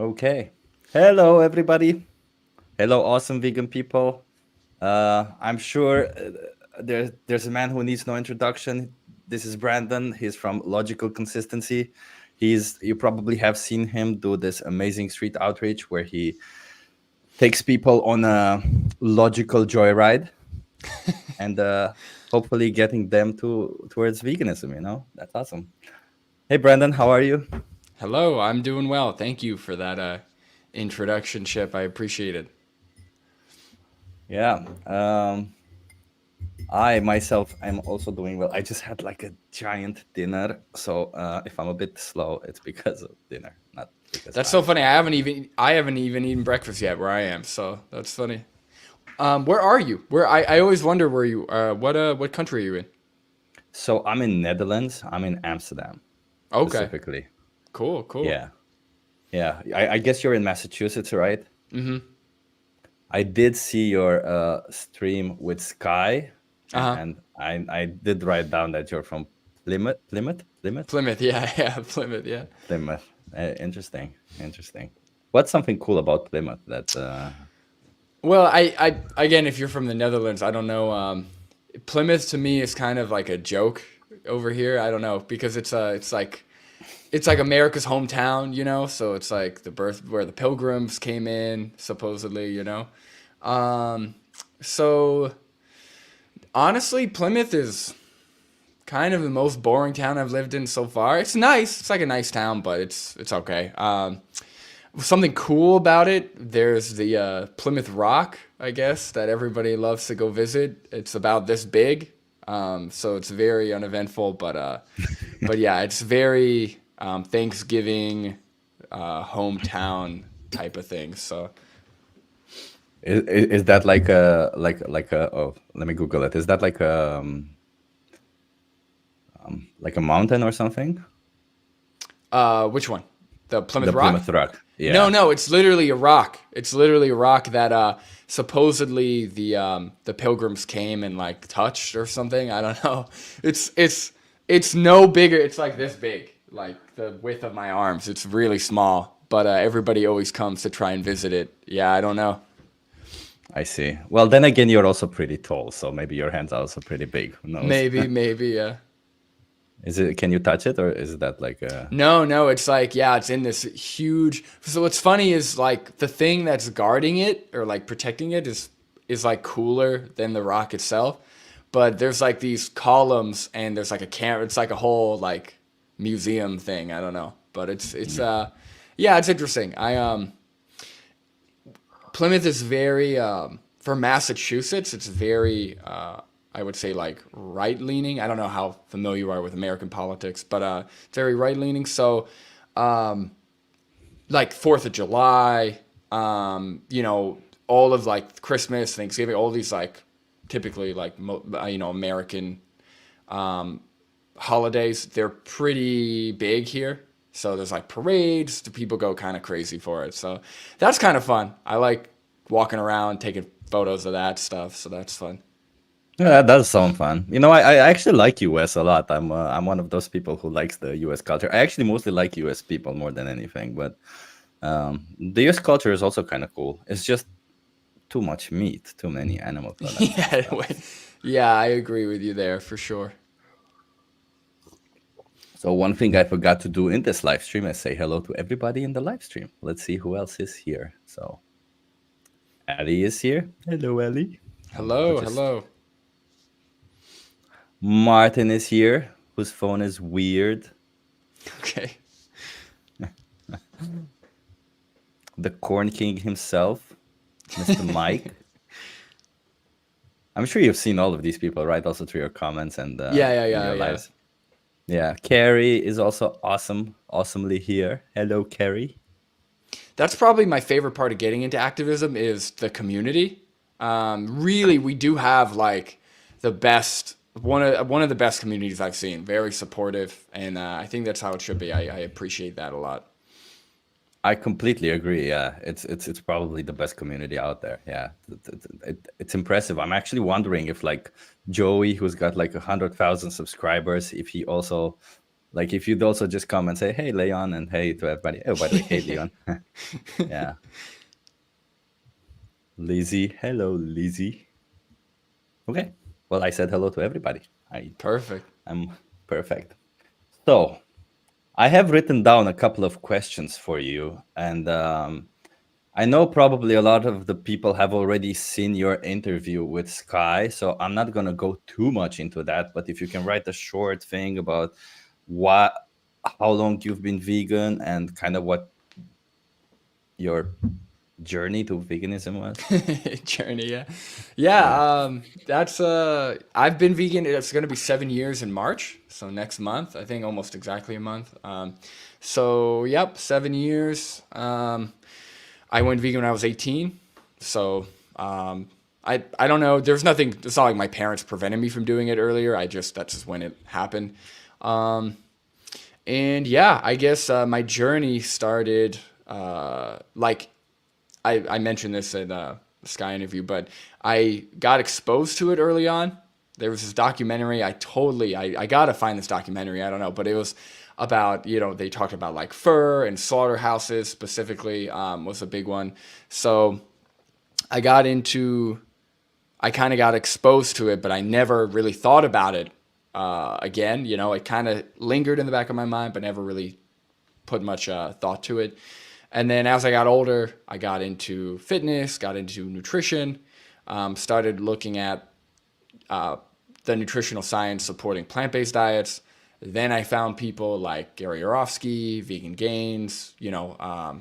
Okay. Hello, everybody. Hello, awesome vegan people. I'm sure there's a man who needs no introduction. This is Brandon. He's from Logical Consistency. You probably have seen him do this amazing street outreach where he takes people on a logical joyride and hopefully getting them towards veganism. That's awesome. Hey, Brandon, how are you? Hello, I'm doing well. Thank you for that introduction, Chip. I appreciate it. Yeah. I myself am also doing well. I just had like a giant dinner, so if I'm a bit slow, it's because of dinner, not because That's so I. funny. I haven't even eaten breakfast yet where I am. So that's funny. Where are you? I always wonder where you. What country are you in? So I'm in Netherlands. I'm in Amsterdam, Okay, specifically. cool, cool. Yeah, yeah. I guess you're in Massachusetts, right? Mm-hmm. I did see your stream with Sky, Uh huh. and I did write down that you're from Plymouth, Plymouth. Yeah, yeah, Plymouth. Yeah. Plymouth. Interesting, interesting. What's something cool about Plymouth that? Well, again, if you're from the Netherlands, I don't know. Plymouth to me is kind of like a joke over here. I don't know because it's like America's hometown, So it's like the birth where the Pilgrims came in, supposedly. Um, so honestly, Plymouth is kind of the most boring town I've lived in so far. It's nice. It's like a nice town, but it's okay. Something cool about it. There's the Plymouth Rock, I guess, that everybody loves to go visit. It's about this big, so it's very uneventful. But yeah, it's very Thanksgiving, hometown type of thing. So Is that like a oh, let me Google it. Is that like a mountain or something? which one? The Plymouth The Rock? Plymouth Rock. No, Yeah, no, it's literally a rock. It's literally a rock that supposedly the pilgrims came and like touched or something. I don't know. It's no bigger. It's like this big, like the width of my arms. It's really small, but everybody always comes to try and visit it. Yeah, I don't know. I see. Well, then again, you're also pretty tall, so maybe your hands are also pretty big. Who knows? Maybe, yeah. Is it? Can you touch it, or is that like a? No, no, it's like, yeah, it's in this huge. So what's funny is like the thing that's guarding it or like protecting it is like cooler than the rock itself. But there's like these columns and there's like a camera. It's like a whole like museum thing. I don't know, but yeah, it's interesting. Plymouth is very for Massachusetts. It's very I would say like right leaning. I don't know how familiar you are with American politics, but it's very right leaning. So like Fourth of July, all of like Christmas, Thanksgiving, all these like typically like American holidays. They're pretty big here. So there's like parades. The people go kind of crazy for it. So that's kind of fun. I like walking around, taking photos of that stuff. So that's fun. Yeah, that does sound fun. I actually like US a lot. I'm one of those people who likes the US culture. I actually mostly like US people more than anything, but the US culture is also kind of cool. It's just too much meat, too many animal products and Yeah, stuff. yeah, I agree with you there for sure. So one thing I forgot to do in this live stream is say hello to everybody in the live stream. Let's see who else is here. So Ellie is here. Hello, Ellie. I'll Hello, just hello. Martin is here, whose phone is weird. Okay. The Corn King himself, Mr. Mike. I'm sure you've seen all of these people, right? Also through your comments and Yeah, yeah, in yeah, your yeah. lives. Yeah, Carrie is also awesomely here. Hello, Carrie. That's probably my favorite part of getting into activism is the community. Really, we do have like the best one of the best communities I've seen. Very supportive, and I think that's how it should be. I appreciate that a lot. I completely agree. Yeah, it's probably the best community out there. Yeah, it's impressive. I'm actually wondering if like Joey, who's got like 100,000 subscribers, if he also Like if you'd also just come and say, "Hey, Leon," and "Hey" to everybody. Oh, by the way, hey, Leon. Yeah, Lizzie. Hello, Lizzie. Okay. Well, I said hello to everybody. Perfect. I'm perfect. So I have written down a couple of questions for you, and I know probably a lot of the people have already seen your interview with Sky, so I'm not gonna go too much into that. But if you can write a short thing about what, how long you've been vegan, and kind of what your journey to veganism was. Journey, yeah. Yeah. Yeah, that's I've been vegan. It's gonna be 7 years in March, so next month, I think almost exactly a month. So yep, 7 years. I went vegan when I was 18, so I don't know. There's nothing. It's not like my parents prevented me from doing it earlier. That's just when it happened. And yeah, I guess my journey started like I mentioned this in the Sky interview, but I got exposed to it early on. There was this documentary. I gotta find this documentary. I don't know, but it was about, they talked about like fur and slaughterhouses specifically, was a big one. So I got into, I kind of got exposed to it, but I never really thought about it again. It kind of lingered in the back of my mind, but never really put much thought to it. And then as I got older, I got into fitness, got into nutrition, started looking at the nutritional science supporting plant-based diets. Then I found people like Gary Yourofsky, Vegan Gains, I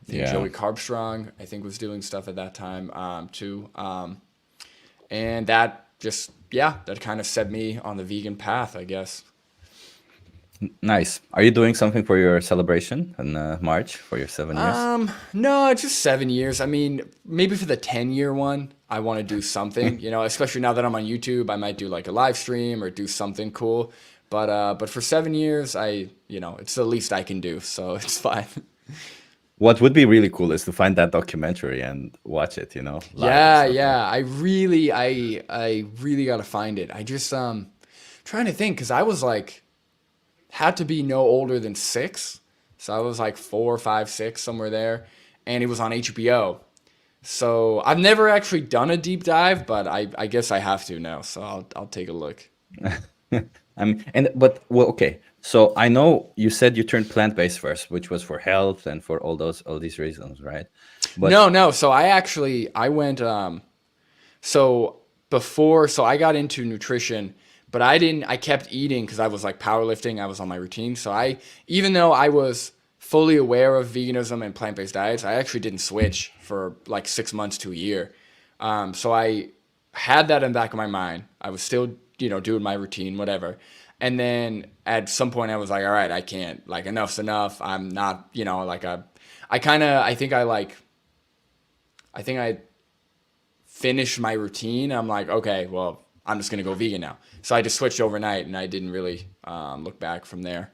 think Yeah. Joey Carbstrong, I think, was doing stuff at that time too. And that just, yeah, that kind of set me on the vegan path, I guess. Nice. Are you doing something for your celebration in March for your 7 years? No, it's just 7 years. I mean, maybe for the 10-year one, I want to do something, especially now that I'm on YouTube, I might do like a live stream or do something cool. But for 7 years, it's the least I can do, so it's fine. What would be really cool is to find that documentary and watch it, live and Yeah, stuff. yeah. I really gotta find it. I just trying to think because I was like had to be no older than 6, so I was like 4, 5, 6 somewhere there, and it was on HBO. So I've never actually done a deep dive, but I guess I have to now. So I'll take a look. But well, okay. So I know you said you turned plant-based first, which was for health and for all these reasons, right? But No, no. So I went so so I got into nutrition, but I kept eating because I was like powerlifting, I was on my routine. So even though I was fully aware of veganism and plant-based diets, I actually didn't switch for like 6 months to a year. So I had that in the back of my mind. I was still, doing my routine, whatever. And then at some point I was like, all right, I can't, like, enough's enough. I'm not, like I kind of, I think I finished my routine. I'm like, okay, well, I'm just gonna go vegan now. So I just switched overnight, and I didn't really look back from there.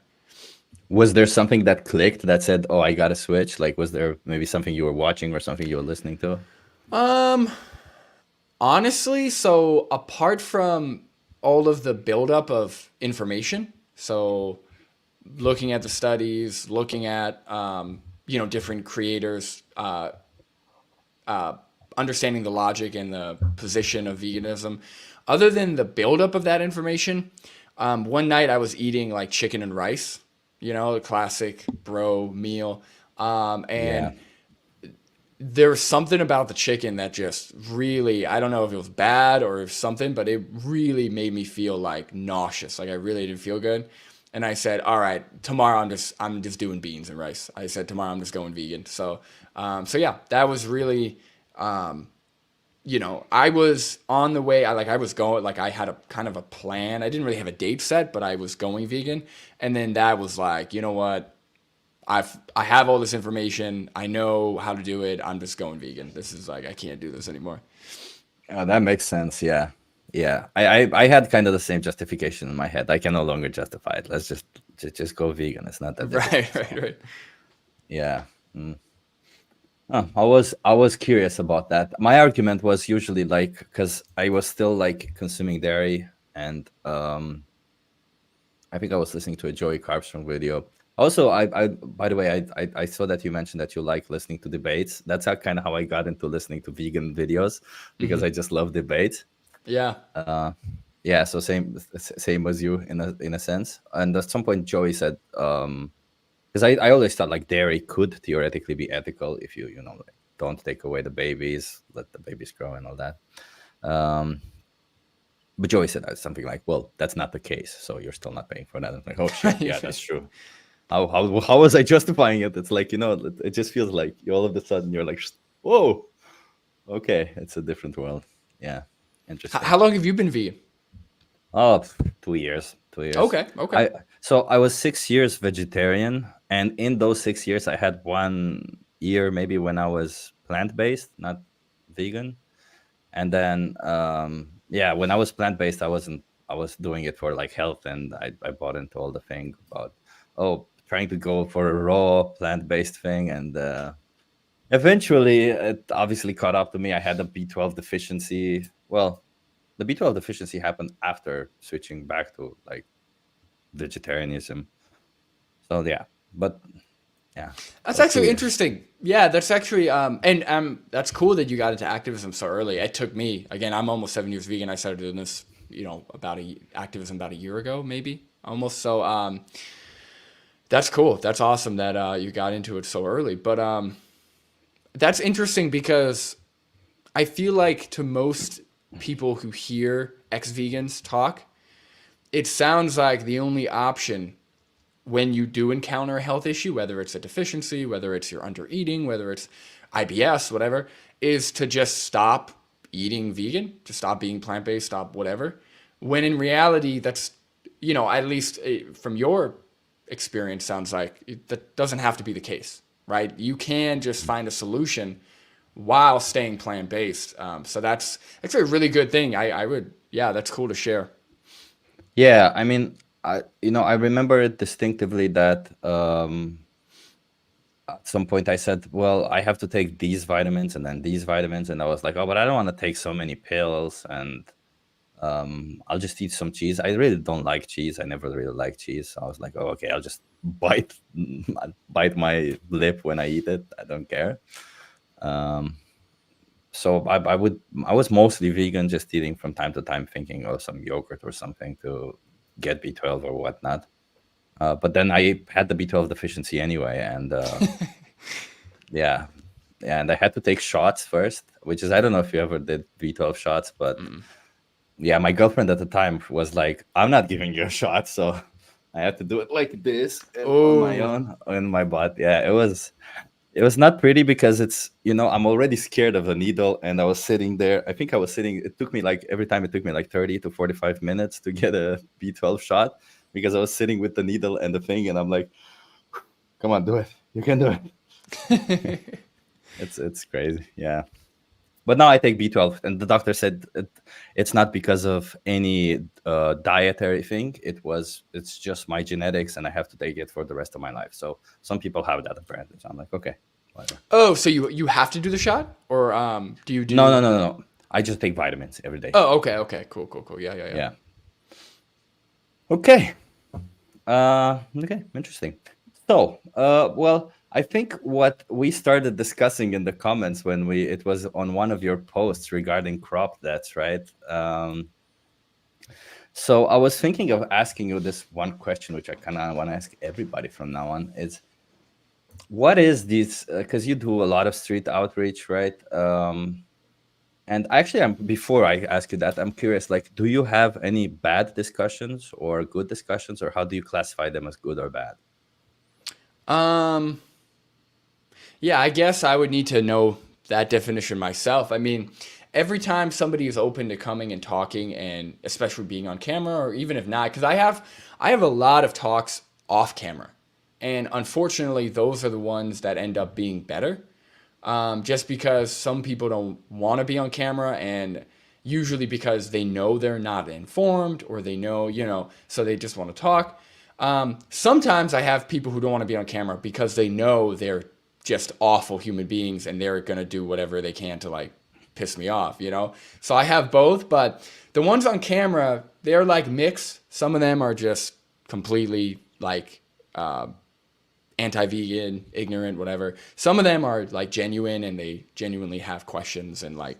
was there something that clicked that said, "Oh, I gotta switch"? Like, was there maybe something you were watching or something you were listening to? Honestly, so apart from all of the buildup of information, so looking at the studies, looking at different creators, understanding the logic and the position of veganism. Other than the buildup of that information, one night I was eating like chicken and rice, the classic bro meal, Yeah. and there was something about the chicken that just really, I don't know if it was bad or if something, but it really made me feel like nauseous. Like I really didn't feel good. And I said, all right, tomorrow I'm just doing beans and rice. I said tomorrow I'm just going vegan. So yeah, that was really, I was on the way. I was going, like I had a kind of a plan. I didn't really have a date set, but I was going vegan. And then that was like, you know what? I have all this information. I know how to do it. I'm just going vegan. This is like I can't do this anymore. Oh, that makes sense. Yeah. Yeah. I had kind of the same justification in my head. I can no longer justify it. Let's just go vegan. It's not that difficult. Right, right, So right. yeah. Oh, I was curious about that. My argument was usually like because I was still like consuming dairy, and I think I was listening to a Joey Carbstrong video. Also, I by the way, I saw that you mentioned that you like listening to debates. That's how kind of how I got into listening to vegan videos because I just love debates. Yeah. Uh, yeah, so same as you in a sense. And at some point, Joey said, because I always thought like dairy could theoretically be ethical if you like, don't take away the babies, let the babies grow and all that. Um, but Joey said something like, "Well, that's not the case, so you're still not paying for that." I'm like, "Oh shit, yeah, that's true." How was I justifying it? It's like it just feels like all of a sudden you're like, "Whoa, okay, it's a different world." Yeah, How interesting. long have you been vegan? Oh, 2 years, 2 years. Okay, okay. I was 6 years vegetarian, and in those 6 years, I had 1 year maybe when I was plant based, not vegan. And then yeah, when I was plant based, I was doing it for like health, and I bought into all the thing about trying to go for a raw plant based thing, and eventually it obviously caught up to me. I had a B12 deficiency. Well, the B12 deficiency happened after switching back to like vegetarianism. So yeah, but yeah, That's so two actually years. interesting. Yeah, that's actually and that's cool that you got into activism so early. It took me again. I'm almost 7 years vegan. I started doing this, about activism about a year ago, maybe almost. So that's cool. That's awesome that you got into it so early. But that's interesting because I feel like to most people who hear ex-vegans talk, it sounds like the only option when you do encounter a health issue, whether it's a deficiency, whether it's you're under eating, whether it's IBS, whatever, is to just stop eating vegan, to stop being plant based, stop whatever. When in reality, that's, at least from your experience, sounds like that doesn't have to be the case, right? You can just find a solution while staying plant based. So that's actually a really good thing. I would, yeah, that's cool to share. Yeah, I mean, I remember it distinctively that at some point I said, well, I have to take these vitamins and then these vitamins, and I was like, oh, but I don't want to take so many pills, and I'll just eat some cheese. I really don't like cheese. I never really liked cheese. So I was like, oh, okay, I'll just bite my lip when I eat it. I don't care. Um, so I was mostly vegan, just eating from time to time, thinking of some yogurt or something to get B12 or whatnot. But then I had the B12 deficiency anyway, and yeah, and I had to take shots first, which is, I don't know if you ever did B12 shots, but yeah, my girlfriend at the time was like, "I'm not giving you a shot," so I had to do it like this and on my Oh, own in my butt. Yeah, it was not pretty because I'm already scared of a needle, and I was sitting there. I think I was sitting. It took me like every time it took me like 30 to 45 minutes to get a B12 shot because I was sitting with the needle and the thing, and I'm like, "Come on, do it! You can do it." It's crazy, yeah. But now I take B12, and the doctor said it's not because of any dietary thing. It's just my genetics, and I have to take it for the rest of my life. So some people have that advantage. I'm like, okay, whatever. oh, so you have to do the shot, or do you No, no, do? no, no, no. I just take vitamins every day. Oh, okay, okay, cool, cool, cool. Yeah, yeah, yeah. Yeah. Okay. Okay. Interesting. So, well, I think what we started discussing in the comments when it was on one of your posts regarding crop deaths, right? So I was thinking of asking you this one question, which I kind of want to ask everybody from now on: is what is this? Because you do a lot of street outreach, right? And actually, before I ask you that, I'm curious. Like, do you have any bad discussions or good discussions, or how do you classify them as good or bad? Um, yeah, I guess I would need to know that definition myself. I mean, every time somebody is open to coming and talking, and especially being on camera, or even if not, because I have a lot of talks off camera, and unfortunately, those are the ones that end up being better. Just because some people don't want to be on camera, and usually because they know they're not informed, or they know, so they just want to talk. Sometimes I have people who don't want to be on camera because they know they're just awful human beings, and they're going to do whatever they can to like piss me off. So I have both, but the ones on camera, they're like mixed. Some of them are just completely like anti-vegan, ignorant, whatever. Some of them are like genuine and they genuinely have questions and like,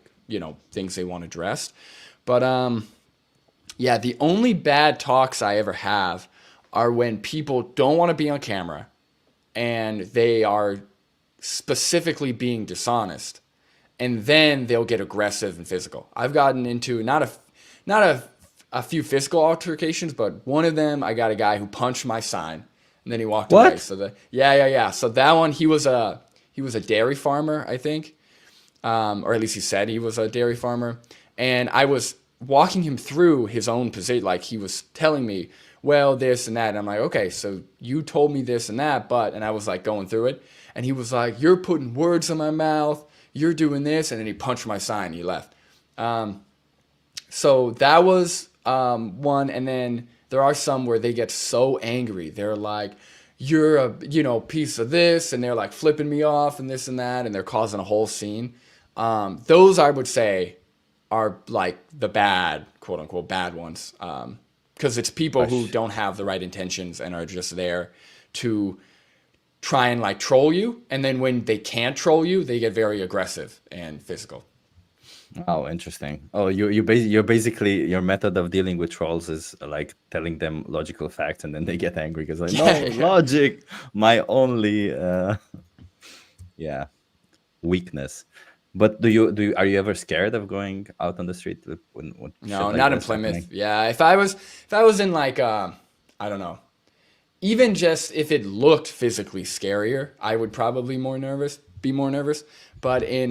things they want addressed. But yeah, the only bad talks I ever have are when people don't want to be on camera and they are specifically being dishonest, and then they'll get aggressive and physical. I've gotten into not a few physical altercations, but one of them I got a guy who punched my sign and then he walked away. What? So yeah. So that one, he was a dairy farmer, I think, or at least he said he was a dairy farmer, and I was walking him through his own position. Like he was telling me, well, this and that. And I'm like, okay, so you told me this and that, and I was like going through it. And he was like, you're putting words in my mouth. You're doing this. And then he punched my sign and he left. So that was one. And then there are some where they get so angry. They're like, you're a, piece of this. And they're like flipping me off and this and that. And they're causing a whole scene. Those I would say are like the bad, quote unquote, bad ones. Because it's people who don't have the right intentions and are just there to try and like troll you. And then when they can't troll you, they get very aggressive and physical. Oh, interesting. Oh, you're basically your method of dealing with trolls is like telling them logical facts, and then they get angry because like, no, Yeah. logic, my only yeah, weakness. But are you ever scared of going out on the street when shit No, like not in this Plymouth. happening? Yeah, if I was in like I don't know, even just if it looked physically scarier, I would probably be more nervous. But in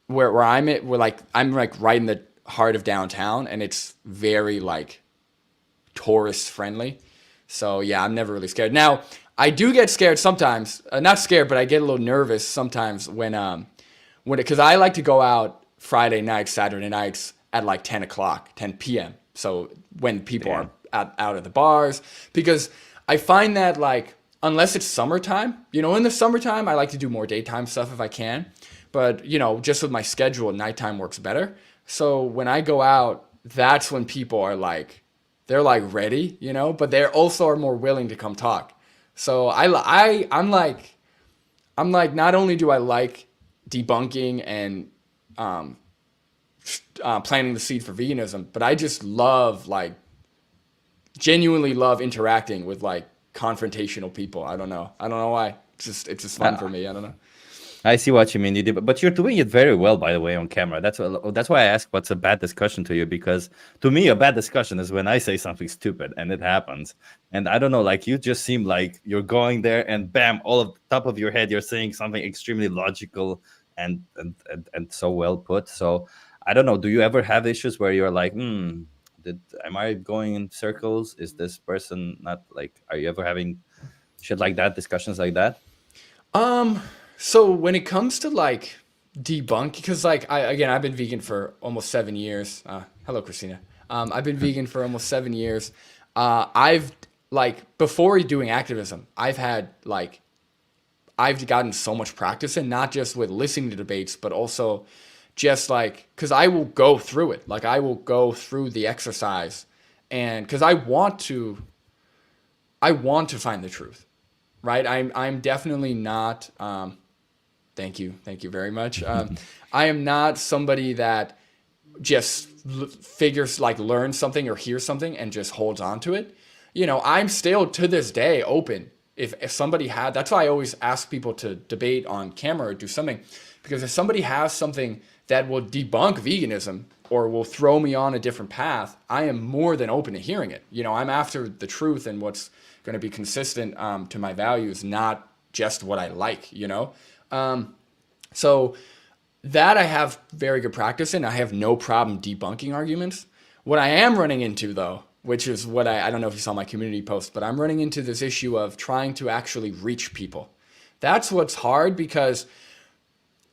where I'm at, I'm like right in the heart of downtown, and it's very like tourist friendly. So yeah, I'm never really scared. Now I do get scared sometimes. Not scared, but I get a little nervous sometimes when because I like to go out Friday nights, Saturday nights at like 10 o'clock, 10 p.m. So when people are Damn. out at the bars, because I find that like, unless it's summertime, in the summertime, I like to do more daytime stuff if I can. But, just with my schedule, nighttime works better. So when I go out, that's when people are like, they're like ready, but they're also are more willing to come talk. So I'm like, not only do I like debunking and planting the seed for veganism, but I just love genuinely love interacting with like confrontational people. I don't know why. It's just fun for Uh, me. I don't know. I see what you mean. You did, but you're doing it very well, by the way, on camera. That's why I ask what's a bad discussion to you, because to me, a bad discussion is when I say something stupid and it happens. And I don't know, like you just seem like you're going there and bam, all of the top of your head, you're saying something extremely logical and so well put. So I don't know. Do you ever have issues where you're like, am I going in circles? Is this person not like? Are you ever having shit like that, discussions like that? So when it comes to like debunk, because like I've been vegan for almost 7 years. Hello, Christina. I've been vegan for almost 7 years. I've like before doing activism, I've gotten so much practice in, not just with listening to debates, but also just like, because I will go through it. Like I will go through the exercise, and because I want to find the truth, right? I'm definitely not. Thank you very much. I am not somebody that just figures like learns something or hears something and just holds on to it. I'm still to this day open. If somebody had, that's why I always ask people to debate on camera or do something, because if somebody has something that will debunk veganism or will throw me on a different path, I am more than open to hearing it. I'm after the truth and what's going to be consistent to my values, not just what I like. So that I have very good practice in. I have no problem debunking arguments. What I am running into, though, which is what I don't know if you saw my community post, but I'm running into this issue of trying to actually reach people. That's what's hard, because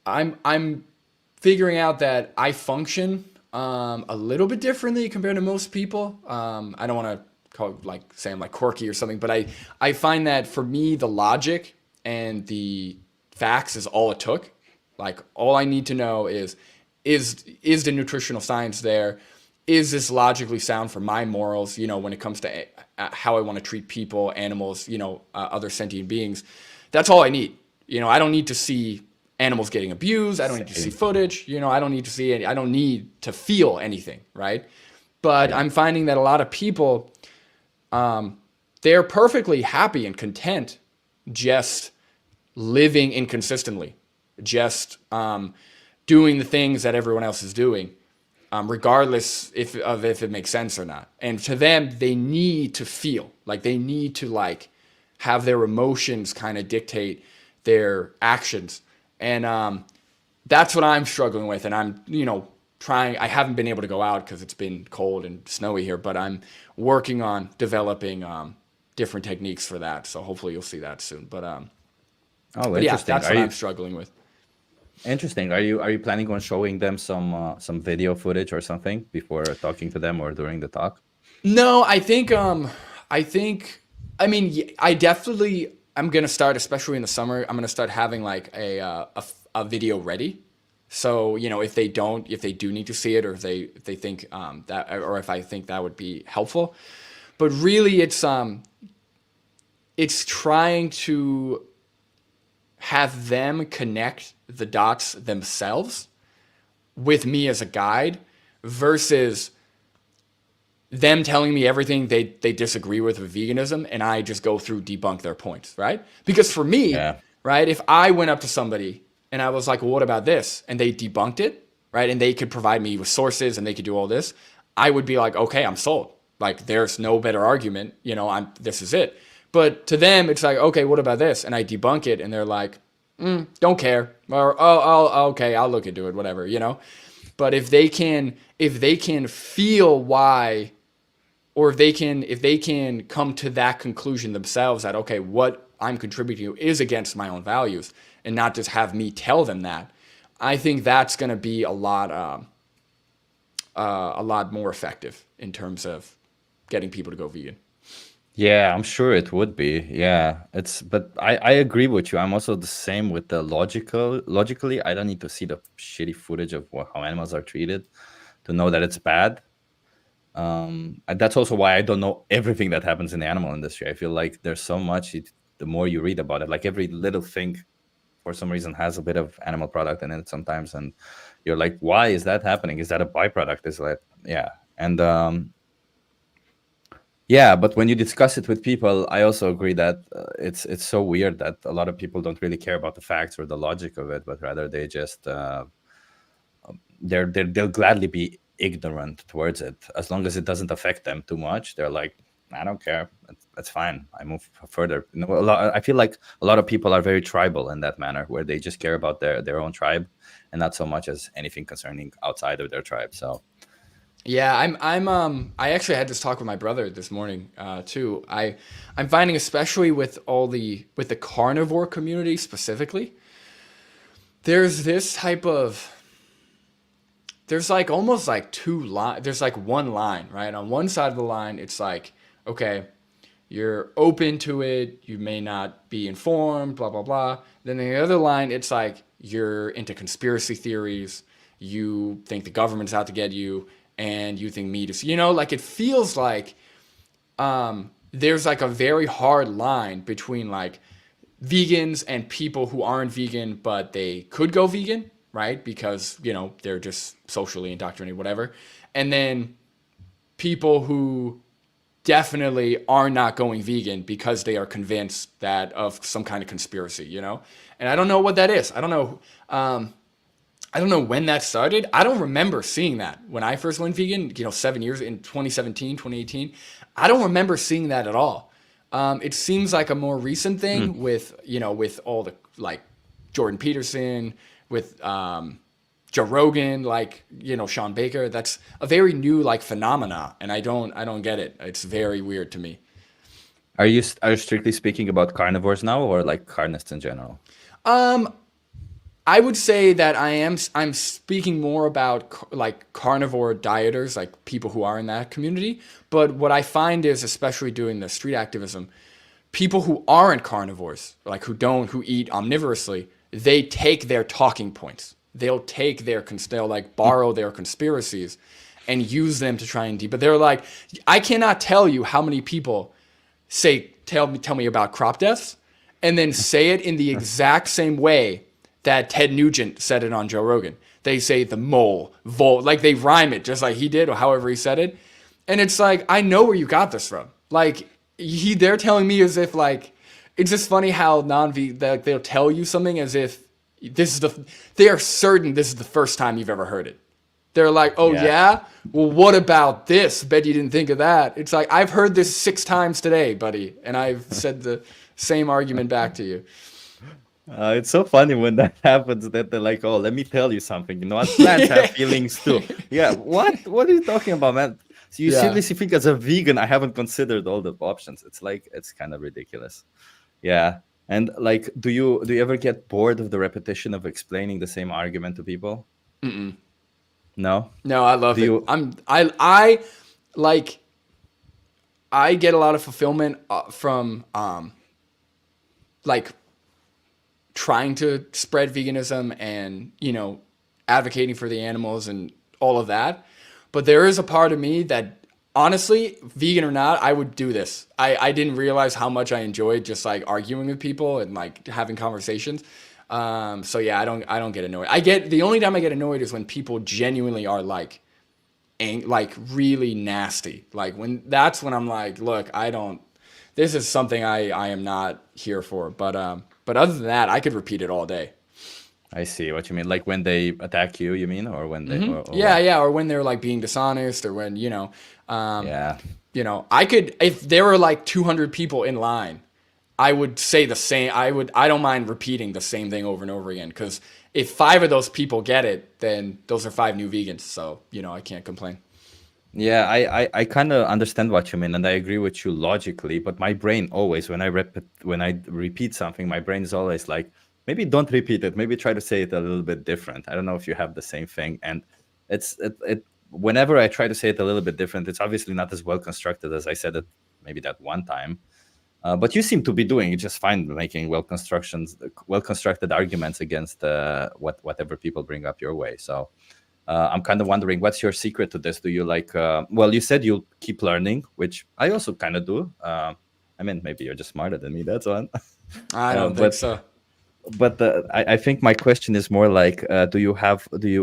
I'm figuring out that I function a little bit differently compared to most people. I don't want to say I'm like quirky or something, but I find that for me the logic and the facts is all it took. Like all I need to know is the nutritional science there? is this logically sound for my morals, when it comes to how I want to treat people, animals, other sentient beings. That's all I need. I don't need to see animals getting abused. I don't need to see Same. footage. I don't need to see any, I don't need to feel anything, right? But Yeah. I'm finding that a lot of people, they're perfectly happy and content just living inconsistently, just doing the things that everyone else is doing, regardless if it makes sense or not. And to them, they need to feel like they need to have their emotions kind of dictate their actions, and that's what I'm struggling with. And I'm trying. I haven't been able to go out because it's been cold and snowy here, but I'm working on developing different techniques for that. So hopefully you'll see that soon. Oh, But yeah, interesting. that's Are what I'm you struggling with. interesting? Are you planning on showing them some video footage or something before talking to them or during the talk? No, I think, I mean, I definitely, I'm gonna start, especially in the summer. I'm gonna start having like a video ready. So if they do need to see it, or if they think that, or if I think that would be helpful. But really, it's trying to have them connect the dots themselves with me as a guide versus them telling me everything they disagree with veganism, and I just go through debunk their points, right? Because for me, Yeah. right, if I went up to somebody and I was like, well, what about this? And they debunked it, right? And they could provide me with sources and they could do all this, I would be like, okay, I'm sold. Like there's no better argument, this is it. But to them, it's like, okay, what about this? And I debunk it and they're like, don't care. Or okay, I'll look into it, whatever. But if they can feel why, or if they can come to that conclusion themselves that okay, what I'm contributing to is against my own values, and not just have me tell them that, I think that's going to be a lot more effective in terms of getting people to go vegan. Yeah, I'm sure it would be. Yeah, but I agree with you. I'm also the same with the logically. I don't need to see the shitty footage of how animals are treated to know that it's bad. And that's also why I don't know everything that happens in the animal industry. I feel like there's so much. The more you read about it, like every little thing, for some reason, has a bit of animal product in it sometimes, and you're like, why is that happening? Is that a byproduct? Is that yeah? And yeah, but when you discuss it with people, I also agree that it's so weird that a lot of people don't really care about the facts or the logic of it, but rather they just they'll gladly be ignorant towards it as long as it doesn't affect them too much. They're like, I don't care. That's fine. I move further. I feel like a lot of people are very tribal in that manner, where they just care about their own tribe and not so much as anything concerning outside of their tribe. So Yeah, I actually had this talk with my brother this morning too. I'm finding, especially with the carnivore community specifically, there's this type of there's like almost like there's like one line, right? On one side of the line, it's like, okay, you're open to it, you may not be informed, blah blah blah. Then the other line, it's like you're into conspiracy theories, you think the government's out to get you, and you think meat is, like it feels like there's like a very hard line between like vegans and people who aren't vegan but they could go vegan, right? Because they're just socially indoctrinated, whatever. And then people who definitely are not going vegan because they are convinced that of some kind of conspiracy. And I don't know what that is. I don't know when that started. I don't remember seeing that when I first went vegan, 7 years in 2017, 2018. I don't remember seeing that at all. It seems like a more recent thing with all the like Jordan Peterson, with Joe Rogan, like Sean Baker. That's a very new like phenomena, and I don't get it. It's very weird to me. are you strictly speaking about carnivores now, or like carnists in general? I would say that I'm speaking more about like carnivore dieters, like people who are in that community. But what I find is, especially doing the street activism, people who aren't carnivores, like who eat omnivorously, they take their talking points. They'll take they'll like borrow their conspiracies, and use them to try and but they're like, I cannot tell you how many people say tell me about crop deaths and then say it in the exact same way that Ted Nugent said it on Joe Rogan. They say the mole, vol, like they rhyme it just like he did or however he said it. And it's like, I know where you got this from. Like they're telling me as if like, it's just funny how they'll tell you something as if they are certain this is the first time you've ever heard it. They're like, oh yeah? Well, what about this? Bet you didn't think of that. It's like, I've heard this 6 times today, buddy. And I've said the same argument back to you. It's so funny when that happens that they're like, oh, let me tell you something. You know what? Plants have feelings too. Yeah. What are you talking about, man? So you seriously think as a vegan, I haven't considered all the options. It's like, it's kind of ridiculous. Yeah. And like, do you ever get bored of the repetition of explaining the same argument to people? Mm-mm. No? No, I love it. I like, I get a lot of fulfillment from like trying to spread veganism and, you know, advocating for the animals and all of that. But there is a part of me that honestly, vegan or not, I would do this. I didn't realize how much I enjoyed just like arguing with people and like having conversations. So yeah, I don't get annoyed. The only time I get annoyed is when people genuinely are like really nasty. Like that's when I'm like, look, this is something I am not here for. But other than that, I could repeat it all day. I see what you mean. Like when they attack you, you mean, or when they, or yeah, or when they're like being dishonest, or when yeah, I could, if there were like 200 people in line, I would say the same. I don't mind repeating the same thing over and over again, because if 5 of those people get it, then those are 5 new vegans. So I can't complain. Yeah, I kind of understand what you mean, and I agree with you logically. But my brain always, when I repeat something, my brain is always like, maybe don't repeat it. Maybe try to say it a little bit different. I don't know if you have the same thing. And whenever I try to say it a little bit different, it's obviously not as well constructed as I said it maybe that one time. But you seem to be doing just fine, making well constructed arguments against whatever people bring up your way. So I'm kind of wondering, what's your secret to this? Do you like? Well, you said you'll keep learning, which I also kind of do. I mean, maybe you're just smarter than me. That's one. I don't think so. But I think my question is more like, do you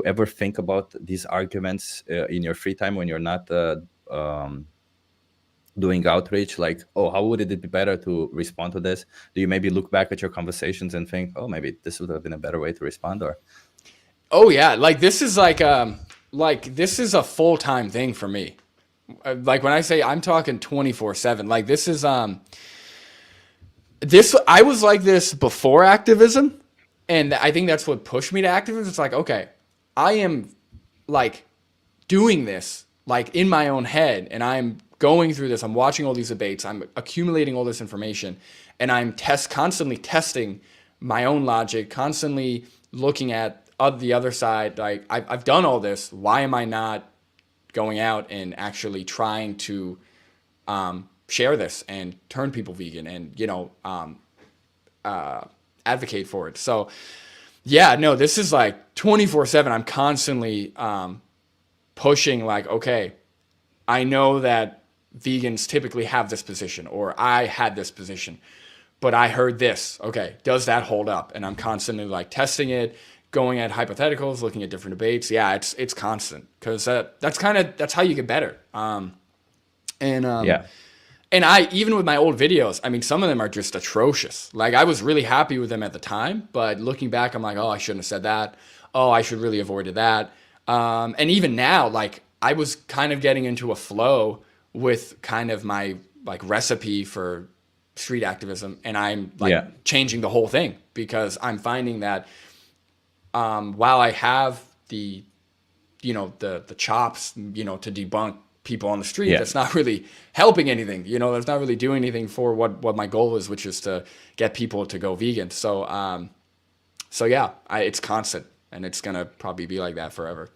ever think about these arguments in your free time when you're not doing outreach? Like, oh, how would it be better to respond to this? Do you maybe look back at your conversations and think, oh, maybe this would have been a better way to respond? Or oh yeah, like this is like this is a full-time thing for me. Like when I say I'm talking 24/7, like this is I was like this before activism, and I think that's what pushed me to activism. It's like, okay, I am like doing this like in my own head, and I'm going through this. I'm watching all these debates. I'm accumulating all this information, and I'm constantly testing my own logic, constantly looking at the other side. Like I've done all this. Why am I not going out and actually trying to share this and turn people vegan and advocate for it? So yeah, no, this is like 24/7. I'm constantly pushing like, okay, I know that vegans typically have this position, or I had this position, but I heard this. Okay, does that hold up? And I'm constantly like testing it, going at hypotheticals, looking at different debates. Yeah, it's constant, because that's how you get better. yeah. And I, even with my old videos, I mean, some of them are just atrocious. Like I was really happy with them at the time, but looking back, I'm like, oh, I shouldn't have said that. Oh, I should really avoided that. And even now, like I was kind of getting into a flow with kind of my like recipe for street activism, and I'm like changing the whole thing, because I'm finding that while I have the chops, to debunk people on the street, that's not really helping anything. That's not really doing anything for what my goal is, which is to get people to go vegan. So yeah, it's constant, and it's gonna probably be like that forever.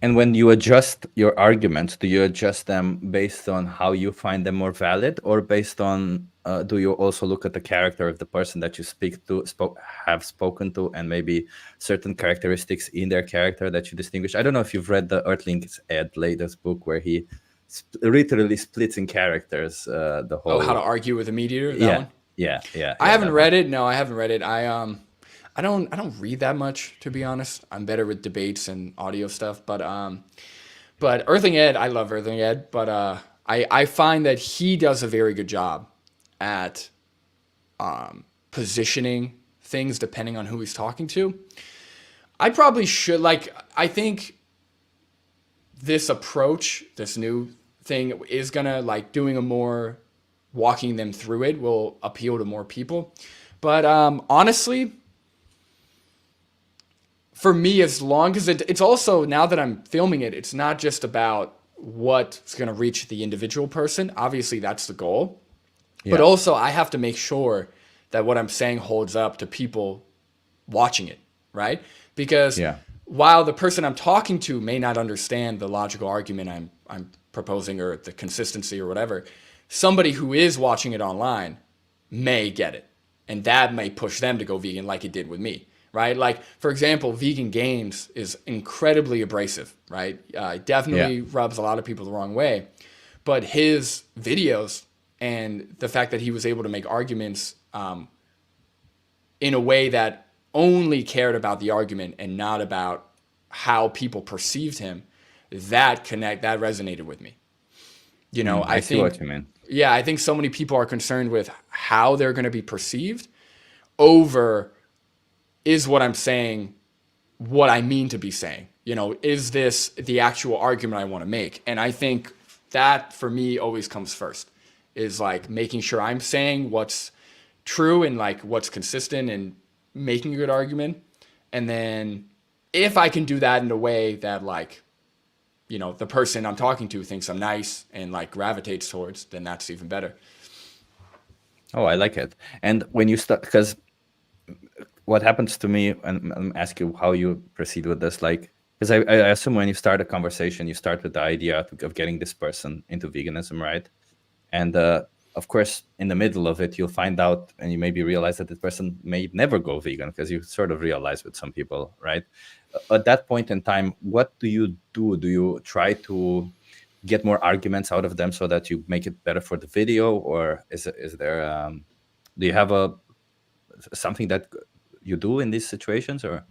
And when you adjust your arguments, do you adjust them based on how you find them more valid, or based on do you also look at the character of the person that you have spoken to, and maybe certain characteristics in their character that you distinguish? I don't know if you've read the Earthlings Ed latest book, where he literally splits in characters the Oh, How to whole. Argue with a Meat Eater, that Yeah, one. I yeah, haven't that one. read it. No, I haven't read it. I don't read that much, to be honest. I'm better with debates and audio stuff, but Earthling Ed, I love Earthling Ed, but I find that he does a very good job at positioning things depending on who he's talking to. I probably should, like, I think this approach, this new thing is gonna, like, doing a more walking them through it will appeal to more people. But honestly, for me, as long as it's also, now that I'm filming it, it's not just about what's going to reach the individual person. Obviously, that's the goal. But Yeah, also, I have to make sure that what I'm saying holds up to people watching it, right? Because yeah, while the person I'm talking to may not understand the logical argument I'm proposing, or the consistency or whatever, somebody who is watching it online may get it. And that may push them to go vegan, like it did with me, right? Like, for example, Vegan Games is incredibly abrasive, right? It yeah. definitely rubs a lot of people the wrong way. But his videos, and the fact that he was able to make arguments in a way that only cared about the argument and not about how people perceived him, that resonated with me. I I see what think, you mean. yeah, I think so many people are concerned with how they're going to be perceived over, is what I'm saying what I mean to be saying? Is this the actual argument I want to make? And I think that, for me, always comes first, is like making sure I'm saying what's true and like what's consistent and making a good argument. And then if I can do that in a way that, like, the person I'm talking to thinks I'm nice and like gravitates towards, then that's even better. Oh, I like it. And when you start, because what happens to me, and I'm ask you how you proceed with this, like, because I assume when you start a conversation, you start with the idea of getting this person into veganism, right? And of course, in the middle of it, you'll find out, and you maybe realize that this person may never go vegan, because you sort of realize with some people, right? At that point in time, what do you do? Do you try to get more arguments out of them so that you make it better for the video, or is there do you have a something that you do in these situations, or?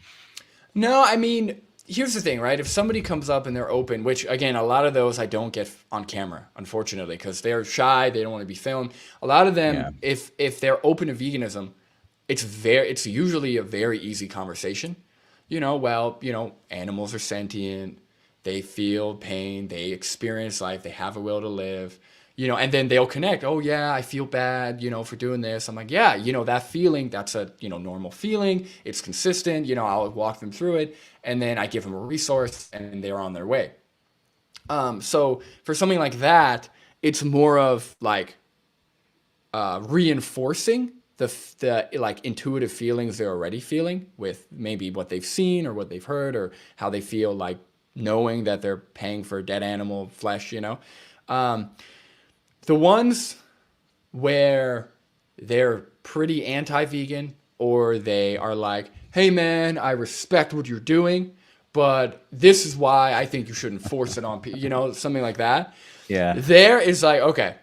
No, I mean, here's the thing, right? If somebody comes up and they're open, which again, a lot of those I don't get on camera, unfortunately, because they're shy, they don't want to be filmed. A lot of Yeah, them, if they're open to veganism, it's usually a very easy conversation. Animals are sentient, they feel pain, they experience life, they have a will to live. And then they'll connect. Oh yeah, I feel bad, for doing this. I'm like, yeah, that feeling, that's a, normal feeling. It's consistent. I'll walk them through it, and then I give them a resource, and they're on their way. So for something like that, it's more of like reinforcing the like intuitive feelings they're already feeling with maybe what they've seen or what they've heard or how they feel, like knowing that they're paying for dead animal flesh. The ones where they're pretty anti-vegan, or they are like, hey man, I respect what you're doing, but this is why I think you shouldn't force it on people, something like that. yeah. There is like, okay,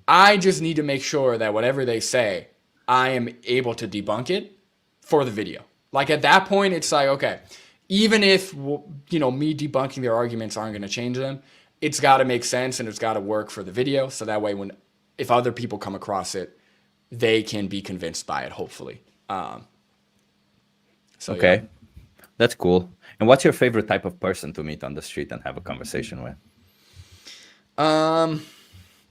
I just need to make sure that whatever they say, I am able to debunk it for the video. Like at that point, it's like, okay, even if, me debunking their arguments aren't going to change them, it's got to make sense and it's got to work for the video. So that way, if other people come across it, they can be convinced by it, hopefully. So yeah. Okay, that's cool. And what's your favorite type of person to meet on the street and have a conversation with? Um,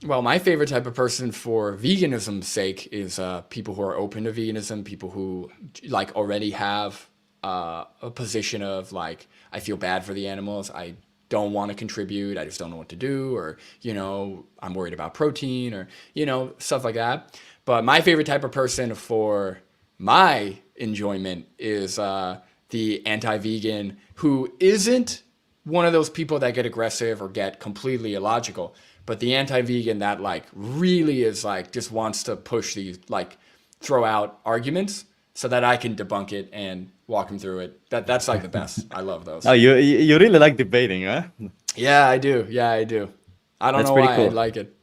well, my favorite type of person for veganism's sake is people who are open to veganism, people who like already have a position of like, I feel bad for the animals. I don't want to contribute. I just don't know what to do, or, I'm worried about protein, or, stuff like that. But my favorite type of person for my enjoyment is the anti-vegan who isn't one of those people that get aggressive or get completely illogical, but the anti-vegan that like really is like just wants to push these like throw out arguments so that I can debunk it and walk him through it. That's like the best. I love Oh, those. you really like debating, huh? Yeah, I do. Yeah, I do. I don't That's know pretty why I cool. like it.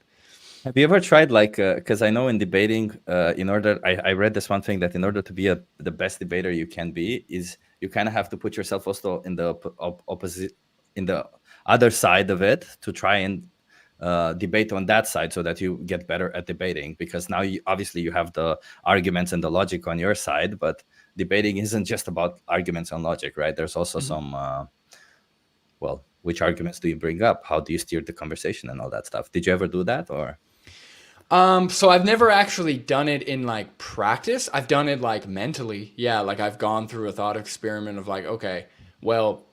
Have you ever tried like because I know in debating, in order I read this one thing that in order to be the best debater you can be is you kind of have to put yourself also in the opposite in the other side of it to try and debate on that side so that you get better at debating because now you, obviously you have the arguments and the logic on your side, but debating isn't just about arguments and logic, right? There's also Mhm. some well, which arguments do you bring up? How do you steer the conversation and all that stuff? Did you ever do that or? So I've never actually done it in like practice. I've done it like mentally. Yeah, like I've gone through a thought experiment of like, okay, well,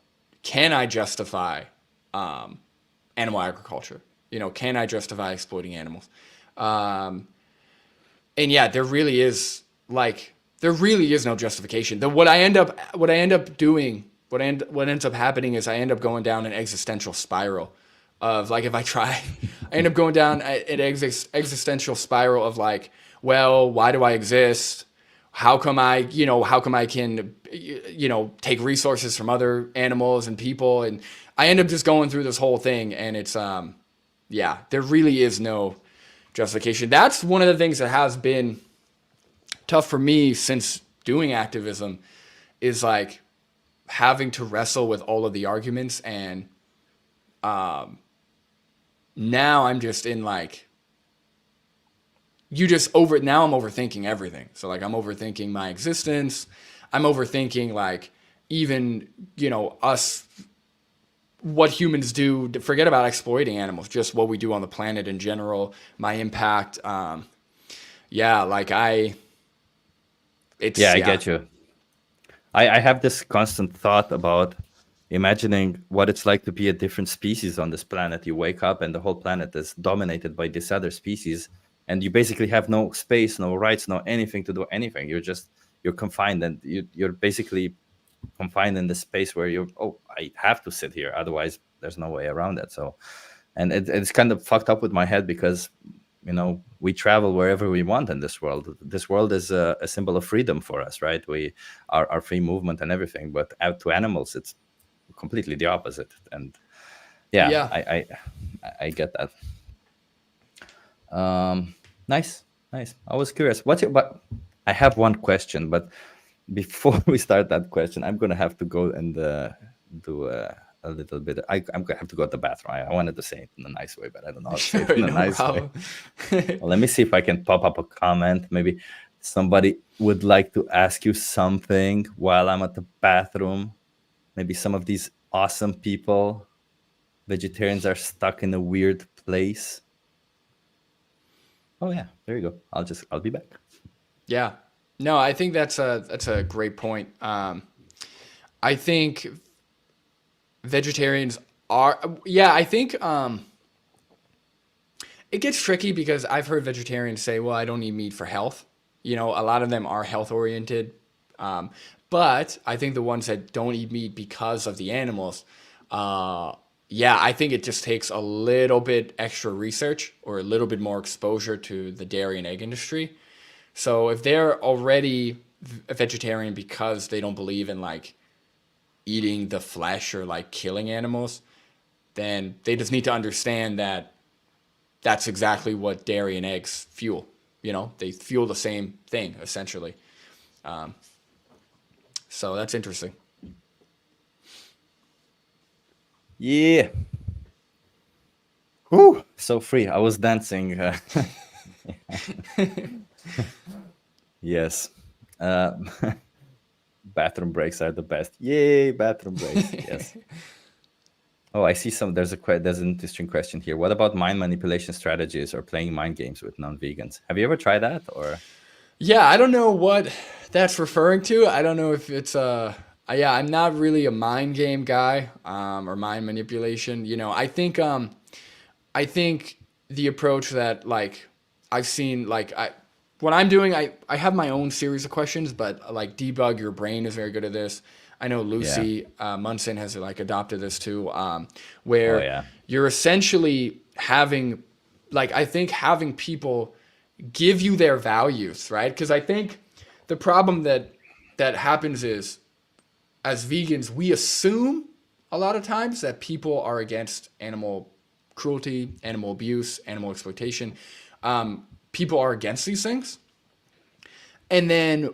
can I justify animal agriculture? You know, can I justify exploiting animals? Um, and yeah, there really is no justification. What I end up doing what ends up happening is I end up going down an existential spiral of like if I try I end up going down an existential spiral of like, well, why do I exist? How come I can take resources from other animals and people, and I end up just going through this whole thing, and it's yeah, there really is no justification. That's one of the things that has been tough for me since doing activism is like having to wrestle with all of the arguments, and now I'm just in like you just over now I'm overthinking everything. So like I'm overthinking my existence. I'm overthinking like even, us, what humans do. Forget about exploiting animals, just what we do on the planet in general, my impact. Yeah, like Yeah, it's I yeah. get you. I have this constant thought about imagining what it's like to be a different species on this planet. You wake up and the whole planet is dominated by this other species, and you basically have no space, no rights, no anything to do anything. You're confined, and you're basically confined in the space where you're. Oh, I have to sit here, otherwise there's no way around it. So, and it's kind of fucked up with my head because we travel wherever we want in this world. This world is a symbol of freedom for us, right? We our free movement and everything, but out to animals it's completely the opposite. And yeah, Yeah. I get that. Nice, nice. I was curious but I have one question, but before we start that question, I'm gonna have to go and do a little bit. I'm gonna have to go to the bathroom. I wanted to say it in a nice way, but I don't know how to say it Sure, in a no nice way. problem. Well, let me see if I can pop up a comment. Maybe somebody would like to ask you something while I'm at the bathroom. Maybe some of these awesome people, vegetarians, are stuck in a weird place. Oh yeah, there you go. I'll be back. Yeah. No, I think that's a great point. I think vegetarians are yeah, I think it gets tricky because I've heard vegetarians say, "Well, I don't eat meat for health." A lot of them are health oriented. Um, but I think the ones that don't eat meat because of the animals, uh, yeah, I think it just takes a little bit extra research or a little bit more exposure to the dairy and egg industry. So if they're already a vegetarian because they don't believe in like eating the flesh or like killing animals, then they just need to understand that that's exactly what dairy and eggs fuel. They fuel the same thing essentially. So that's interesting. Yeah. Whew, so free. I was dancing. Yes. Uh, bathroom breaks are the best. Yay, bathroom breaks. Yes. Oh, I see some. There's an interesting question here. What about mind manipulation strategies or playing mind games with non-vegans? Have you ever tried that? Or Yeah, I don't know what that's referring to. I don't know if it's yeah, I'm not really a mind game guy or mind manipulation. I think the approach that like I've seen like what I'm doing, I have my own series of questions, but like debug your brain is very good at this. I know Yeah. Lucy Munson has like adopted this too, Oh where yeah. you're essentially having, like, I think having people give you their values, right? Because I think the problem that happens is, as vegans, we assume a lot of times that people are against animal cruelty, animal abuse, animal exploitation. People are against these things. And then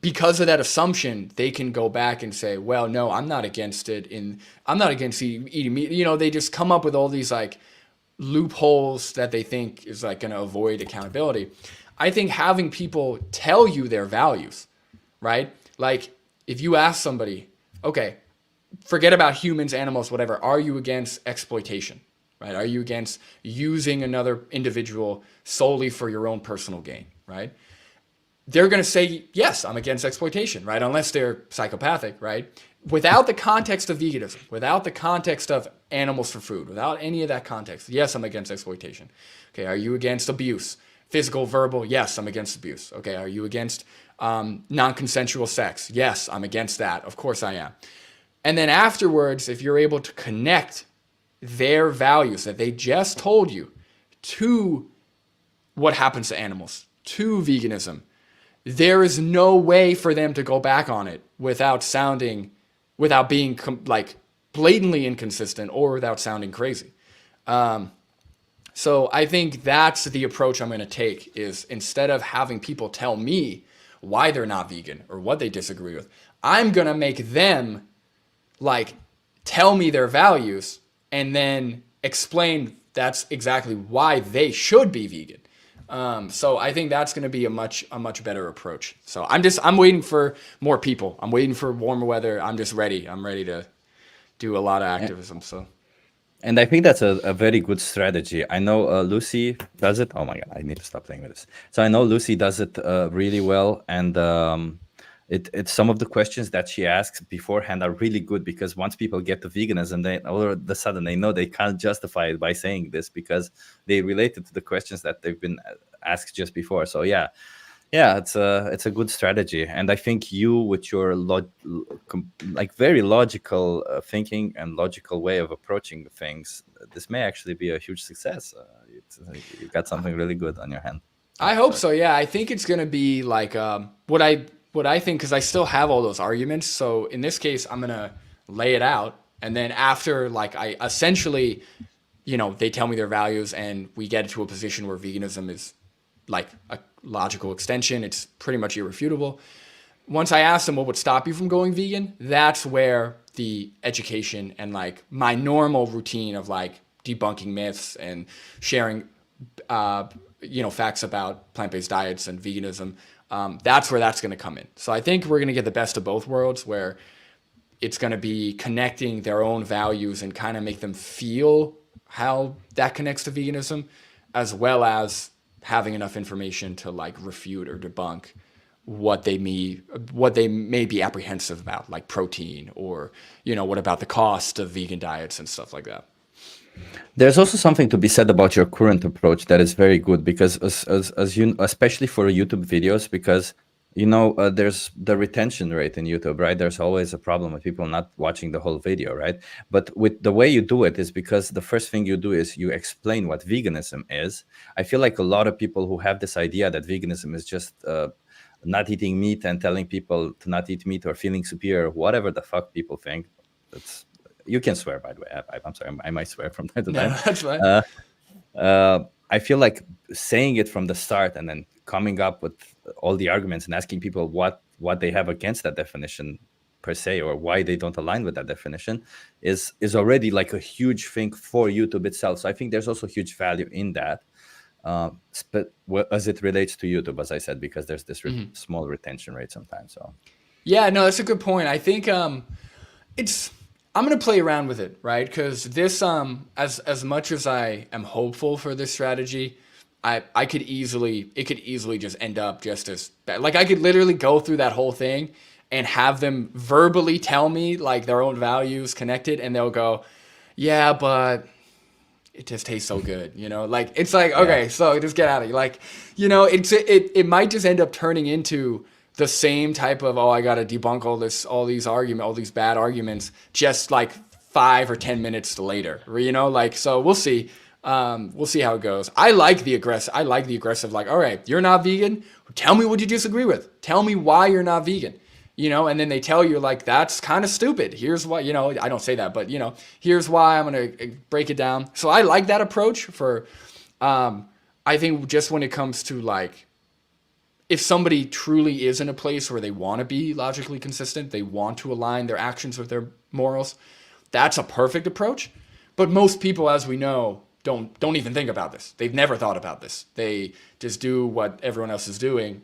because of that assumption, they can go back and say, well, no, I'm not against it. I'm not against eating meat. You know, they just come up with all these like loopholes that they think is like going to avoid accountability. I think having people tell you their values, right? Like if you ask somebody, okay, forget about humans, animals, whatever. Are you against exploitation? Right? Are you against using another individual solely for your own personal gain? Right? They're going to say, yes, I'm against exploitation, right? Unless they're psychopathic, right? Without the context of veganism, without the context of animals for food, without any of that context, yes, I'm against exploitation. Okay, are you against abuse? Physical, verbal, yes, I'm against abuse. Okay, are you against non-consensual sex? Yes, I'm against that. Of course I am. And then afterwards, if you're able to connect their values that they just told you to what happens to animals, to veganism, there is no way for them to go back on it without being like blatantly inconsistent or without sounding crazy. So I think that's the approach I'm going to take is instead of having people tell me why they're not vegan or what they disagree with, I'm going to make them like tell me their values and then explain that's exactly why they should be vegan. So I think that's going to be a much better approach. So I'm waiting for more people. I'm waiting for warmer weather. I'm just ready. I'm ready to do a lot of activism. So And I think that's a very good strategy. I know Lucy does it. Oh my God, I need to stop playing with this. So I know Lucy does it really well. And it's some of the questions that she asks beforehand are really good because once people get to veganism, they all of a sudden they know they can't justify it by saying this because they relate it to the questions that they've been asked just before. So yeah, it's a good strategy, and I think you, with your like very logical thinking and logical way of approaching things, this may actually be a huge success. You got something really good on your hand. I Oh, hope sorry. so. Yeah, I think it's going to be like what I think because I still have all those arguments. So in this case, I'm going to lay it out, and then after like I essentially, you know, they tell me their values, and we get to a position where veganism is like a logical extension. It's pretty much irrefutable. Once I ask them what would stop you from going vegan, that's where the education and like my normal routine of like debunking myths and sharing, uh, facts about plant-based diets and veganism. That's where that's going to come in. So I think we're going to get the best of both worlds, where it's going to be connecting their own values and kind of make them feel how that connects to veganism, as well as having enough information to like refute or debunk what they may be apprehensive about, like protein or what about the cost of vegan diets and stuff like that. There's also something to be said about your current approach that is very good because as you, especially for YouTube videos, because there's the retention rate in YouTube, right? There's always a problem with people not watching the whole video, right? But with the way you do it is because the first thing you do is you explain what veganism is. I feel like a lot of people who have this idea that veganism is just not eating meat and telling people to not eat meat or feeling superior, whatever the fuck people think. That's You can swear, by the way. I'm sorry, I might swear from time to No, time. that's fine. Uh, I feel like saying it from the start and then coming up with all the arguments and asking people what they have against that definition per se, or why they don't align with that definition, is already like a huge thing for YouTube itself. So I think there's also huge value in that, as it relates to YouTube, as I said, because there's this small retention rate sometimes. So Yeah, no, that's a good point. I think it's I'm gonna play around with it, right? Because this as much as I am hopeful for this strategy, it could easily just end up just as bad. Like I could literally go through that whole thing and have them verbally tell me like their own values connected, and they'll go, yeah, but it just tastes so good, like it's like, okay, so just get out of here. Like, it might just end up turning into the same type of, oh, I got to debunk all these bad arguments, just like 5 or 10 minutes later, like, so we'll see. We'll see how it goes. I like the aggressive, like, all right, you're not vegan. Tell me what you disagree with. Tell me why you're not vegan. And then they tell you, like, that's kind of stupid. Here's why, I don't say that, but, here's why. I'm going to break it down. So I like that approach for, I think just when it comes to, like, if somebody truly is in a place where they want to be logically consistent, they want to align their actions with their morals, that's a perfect approach. But most people, as we know, don't even think about this. They've never thought about this. They just do what everyone else is doing,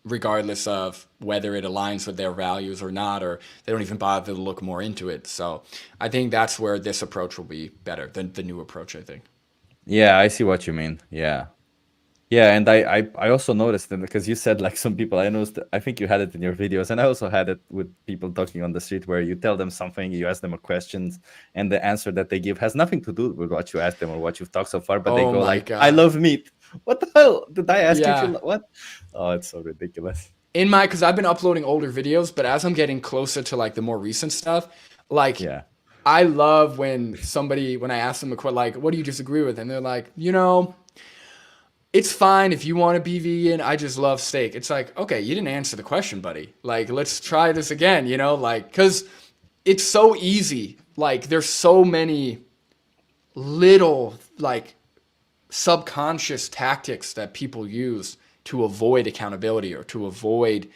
regardless of whether it aligns with their values or not, or they don't even bother to look more into it. So I think that's where this approach will be better than the new approach, I think. Yeah, I see what you mean. Yeah. Yeah, and I also noticed that because you said like some people, I noticed, I think you had it in your videos, and I also had it with people talking on the street where you tell them something, you ask them a question, and the answer that they give has nothing to do with what you asked them or what you've talked so far, but they Oh go my like, God. I love meat. What the hell? Did I ask you if Yeah. you what? Oh, it's so ridiculous. Because I've been uploading older videos, but as I'm getting closer to like the more recent stuff, like Yeah. I love when I ask them a question, like, what do you disagree with? And they're like, it's fine if you want to be vegan. I just love steak. It's like, okay, you didn't answer the question, buddy. Like, let's try this again, like, because it's so easy. Like, there's so many little, like, subconscious tactics that people use to avoid accountability or to avoid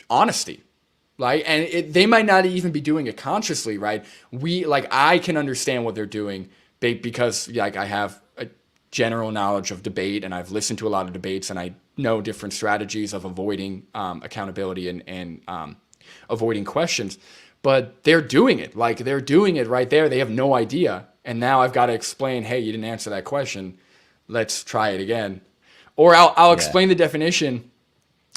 honesty. Like, and they might not even be doing it consciously, right? I can understand what they're doing because, like, I have a general knowledge of debate, and I've listened to a lot of debates, and I know different strategies of avoiding accountability and avoiding questions. But they're doing it. Like, they're doing it right there. They have no idea. And now I've got to explain, hey, you didn't answer that question. Let's try it again. Or I'll explain the definition,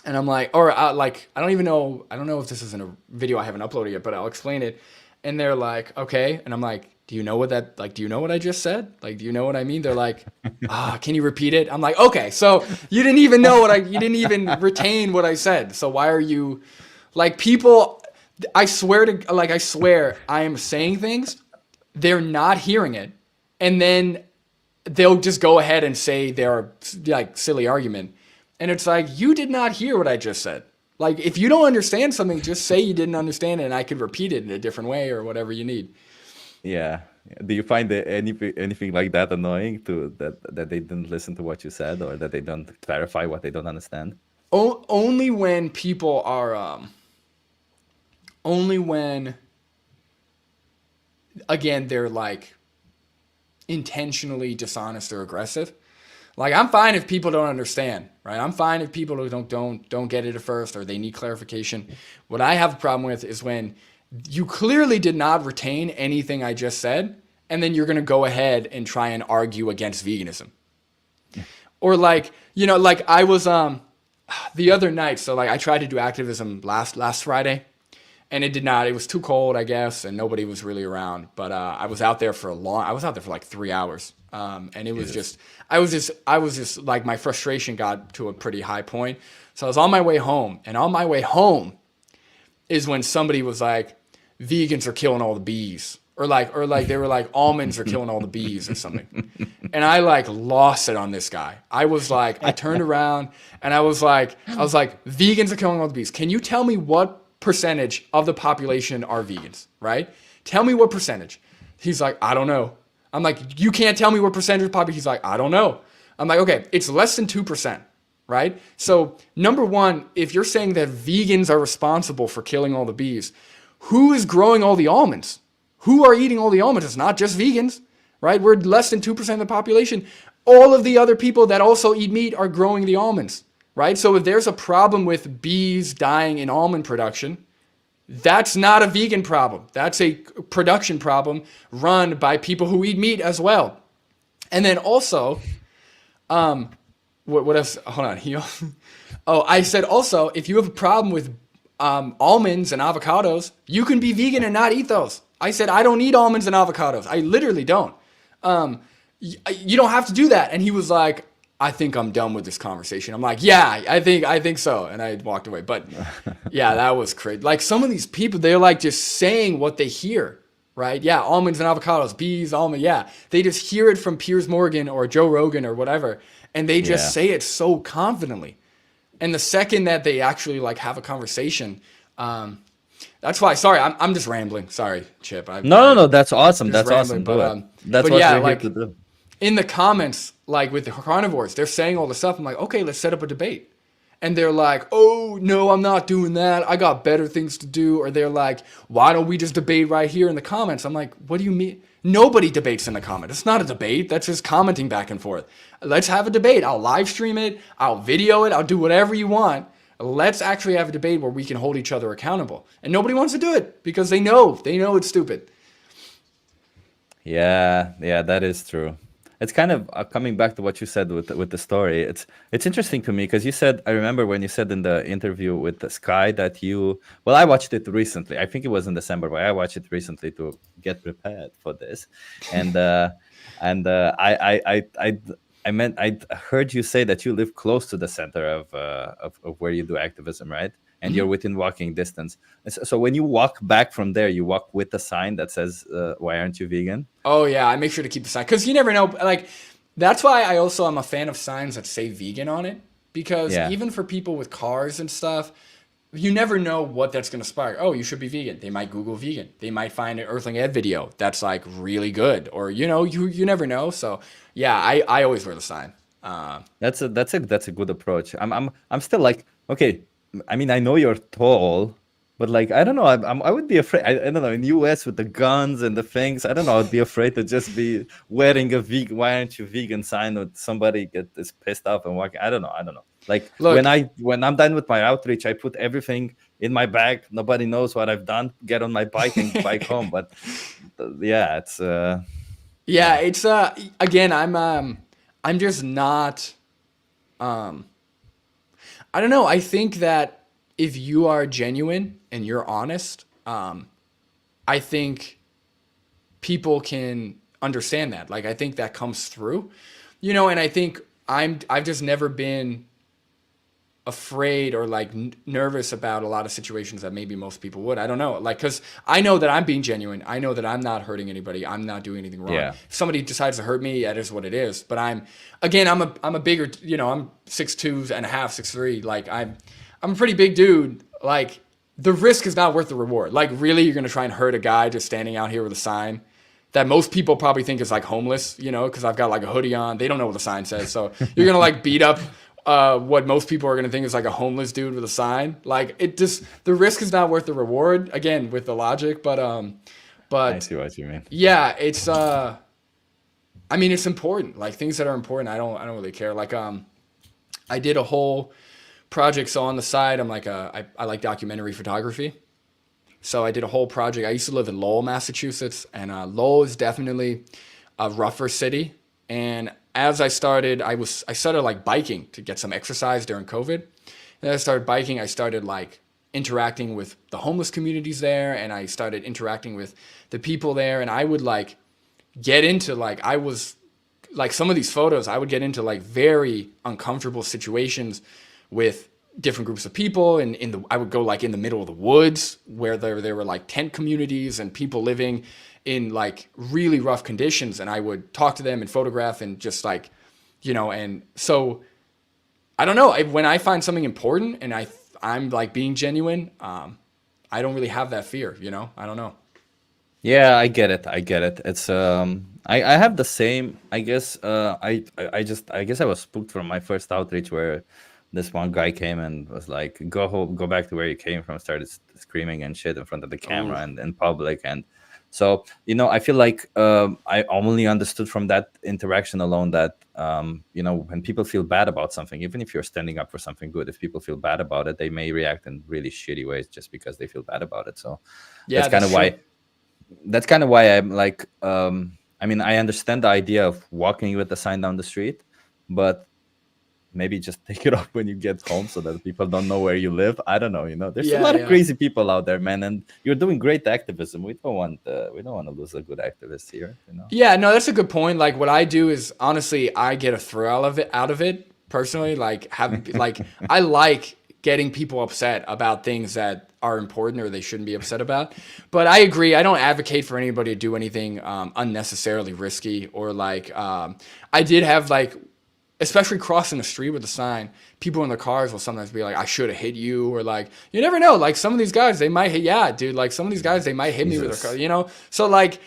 and I'm like, I don't even know. I don't know if this is in a video I haven't uploaded yet, but I'll explain it. And they're like, okay. And I'm like, do you know what I just said? Like, do you know what I mean? They're like, can you repeat it? I'm like, okay, so you didn't even know you didn't even retain what I said. So why are you, like, people, I swear I am saying things, they're not hearing it. And then they'll just go ahead and say their, like, silly argument. And it's like, you did not hear what I just said. Like, if you don't understand something, just say you didn't understand it, and I could repeat it in a different way or whatever you need. Yeah. Do you find anything like that annoying that they didn't listen to what you said, or that they don't clarify what they don't understand? Only when people are, only when, again, they're like intentionally dishonest or aggressive. Like, I'm fine if people don't understand, right? I'm fine if people don't get it at first, or they need clarification. What I have a problem with is when you clearly did not retain anything I just said, and then you're going to go ahead and try and argue against veganism. Or like, like I was the other night, so like I tried to do activism last Friday, and it was too cold, I guess, and nobody was really around. But I was out there for like 3 hours. And it was just, I was just like, my frustration got to a pretty high point. So I was on my way home, and on my way home is when somebody was like, vegans are killing all the bees, or like they were like, almonds are killing all the bees or something. And I like lost it on this guy. I was like, I turned around and I was like, vegans are killing all the bees. Can you tell me what percentage of the population are vegans, right? Tell me what percentage. He's like, I don't know. I'm like, you can't tell me what percentage of the population. He's like, I don't know. I'm like, okay, it's less than 2%, right? So number one, if you're saying that vegans are responsible for killing all the bees, who is growing all the almonds? Who are eating all the almonds? It's not just vegans, right? We're less than 2% of the population. All of the other people that also eat meat are growing the almonds, right? So if there's a problem with bees dying in almond production, that's not a vegan problem. That's a production problem run by people who eat meat as well. And then also, what else? Hold on. I said also, if you have a problem with almonds and avocados, you can be vegan and not eat those. I said, I don't eat almonds and avocados. I literally don't. You don't have to do that. And he was like, I think I'm done with this conversation. I'm like, yeah, I think so. And I walked away. But yeah, that was crazy. Like some of these people, they're like just saying what they hear, right? Yeah, almonds and avocados, bees, almond. Yeah, they just hear it from Piers Morgan or Joe Rogan or whatever, and they just Yeah. say it so confidently. And the second that they actually like have a conversation, that's why. Sorry, I'm just rambling. Sorry, Chip. No, no, I no. That's awesome. just That's rambling. awesome. But Do it. That's but what yeah, we're here to like do. in the comments, like with the carnivores, they're saying all the stuff. I'm like, okay, let's set up a debate. And they're like, oh, no, I'm not doing that. I got better things to do. Or they're like, why don't we just debate right here in the comments? I'm like, what do you mean? Nobody debates in the comments. It's not a debate. That's just commenting back and forth. Let's have a debate. I'll live stream it. I'll video it. I'll do whatever you want. Let's actually have a debate where we can hold each other accountable. And nobody wants to do it because they know it's stupid. Yeah, yeah, that is true. It's kind of coming back to what you said with the story. It's interesting to me because you said, I remember when you said in the interview with the Sky that you, well, I watched it recently. I think it was in December, but I watched it recently to get prepared for this, and I meant I heard you say that you live close to the center of where you do activism, right? And you're within walking distance. And so when you walk back from there, you walk with a sign that says, "Why aren't you vegan?" Oh yeah, I make sure to keep the sign because you never know. Like that's why I also am a fan of signs that say vegan on it because Yeah, even for people with cars and stuff, you never know what that's going to spark. Oh, you should be vegan. They might Google vegan. They might find an Earthling Ed video that's like really good, or you never know. So yeah, I always wear the sign. that's a good approach. I'm still like, okay. I mean, I know you're tall, but like, I don't know. I would be afraid. I don't know. In US with the guns and the things, I don't know. I'd be afraid to just be wearing a vegan. Why aren't you vegan sign? Or somebody get this pissed off and walk. I don't know. I don't know. Like Look, when I'm done with my outreach, I put everything in my bag. Nobody knows what I've done. Get on my bike and bike home. But yeah, it's yeah, yeah, it's again, I'm just not I don't know. I think that if you are genuine and you're honest, I think people can understand that. Like I think that comes through, and I think I've just never been afraid or like nervous about a lot of situations that maybe most people would. I don't know. Like cuz I know that I'm being genuine. I know that I'm not hurting anybody. I'm not doing anything wrong. yeah. If somebody decides to hurt me, that is what it is. But I'm a bigger, I'm 6'2" and a half, 6'3". Like I'm a pretty big dude. Like the risk is not worth the reward. Like really you're going to try and hurt a guy just standing out here with a sign that most people probably think is like homeless, because I've got like a hoodie on. They don't know what the sign says. So you're going to like beat up what most people are going to think is like a homeless dude with a sign. Like it just, the risk is not worth the reward again with the logic. I But see what you mean. yeah, I mean, it's important. Like things that are important, I don't really care. Like, I did a whole project. So on the side, I like documentary photography. So I did a whole project. I used to live in Lowell, Massachusetts, and Lowell is definitely a rougher city. And as I started like biking to get some exercise during COVID. And as I started biking, I started like interacting with the homeless communities there, and I started interacting with the people there. And I would like get into like I was like some of these photos, I would get into like very uncomfortable situations with different groups of people, and I would go like in the middle of the woods where there were like tent communities and people living in like really rough conditions, and I would talk to them and photograph and just like and so I don't know, when I find something important and I'm like being genuine, I don't really have that fear, I don't know. Yeah, I get it. I get it. It's I have the same. I guess I guess I was spooked from my first outreach where this one guy came and was like, "Go home, go back to where you came from." Started screaming and shit in front of the Oh, camera and in public, and so I feel like I only understood from that interaction alone that when people feel bad about something, even if you're standing up for something good, if people feel bad about it, they may react in really shitty ways just because they feel bad about it. So yeah, that's kind that's of true. why I'm like, I mean, I understand the idea of walking with the sign down the street, but maybe just take it off when you get home so that people don't know where you live. I don't know. There's a Yeah, lot of yeah. crazy people out there, man, and you're doing great activism. We don't want to lose a good activist here. Yeah, no, that's a good point. Like what I do is honestly, I get a thrill out of it personally. Like having like I like getting people upset about things that are important or they shouldn't be upset about. But I agree. I don't advocate for anybody to do anything unnecessarily risky or like I did have like especially crossing the street with a sign, people in their cars will sometimes be like, I should have hit you, or like, you never know. Like some of these guys, they might hit, yeah, dude, like some of these guys, they might hit me with their Jesus. car. So like,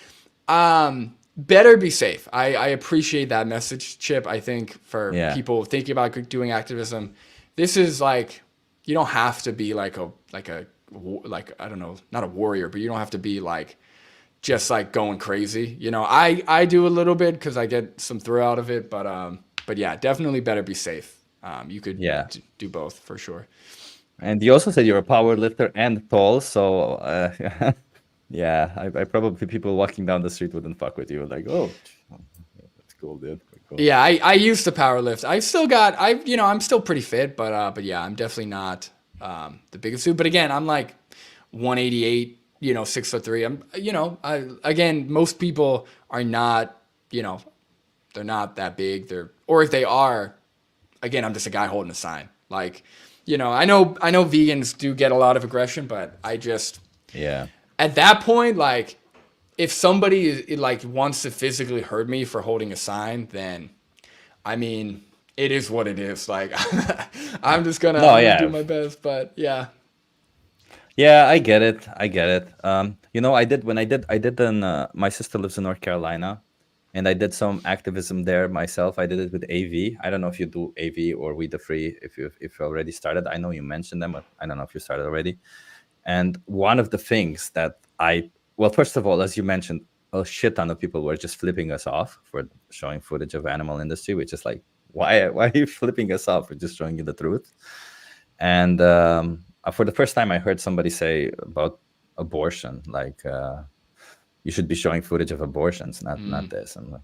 better be safe. I appreciate that message, Chip. I think for Yeah. people thinking about doing activism, this is like, you don't have to be like I don't know, not a warrior, but you don't have to be like, just like going crazy. I do a little bit because I get some thrill out of it, but yeah, definitely better be safe. You could Yeah. do both for sure. And you also said you're a power lifter and tall, so yeah, I probably people walking down the street wouldn't fuck with you. Like, oh, that's cool, dude. Cool. Yeah, I used to power lift. I'm still pretty fit, but yeah, I'm definitely not the biggest dude. But again, I'm like 188, 6'3". Again, most people are not, they're not that big. Or if they are, again, I'm just a guy holding a sign. Like, I know vegans do get a lot of aggression, but I just Yeah. at that point, like, if somebody like wants to physically hurt me for holding a sign, then I mean, it is what it is. Like, No, I'm gonna do yeah. my best, but yeah. Yeah, I get it. I get it. My sister lives in North Carolina, and I did some activism there myself. I did it with AV. I don't know if you do AV or We the Free, if you already started. I know you mentioned them, but I don't know if you started already. And one of the things that well, first of all, as you mentioned, a shit ton of people were just flipping us off for showing footage of animal industry, which is like, why are you flipping us off? We're just showing you the truth. And for the first time, I heard somebody say about abortion, like you should be showing footage of abortions, not this. And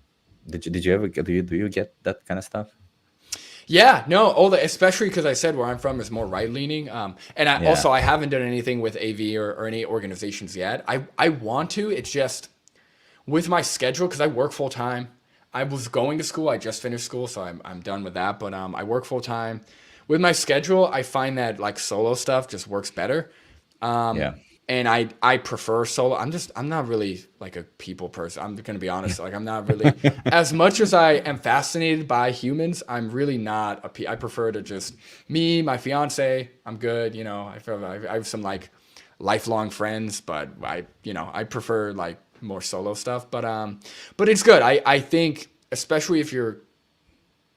did you ever do you get that kind of stuff? Yeah, no, especially because I said where I'm from is more right leaning. And Yeah, I haven't done anything with AV or any organizations yet. I want to. It's just with my schedule because I work full time. I was going to school. I just finished school, so I'm done with that. But I work full time. With my schedule, I find that like solo stuff just works better. yeah, And I prefer solo. I'm not really like a people person. I'm gonna be honest. Like I'm not really as much as I am fascinated by humans. I'm really not I prefer to just me, my fiance. I'm good. I have some like lifelong friends, but I prefer like more solo stuff. But it's good. I think especially if you're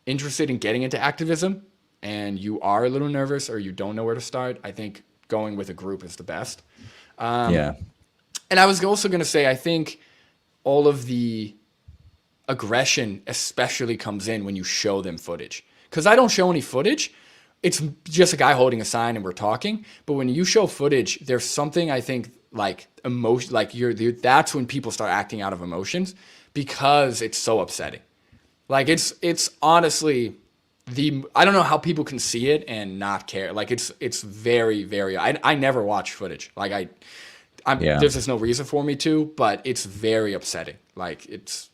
interested in getting into activism and you are a little nervous or you don't know where to start, I think going with a group is the best. yeah, And I was also going to say, I think all of the aggression especially comes in when you show them footage. Because I don't show any footage. It's just a guy holding a sign and we're talking. But when you show footage, there's something I think like emotion, like that's when people start acting out of emotions because it's so upsetting. Like it's honestly I don't know how people can see it and not care. Like it's very, very, I never watch footage. Like yeah, there's just no reason for me to, but it's very upsetting. Like it's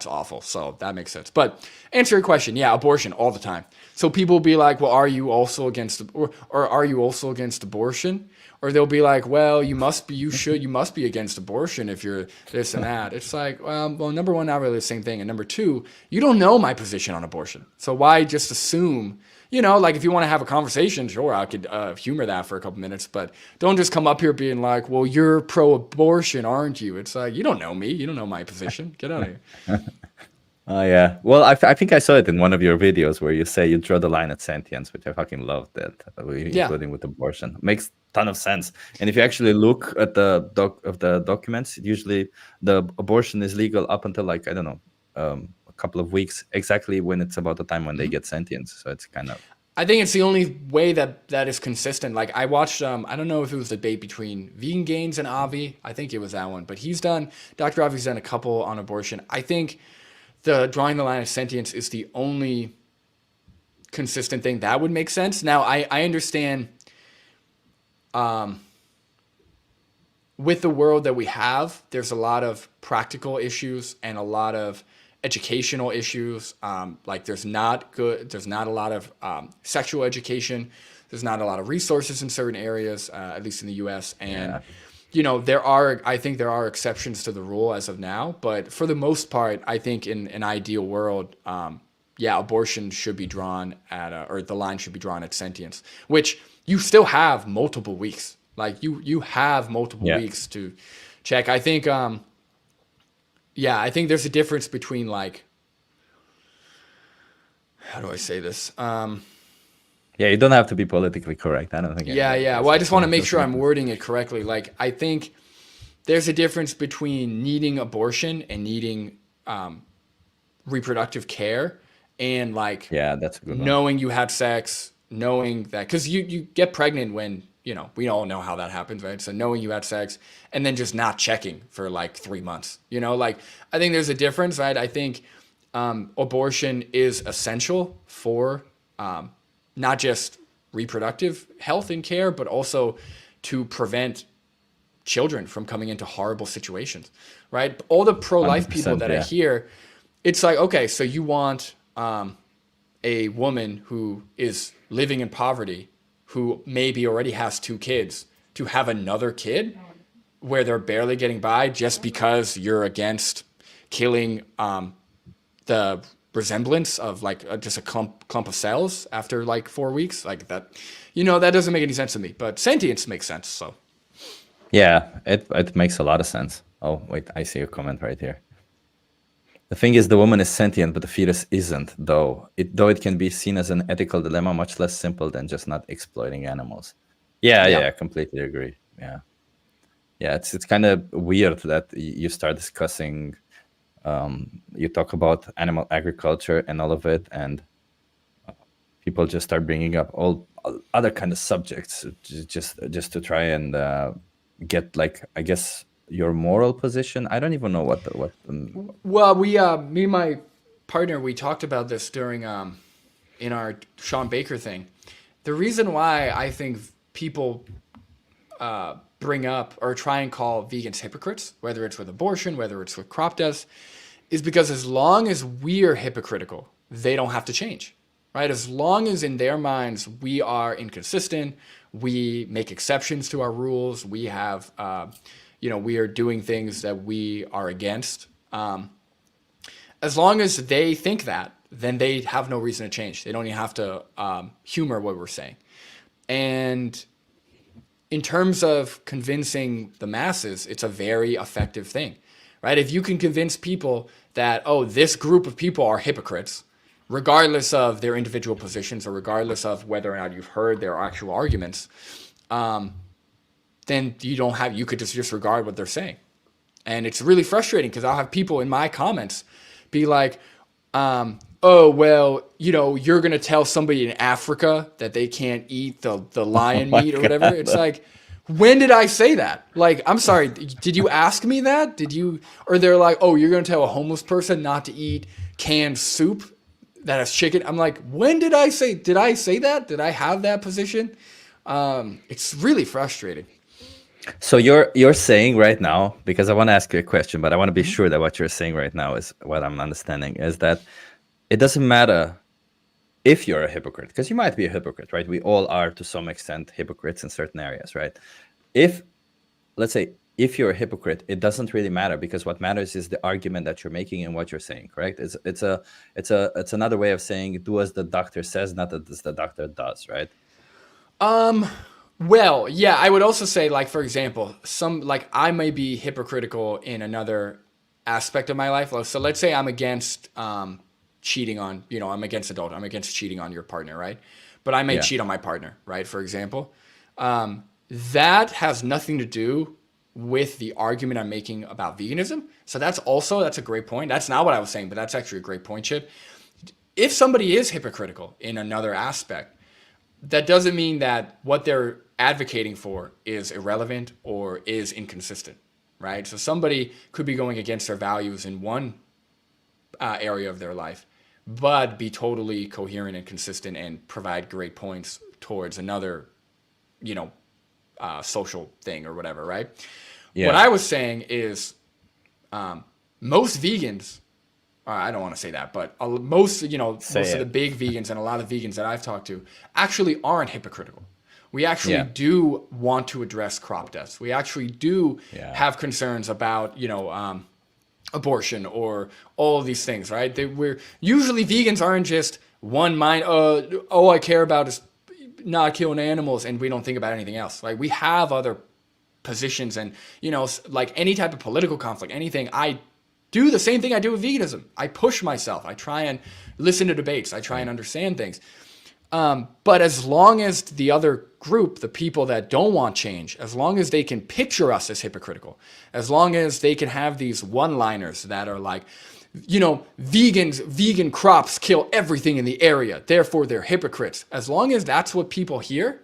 awful. So that makes sense. But answer your question. Yeah, abortion all the time. So people will be like, well, are you also against, or are you also against abortion? Or they'll be like, well, you must be against abortion if you're this and that. It's like, well, number one, not really the same thing. And number two, you don't know my position on abortion. So why just assume, like if you want to have a conversation, sure, I could humor that for a couple minutes, but don't just come up here being like, well, you're pro-abortion, aren't you? It's like, you don't know me. You don't know my position. Get out of here. oh yeah. Well, I think I saw it in one of your videos where you say you draw the line at sentience, which I fucking love that, Yeah. including with abortion. Makes ton of sense. And if you actually look at the documents, usually the abortion is legal up until like I don't know, a couple of weeks, exactly when it's about the time when they get sentience. So it's kind of I think it's the only way that is consistent. Like I watched, I don't know if it was a debate between Vegan Gains and Avi. I think it was that one, but Dr. Avi's done a couple on abortion. I think the drawing the line of sentience is the only consistent thing, that would make sense. Now, I understand with the world that we have, there's a lot of practical issues and a lot of educational issues. Like there's not a lot of sexual education. There's not a lot of resources in certain areas, at least in the U.S. And Yeah. I think there are exceptions to the rule as of now, but for the most part, I think in an ideal world, yeah, abortion should be drawn or the line should be drawn at sentience, which you still have multiple weeks. Like you have multiple Yeah. weeks to check. I think, yeah, I think there's a difference between like, how do I say this? Yeah, you don't have to be politically correct. I don't think Yeah, anybody yeah. does. Well, I That's just want to what make that's sure what I'm wording it correctly. Like, I think there's a difference between needing abortion and needing reproductive care and like Yeah, that's a good one. knowing you had sex, knowing that, because you get pregnant when, we all know how that happens, right? So knowing you had sex and then just not checking for like 3 months, like I think there's a difference, right? I think abortion is essential for not just reproductive health and care, but also to prevent children from coming into horrible situations, right? All the pro-life people 100%. that I Yeah. hear, it's like, okay, so you want a woman who is living in poverty, who maybe already has 2 kids, to have another kid where they're barely getting by just because you're against killing the resemblance of like just a clump of cells after like 4 weeks, like that. That doesn't make any sense to me. But sentience makes sense. So Yeah, it makes a lot of sense. Oh, wait, I see a comment right here. The thing is, the woman is sentient, but the fetus isn't, though. It can be seen as an ethical dilemma, much less simple than just not exploiting animals. Yeah, yeah, yeah, I completely agree. Yeah, yeah, it's kind of weird that you start discussing. You talk about animal agriculture and all of it, and people just start bringing up all other kind of subjects just to try and get, like, I guess, your moral position. I don't even know what. well, me and my partner, we talked about this during in our Sean Baker thing. The reason why I think people bring up or try and call vegans hypocrites, whether it's with abortion, whether it's with crop deaths, is because as long as we're hypocritical, they don't have to change, right? As long as in their minds we are inconsistent, we make exceptions to our rules, we have, we are doing things that we are against. As long as they think that, then they have no reason to change. They don't even have to humor what we're saying. And in terms of convincing the masses, it's a very effective thing, right? If you can convince people that, oh, this group of people are hypocrites, regardless of their individual positions or regardless of whether or not you've heard their actual arguments, then you could just disregard what they're saying. And it's really frustrating because I'll have people in my comments be like, oh, well, you're going to tell somebody in Africa that they can't eat the lion My meat or whatever. God. It's like, when did I say that? Like, I'm sorry. Did you ask me that? Or they're like, oh, you're going to tell a homeless person not to eat canned soup that has chicken. I'm like, when did I say that? Did I have that position? It's really frustrating. So you're saying right now, because I want to ask you a question, but I want to be sure that what you're saying right now is what I'm understanding, is that it doesn't matter if you're a hypocrite, because you might be a hypocrite, right? We all are to some extent hypocrites in certain areas, right? Let's say, if you're a hypocrite, it doesn't really matter, because what matters is the argument that you're making and what you're saying, correct? It's another way of saying, do as the doctor says, not as the doctor does, right? Well, yeah, I would also say, like, for example, I may be hypocritical in another aspect of my life. So let's say I'm against cheating on, I'm against cheating on your partner, right? But I may Yeah. cheat on my partner, right? For example, that has nothing to do with the argument I'm making about veganism. So that's a great point. That's not what I was saying, but that's actually a great point, Chip. If somebody is hypocritical in another aspect, that doesn't mean that what they're advocating for is irrelevant or is inconsistent, right? So somebody could be going against their values in one area of their life, but be totally coherent and consistent and provide great points towards another, you know, social thing or whatever, right? What Yeah. I was saying is most vegans, I don't want to say that, but most of the Say big it. vegans and a lot of vegans that I've talked to actually aren't hypocritical. We actually Yeah. do want to address crop deaths. We actually do Yeah. have concerns about, abortion or all of these things, right? We're usually vegans aren't just one mind. All I care about is not killing animals, and we don't think about anything else. Like we have other positions, and like any type of political conflict, anything. I do the same thing I do with veganism. I push myself. I try and listen to debates. I try and Same. understand things. But as long as the other group, the people that don't want change, as long as they can picture us as hypocritical, as long as they can have these one-liners that are like, vegan crops kill everything in the area, therefore they're hypocrites. As long as that's what people hear,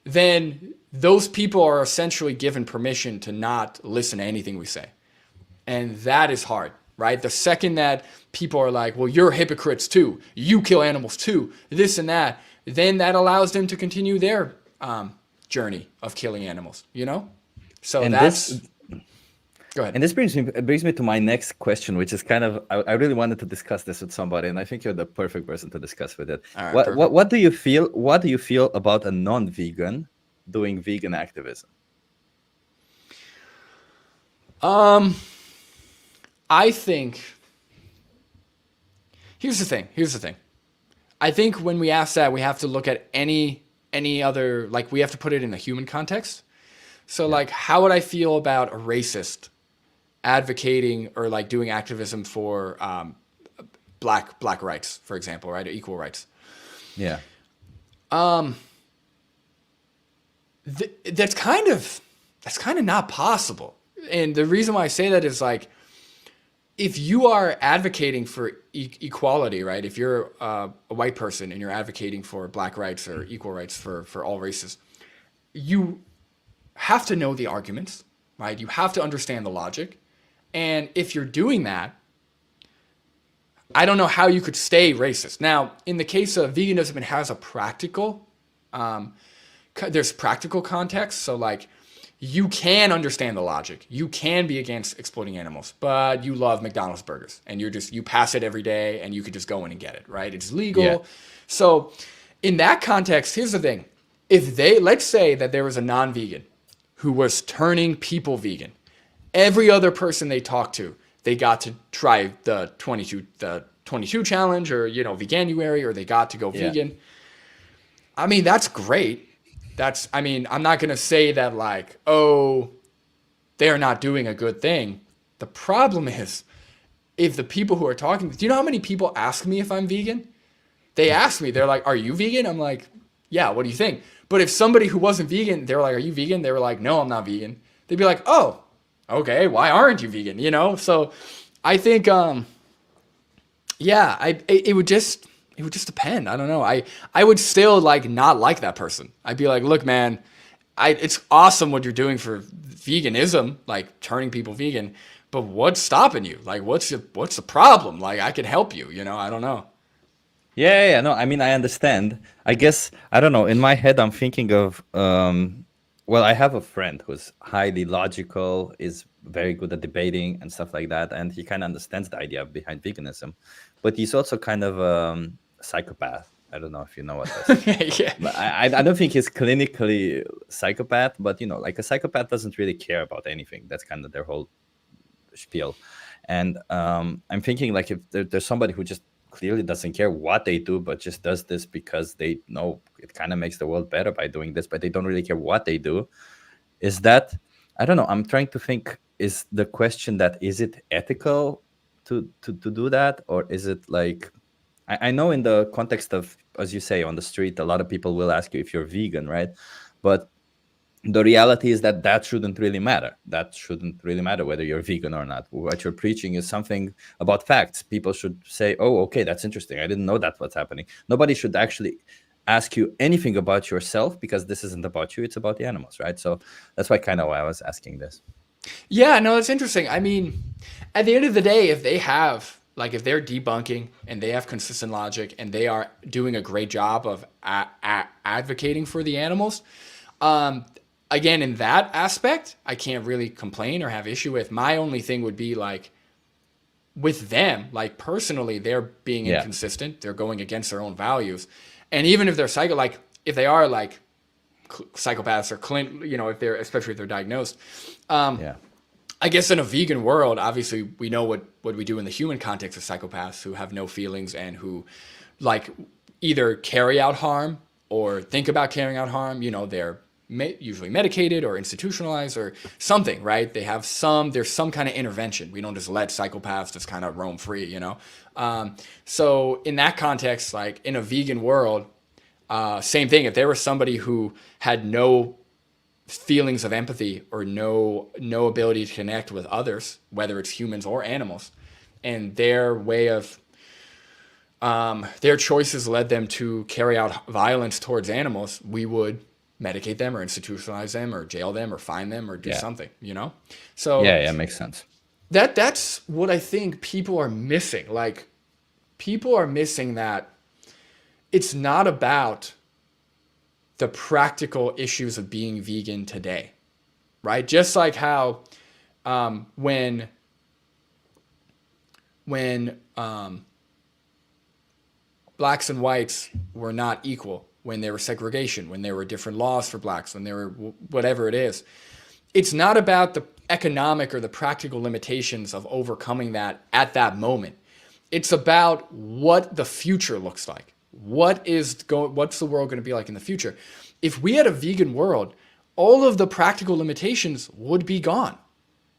then those people are essentially given permission to not listen to anything we say. And that is hard, right? The second that people are like, well, you're hypocrites too, you kill animals too, this and that, then that allows them to continue their journey of killing animals, you know? So And this go ahead. and this brings me to my next question, which is kind of I really wanted to discuss this with somebody, and I think you're the perfect person to discuss with it. All right, What perfect. what do you feel? What do you feel about a non-vegan doing vegan activism? I think, here's the thing. I think when we ask that, we have to look at any other, like we have to put it in a human context. So Yeah. like, how would I feel about a racist advocating or like doing activism for black rights, for example, right, or equal rights? Yeah. That's kind of not possible. And the reason why I say that is like, if you are advocating for equality, right? If you're a white person and you're advocating for black rights or equal rights for all races, you have to know the arguments, right? You have to understand the logic. And if you're doing that, I don't know how you could stay racist. Now, in the case of veganism, it has a practical, there's practical context. So like, you can understand the logic. You can be against exploiting animals, but you love McDonald's burgers and you pass it every day and you could just go in and get it, right? It's Yeah. legal. So in that context, here's the thing. Let's say that there was a non-vegan who was turning people vegan. Every other person they talked to, they got to try the 22 challenge or, Veganuary, or they got to go Yeah. vegan. I mean, that's great. I'm not going to say that like, oh, they're not doing a good thing. The problem is, if the people who are talking, do you know how many people ask me if I'm vegan? They ask me, they're like, are you vegan? I'm like, yeah, what do you think? But if somebody who wasn't vegan, they were like, are you vegan? They were like, no, I'm not vegan. They'd be like, oh, okay, why aren't you vegan? So I think, yeah, it would just depend. I don't know. I would still like not like that person. I'd be like, look, man, it's awesome what you're doing for veganism, like turning people vegan, but what's stopping you? Like, what's the problem? Like, I can help you. I don't know. Yeah. No, I mean, I understand. I guess I don't know. In my head, I'm thinking of well, I have a friend who's highly logical, is very good at debating and stuff like that, and he kind of understands the idea behind veganism, but he's also kind of psychopath. I don't know if you know what this is. Yeah. But I don't think he's clinically psychopath, but like a psychopath doesn't really care about anything. That's kind of their whole spiel. And I'm thinking like if there's somebody who just clearly doesn't care what they do, but just does this because they know it kind of makes the world better by doing this, but they don't really care what they do. Is that, I don't know. I'm trying to think. Is the question that is it ethical to do that, or is it like I know in the context of, as you say, on the street, a lot of people will ask you if you're vegan, right? But the reality is that that shouldn't really matter. That shouldn't really matter whether you're vegan or not. What you're preaching is something about facts. People should say, oh, okay, that's interesting. I didn't know that's what's happening. Nobody should actually ask you anything about yourself because this isn't about you. It's about the animals, right? So that's why I was asking this. Yeah, no, it's interesting. I mean, at the end of the day, if they have like if they're debunking and they have consistent logic and they are doing a great job of advocating for the animals, um, again, in that aspect, I can't really complain or have issue with. My only thing would be like with them, like personally, they're being Yeah. inconsistent. They're going against their own values. And even if they're like if they are like psychopaths or if they're, especially if they're diagnosed, Yeah. I guess in a vegan world, obviously we know what we do in the human context of psychopaths who have no feelings and who like either carry out harm or think about carrying out harm. They're usually medicated or institutionalized or something, right? There's some kind of intervention. We don't just let psychopaths just kind of roam free. So in that context, like in a vegan world, same thing. If there was somebody who had no feelings of empathy or no ability to connect with others, whether it's humans or animals, and their way of their choices led them to carry out violence towards animals, we would medicate them or institutionalize them or jail them or fine them or do Yeah. something. So Yeah. Makes sense. that's what I think people are missing. Like people are missing that it's not about the practical issues of being vegan today, right? Just like how when blacks and whites were not equal, when there was segregation, when there were different laws for blacks, when there were whatever it is, it's not about the economic or the practical limitations of overcoming that at that moment. It's about what the future looks like. What's the world going to be like in the future? If we had a vegan world, all of the practical limitations would be gone,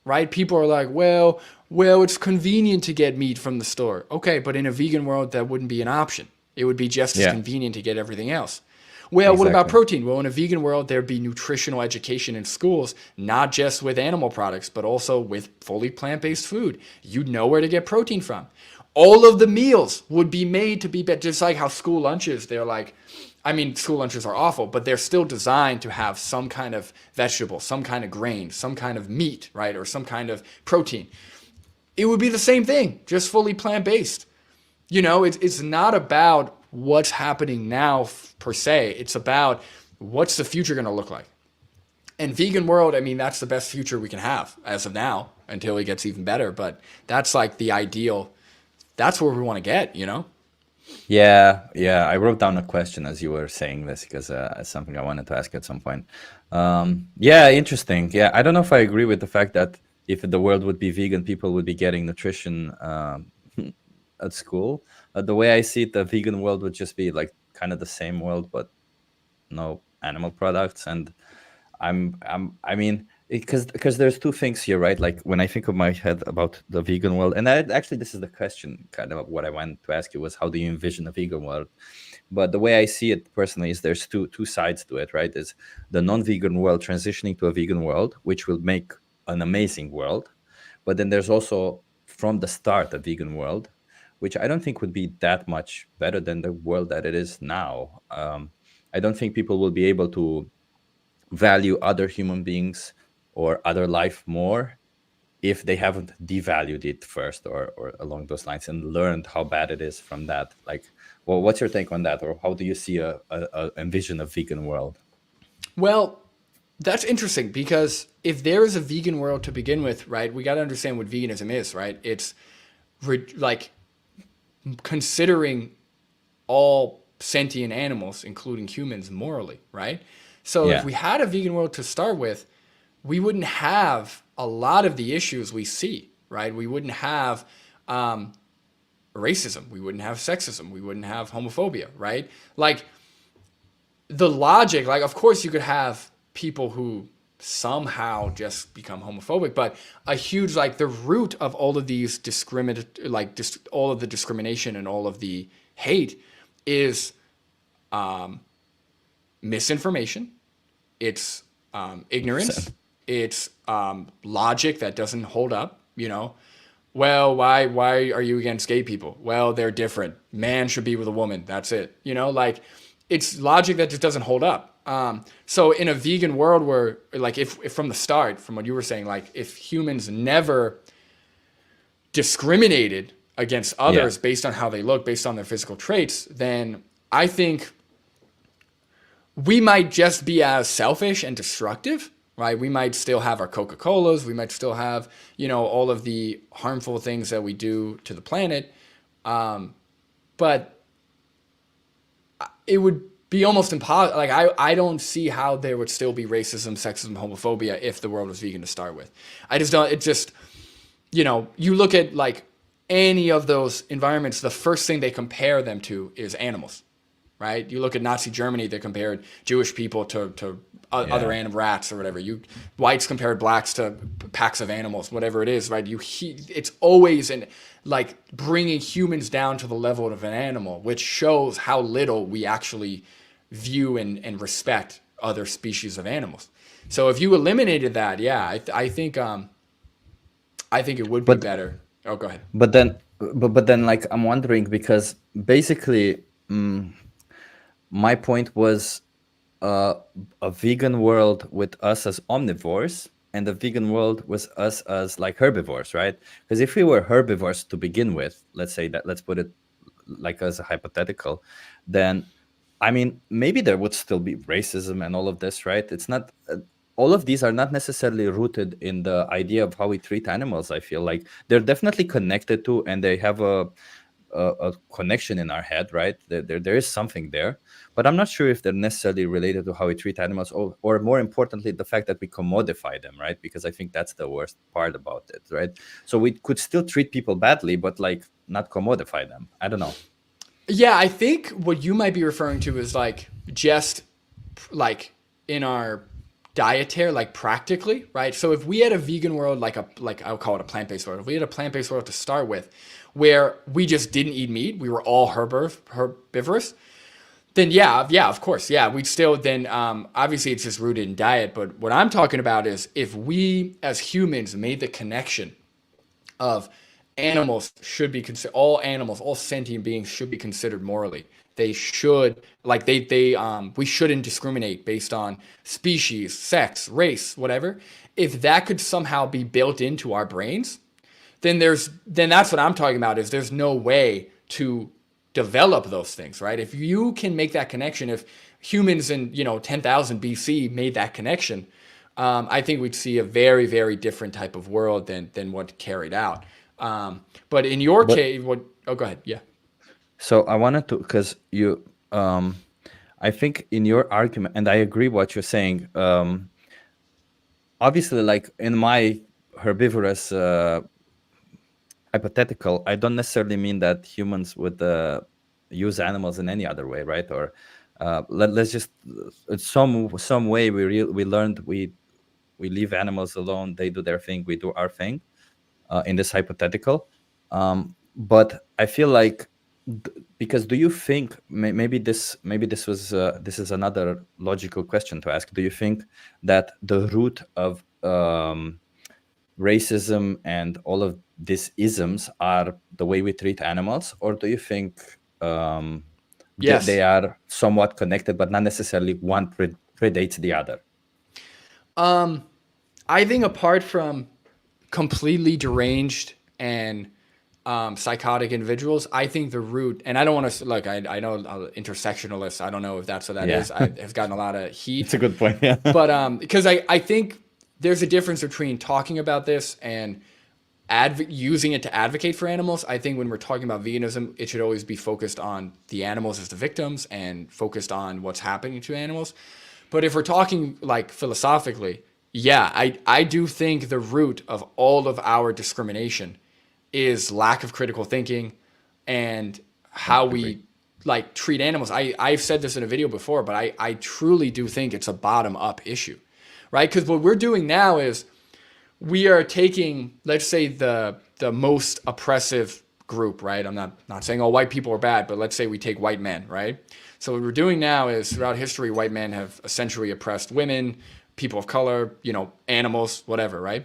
right? People are like, well, it's convenient to get meat from the store. Okay, but in a vegan world, that wouldn't be an option. It would be just as Yeah. convenient to get everything else. Well, what about Exactly. protein? Well, in a vegan world, there'd be nutritional education in schools, not just with animal products, but also with fully plant-based food. You'd know where to get protein from. All of the meals would be made to be better, just like how school lunches, they're like, I mean, school lunches are awful, but they're still designed to have some kind of vegetable, some kind of grain, some kind of meat, right? Or some kind of protein. It would be the same thing, just fully plant-based. It's not about what's happening now per se. It's about what's the future going to look like. And vegan world, I mean, that's the best future we can have as of now until it gets even better. But that's like the ideal. That's where we want to get. Yeah, yeah. I wrote down a question as you were saying this because it's something I wanted to ask at some point. Yeah, interesting. Yeah, I don't know if I agree with the fact that if the world would be vegan, people would be getting nutrition at school. The way I see it, the vegan world would just be like kind of the same world, but no animal products. And I mean, because there's two things here, right? Like when I think of my head about the vegan world, and actually this is the question, kind of what I wanted to ask you was, how do you envision a vegan world? But the way I see it personally is there's two sides to it, right? There's the non-vegan world transitioning to a vegan world, which will make an amazing world. But then there's also from the start a vegan world, which I don't think would be that much better than the world that it is now. I don't think people will be able to value other human beings or other life more if they haven't devalued it first or along those lines and learned how bad it is from that. Like, well, what's your take on that, or how do you see a envision a vegan world? Well, that's interesting because if there is a vegan world to begin with, right, we got to understand what veganism is, right? It's like considering all sentient animals, including humans, morally, right? So if Yeah. we had a vegan world to start with, we wouldn't have a lot of the issues we see, right? We wouldn't have racism. We wouldn't have sexism. We wouldn't have homophobia, right? Like the logic, like of course you could have people who somehow just become homophobic, but a huge, like the root of all of these all of the discrimination and all of the hate is misinformation. It's ignorance. It's logic that doesn't hold up. Well, why are you against gay people? Well, they're different. Man should be with a woman. That's it. Like it's logic that just doesn't hold up. So in a vegan world where, like, if from the start, from what you were saying, like if humans never discriminated against Yeah. others based on how they look, based on their physical traits, then I think we might just be as selfish and destructive, right? We might still have our Coca-Colas, we might still have, all of the harmful things that we do to the planet, but it would be almost impossible. Like I don't see how there would still be racism, sexism, homophobia if the world was vegan to start with. I just don't. It just you look at like any of those environments, the first thing they compare them to is animals, right? You look at Nazi Germany, they compared Jewish people to other Yeah. animal rats or whatever. Whites compared blacks to packs of animals, whatever it is, right? It's always like bringing humans down to the level of an animal, which shows how little we actually view and respect other species of animals. So if you eliminated that, yeah, I think it would be But better. Oh, go ahead. but then like I'm wondering because basically my point was uh, a vegan world with us as omnivores and a vegan world with us as like herbivores, right? Because if we were herbivores to begin with, let's say that, let's put it like as a hypothetical, then I mean, maybe there would still be racism and all of this, right? It's not, all of these are not necessarily rooted in the idea of how we treat animals. I feel like they're definitely connected to, and they have a connection in our head, right? There is something there, but I'm not sure if they're necessarily related to how we treat animals, or more importantly, the fact that we commodify them, right? Because I think that's the worst part about it, right? So we could still treat people badly, but like not commodify them. I don't know. Yeah, I think what you might be referring to is like just like in our dietary, like practically, right? So if we had a vegan world, like I would call it a plant-based world, if we had a plant-based world to start with, where we just didn't eat meat, we were all herbivorous, then yeah, of course, yeah, we'd still then obviously it's just rooted in diet. But what I'm talking about is if we as humans made the connection of animals should be considered, all animals, all sentient beings should be considered morally. They should like we shouldn't discriminate based on species, sex, race, whatever. If that could somehow be built into our brains, then that's what I'm talking about is there's no way to develop those things, right? If you can make that connection, if humans in 10,000 BC made that connection, I think we'd see a very, very different type of world than what carried out. But in your But case, what? Oh, go ahead. Yeah. so I wanted to, because I think in your argument, and I agree what you're saying. Obviously, like in my herbivorous hypothetical, I don't necessarily mean that humans would use animals in any other way, right? Or let's just some way we learned we leave animals alone, they do their thing, we do our thing, in this hypothetical. But I feel like because do you think maybe this was this is another logical question to ask. Do you think that the root of racism and all of these isms are the way we treat animals, or do you think they Yes. are somewhat connected, but not necessarily one predates the other? I think apart from completely deranged and psychotic individuals, I think the root, and I don't want to look. I know intersectionalist. I don't know if that's what that Yeah. is. I have gotten a lot of heat. It's a good point. Yeah. But because I think there's a difference between talking about this and using it to advocate for animals. I think when we're talking about veganism, it should always be focused on the animals as the victims and focused on what's happening to animals. But if we're talking like philosophically, yeah, I do think the root of all of our discrimination is lack of critical thinking and how Agree. we like treat animals. I've said this in a video before, but I truly do think it's a bottom up issue, right? Because what we're doing now is we are taking, let's say, the most oppressive group, right? I'm not saying all white people are bad, but let's say we take white men, right? So what we're doing now is throughout history, white men have essentially oppressed women, people of color, animals, whatever, right?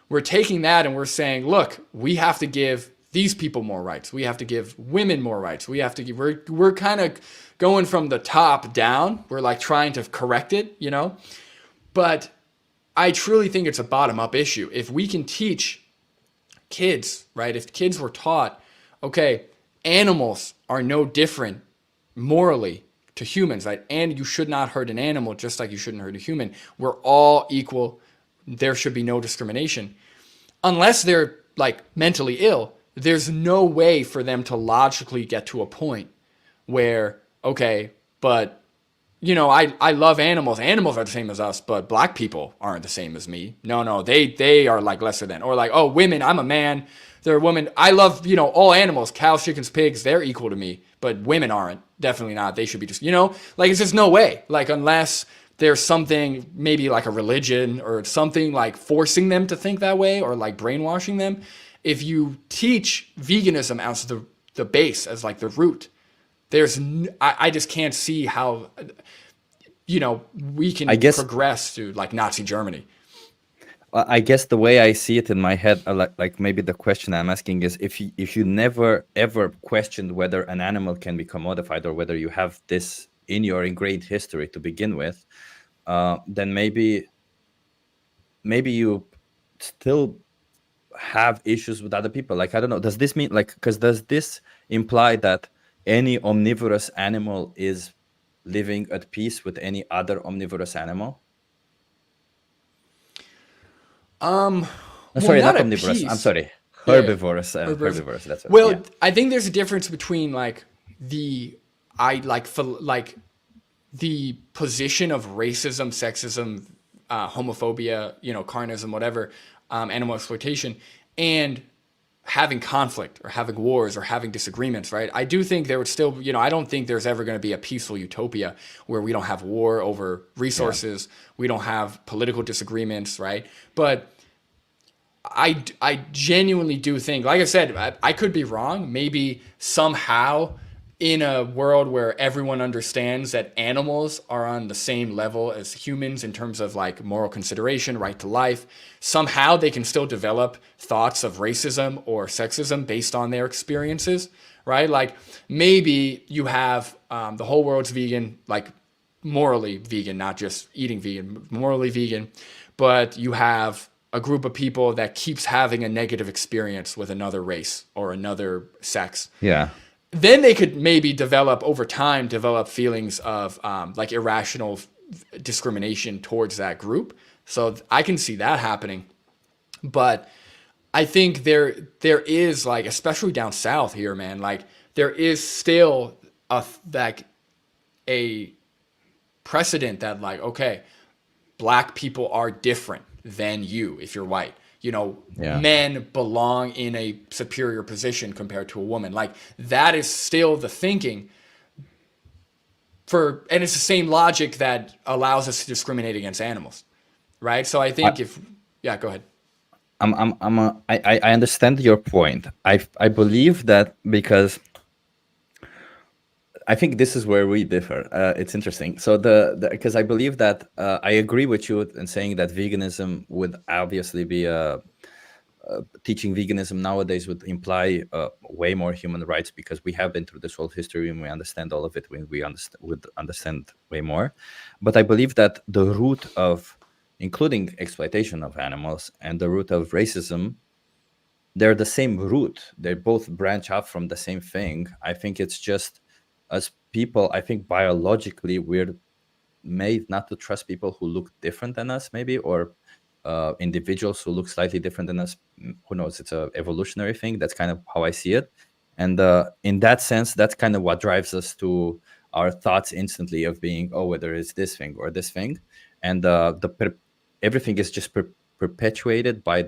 We're taking that and we're saying, look, we have to give these people more rights. We have to give women more rights. We have to give, we're kind of going from the top down. We're like trying to correct it. But I truly think it's a bottom up issue. If we can teach kids, right? If kids were taught okay, animals are no different morally to humans, right? And you should not hurt an animal just like you shouldn't hurt a human. We're all equal. There should be no discrimination. Unless they're like mentally ill, there's no way for them to logically get to a point where, okay, but I love animals. Animals are the same as us, but black people aren't the same as me. No, they are like lesser than. Or like, oh, women, I'm a man, they're a woman. I love, all animals, cows, chickens, pigs, they're equal to me, but women aren't. Definitely not. They should be just, like it's just no way. Like unless there's something maybe like a religion or something like forcing them to think that way or like brainwashing them. If you teach veganism as the base, as like the root, I just can't see how we I can guess progress to like Nazi Germany. I guess the way I see it in my head, like maybe the question I'm asking is if you never ever questioned whether an animal can become modified or whether you have this in your ingrained history to begin with, then maybe you still have issues with other people. Like I don't know, does this mean because does this imply that any omnivorous animal is living at peace with any other omnivorous animal? Well, Sorry, not not at omnivorous. I'm peace. sorry, Yeah, herbivorous. herbivores. Herbivorous. That's what. Well, Yeah, I think there's a difference between like the I like for like the position of racism, sexism, homophobia, carnism, whatever, animal exploitation, and having conflict or having wars or having disagreements, right? I do think there would still, I don't think there's ever going to be a peaceful utopia where we don't have war over yeah, resources, we don't have political disagreements, right? But I genuinely do think, like I said, I could be wrong. Maybe somehow in a world where everyone understands that animals are on the same level as humans in terms of like moral consideration, right to life, somehow they can still develop thoughts of racism or sexism based on their experiences, right? Like maybe you have the whole world's vegan, like morally vegan, not just eating vegan, morally vegan, but you have a group of people that keeps having a negative experience with another race or another sex. yeah. Then they could maybe over time develop feelings of like irrational discrimination towards that group. So I can see that happening. But I think there is like, especially down south here, man, like there is still a precedent that like, okay, black people are different than you if you're white. Yeah. Men belong in a superior position compared to a woman. Like that is still the thinking and it's the same logic that allows us to discriminate against animals, right? So I I, think yeah, go ahead. I understand your point. I believe that because I think this is where we differ. It's interesting. So because I believe that I agree with you in saying that veganism would obviously be teaching veganism nowadays would imply way more human rights because we have been through this whole history and we understand all of it when we would understand way more. But I believe that the root of including exploitation of animals and the root of racism, they're the same root. They both branch out from the same thing. I think it's just as people, I think biologically we're made not to trust people who look different than us, maybe, or individuals who look slightly different than us. Who knows? It's a evolutionary thing. That's kind of how I see it. And in that sense, that's kind of what drives us to our thoughts instantly of being, oh, whether it's this thing or this thing. And everything is just perpetuated by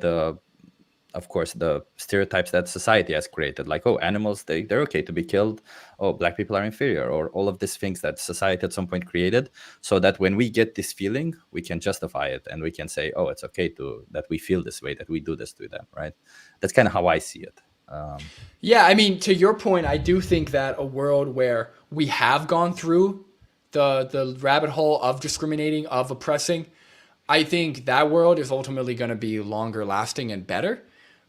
of course, the stereotypes that society has created, like, oh, animals, they're okay to be killed. Oh, black people are inferior, or all of these things that society at some point created, so that when we get this feeling, we can justify it and we can say, oh, it's okay that we feel this way, that we do this to them, right? That's kind of how I see it. Yeah, I mean, to your point, I do think that a world where we have gone through the rabbit hole of discriminating, of oppressing, I think that world is ultimately going to be longer lasting and better.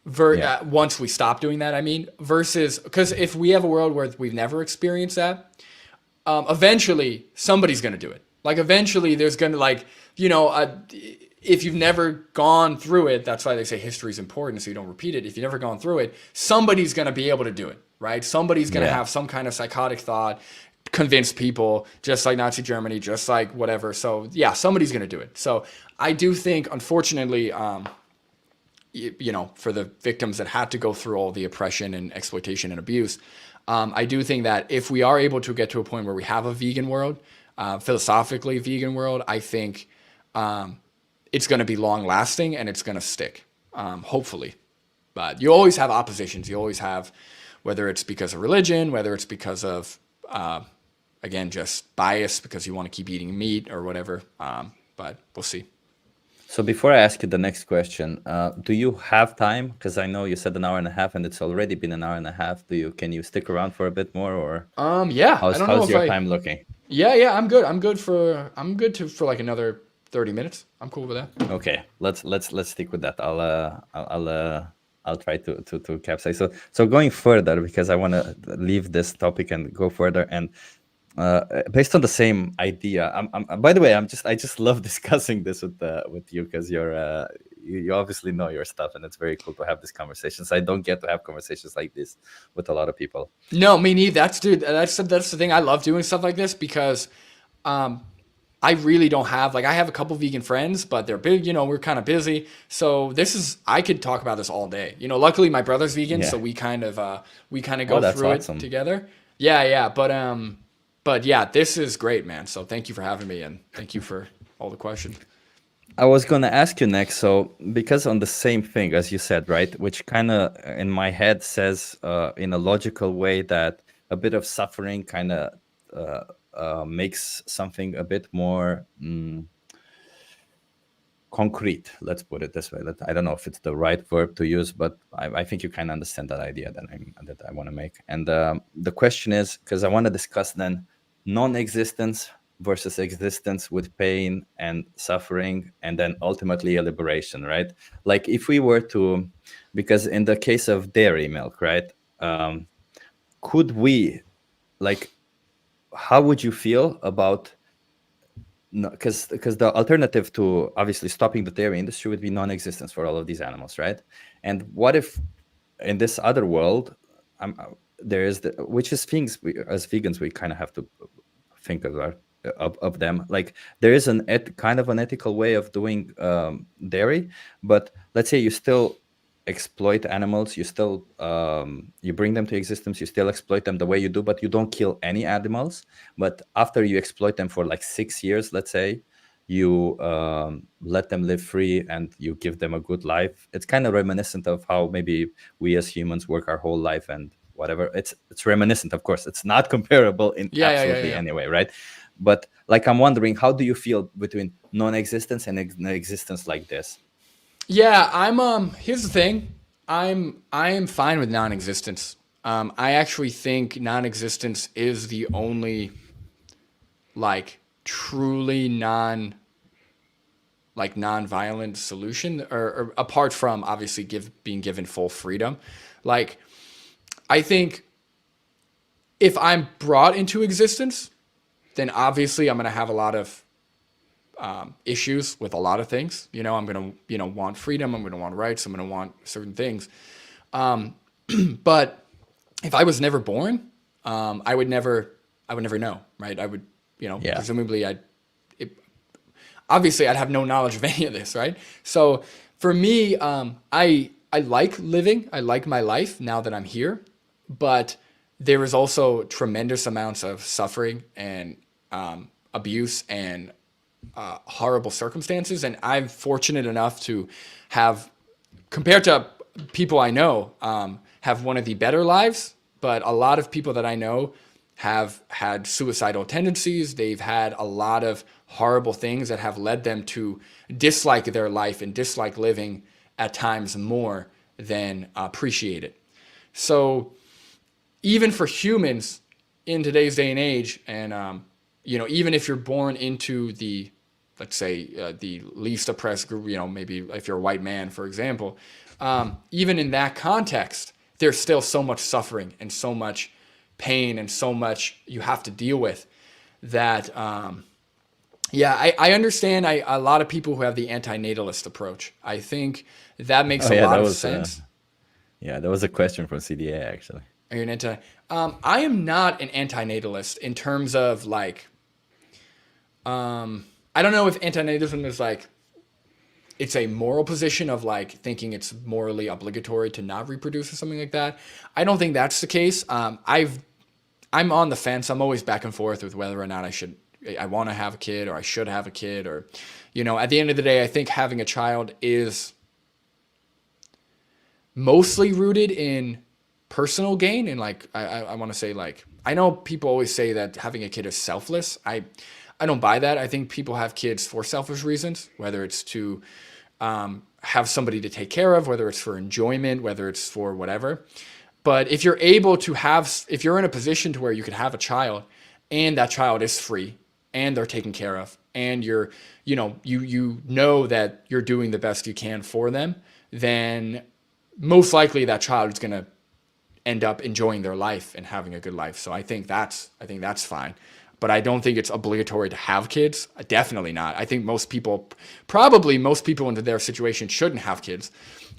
Yeah, Once we stop doing that, I mean, versus because if we have a world where we've never experienced that, eventually somebody's going to do it. Like eventually there's going to if you've never gone through it, that's why they say history is important so you don't repeat it. If you've never gone through it, somebody's going to be able to do it. right? Somebody's going to Yeah. have some kind of psychotic thought, convince people, just like Nazi Germany, just like whatever. So yeah, somebody's going to do it. So I do think, unfortunately, for the victims that had to go through all the oppression and exploitation and abuse, I do think that if we are able to get to a point where we have a vegan world, philosophically vegan world, I think it's going to be long lasting and it's going to stick, hopefully. But you always have oppositions. You always have, whether it's because of religion, whether it's because of, again, just bias because you want to keep eating meat or whatever. But we'll see. So before I ask you the next question, do you have time? Because I know you said an hour and a half, and it's already been an hour and a half. Can you stick around for a bit more, or Yeah, I don't know how's if your I, time looking? yeah, I'm good. I'm good for like another 30 minutes. I'm cool with that. Okay, let's stick with that. I'll try to capsize. So going further, because I want to leave this topic and go further, and based on the same idea. By the way, I just love discussing this with you, because you obviously know your stuff, and it's very cool to have these conversations. I don't get to have conversations like this with a lot of people. No, me neither. That's the thing. I love doing stuff like this because I really don't have like I have a couple vegan friends, but they're big. We're kind of busy. So I could talk about this all day. Luckily my brother's vegan, so Yeah. we kind of Oh, go that's through it awesome. together. Yeah, yeah. But yeah, this is great, man. So thank you for having me and thank you for all the questions. I was going to ask you next. So, because on the same thing as you said, right, which kind of in my head says in a logical way that a bit of suffering kind of makes something a bit more concrete. Let's put it this way. I don't know if it's the right verb to use, but I think you kind of understand that idea that I want to make. And the question is, because I want to discuss then non-existence versus existence with pain and suffering, and then ultimately a liberation, right? Like if we were to, because in the case of dairy milk, right? Could we, like, how would you feel about, no, because the alternative to obviously stopping the dairy industry would be non-existence for all of these animals, right? And what if in this other world, there is which is things we as vegans we kind of have to think of them. Like there is kind of an ethical way of doing dairy, but let's say you still exploit animals, you still you bring them to existence, you still exploit them the way you do, but you don't kill any animals. But after you exploit them for like 6 years, let's say, you let them live free and you give them a good life. It's kind of reminiscent of how maybe we as humans work our whole life and whatever. It's reminiscent, of course. It's not comparable in Yeah, yeah, yeah, absolutely yeah. any way, right? But like I'm wondering, how do you feel between non-existence and existence like this? Yeah, here's the thing. I am fine with non-existence. I actually think non-existence is the only like truly non-violent solution, or apart from obviously being given full freedom. Like I think if I'm brought into existence, then obviously I'm gonna have a lot of issues with a lot of things. I'm gonna want freedom. I'm gonna want rights. I'm gonna want certain things. But if I was never born, I would never know, right? I would, Yeah. presumably obviously I'd have no knowledge of any of this, right? So for me, I like living. I like my life now that I'm here, but there is also tremendous amounts of suffering and abuse and horrible circumstances. And I'm fortunate enough to have, compared to people I know, have one of the better lives. But a lot of people that I know have had suicidal tendencies. They've had a lot of horrible things that have led them to dislike their life and dislike living at times more than appreciate it. So even for humans in today's day and age, and even if you're born into the, let's say, the least oppressed group, maybe if you're a white man, for example, even in that context, there's still so much suffering and so much pain and so much you have to deal with that. Yeah, I understand. A lot of people who have the anti-natalist approach. I think that makes Oh a yeah, lot that of was sense. yeah, that was a question from CDA actually. Are you an anti? I am not an antinatalist in terms of like, I don't know if antinatalism is like, it's a moral position of like thinking it's morally obligatory to not reproduce or something like that. I don't think that's the case. I'm on the fence. I'm always back and forth with whether or not I want to have a kid or I should have a kid, or, at the end of the day, I think having a child is mostly rooted in personal gain. And like, I want to say, like, I know people always say that having a kid is selfless. I don't buy that. I think people have kids for selfish reasons, whether it's to have somebody to take care of, whether it's for enjoyment, whether it's for whatever. But if you're able to if you're in a position to where you could have a child and that child is free and they're taken care of and you know that you're doing the best you can for them, then most likely that child is going to end up enjoying their life and having a good life. So I think that's fine. But I don't think it's obligatory to have kids. Definitely not. I think probably most people into their situation shouldn't have kids.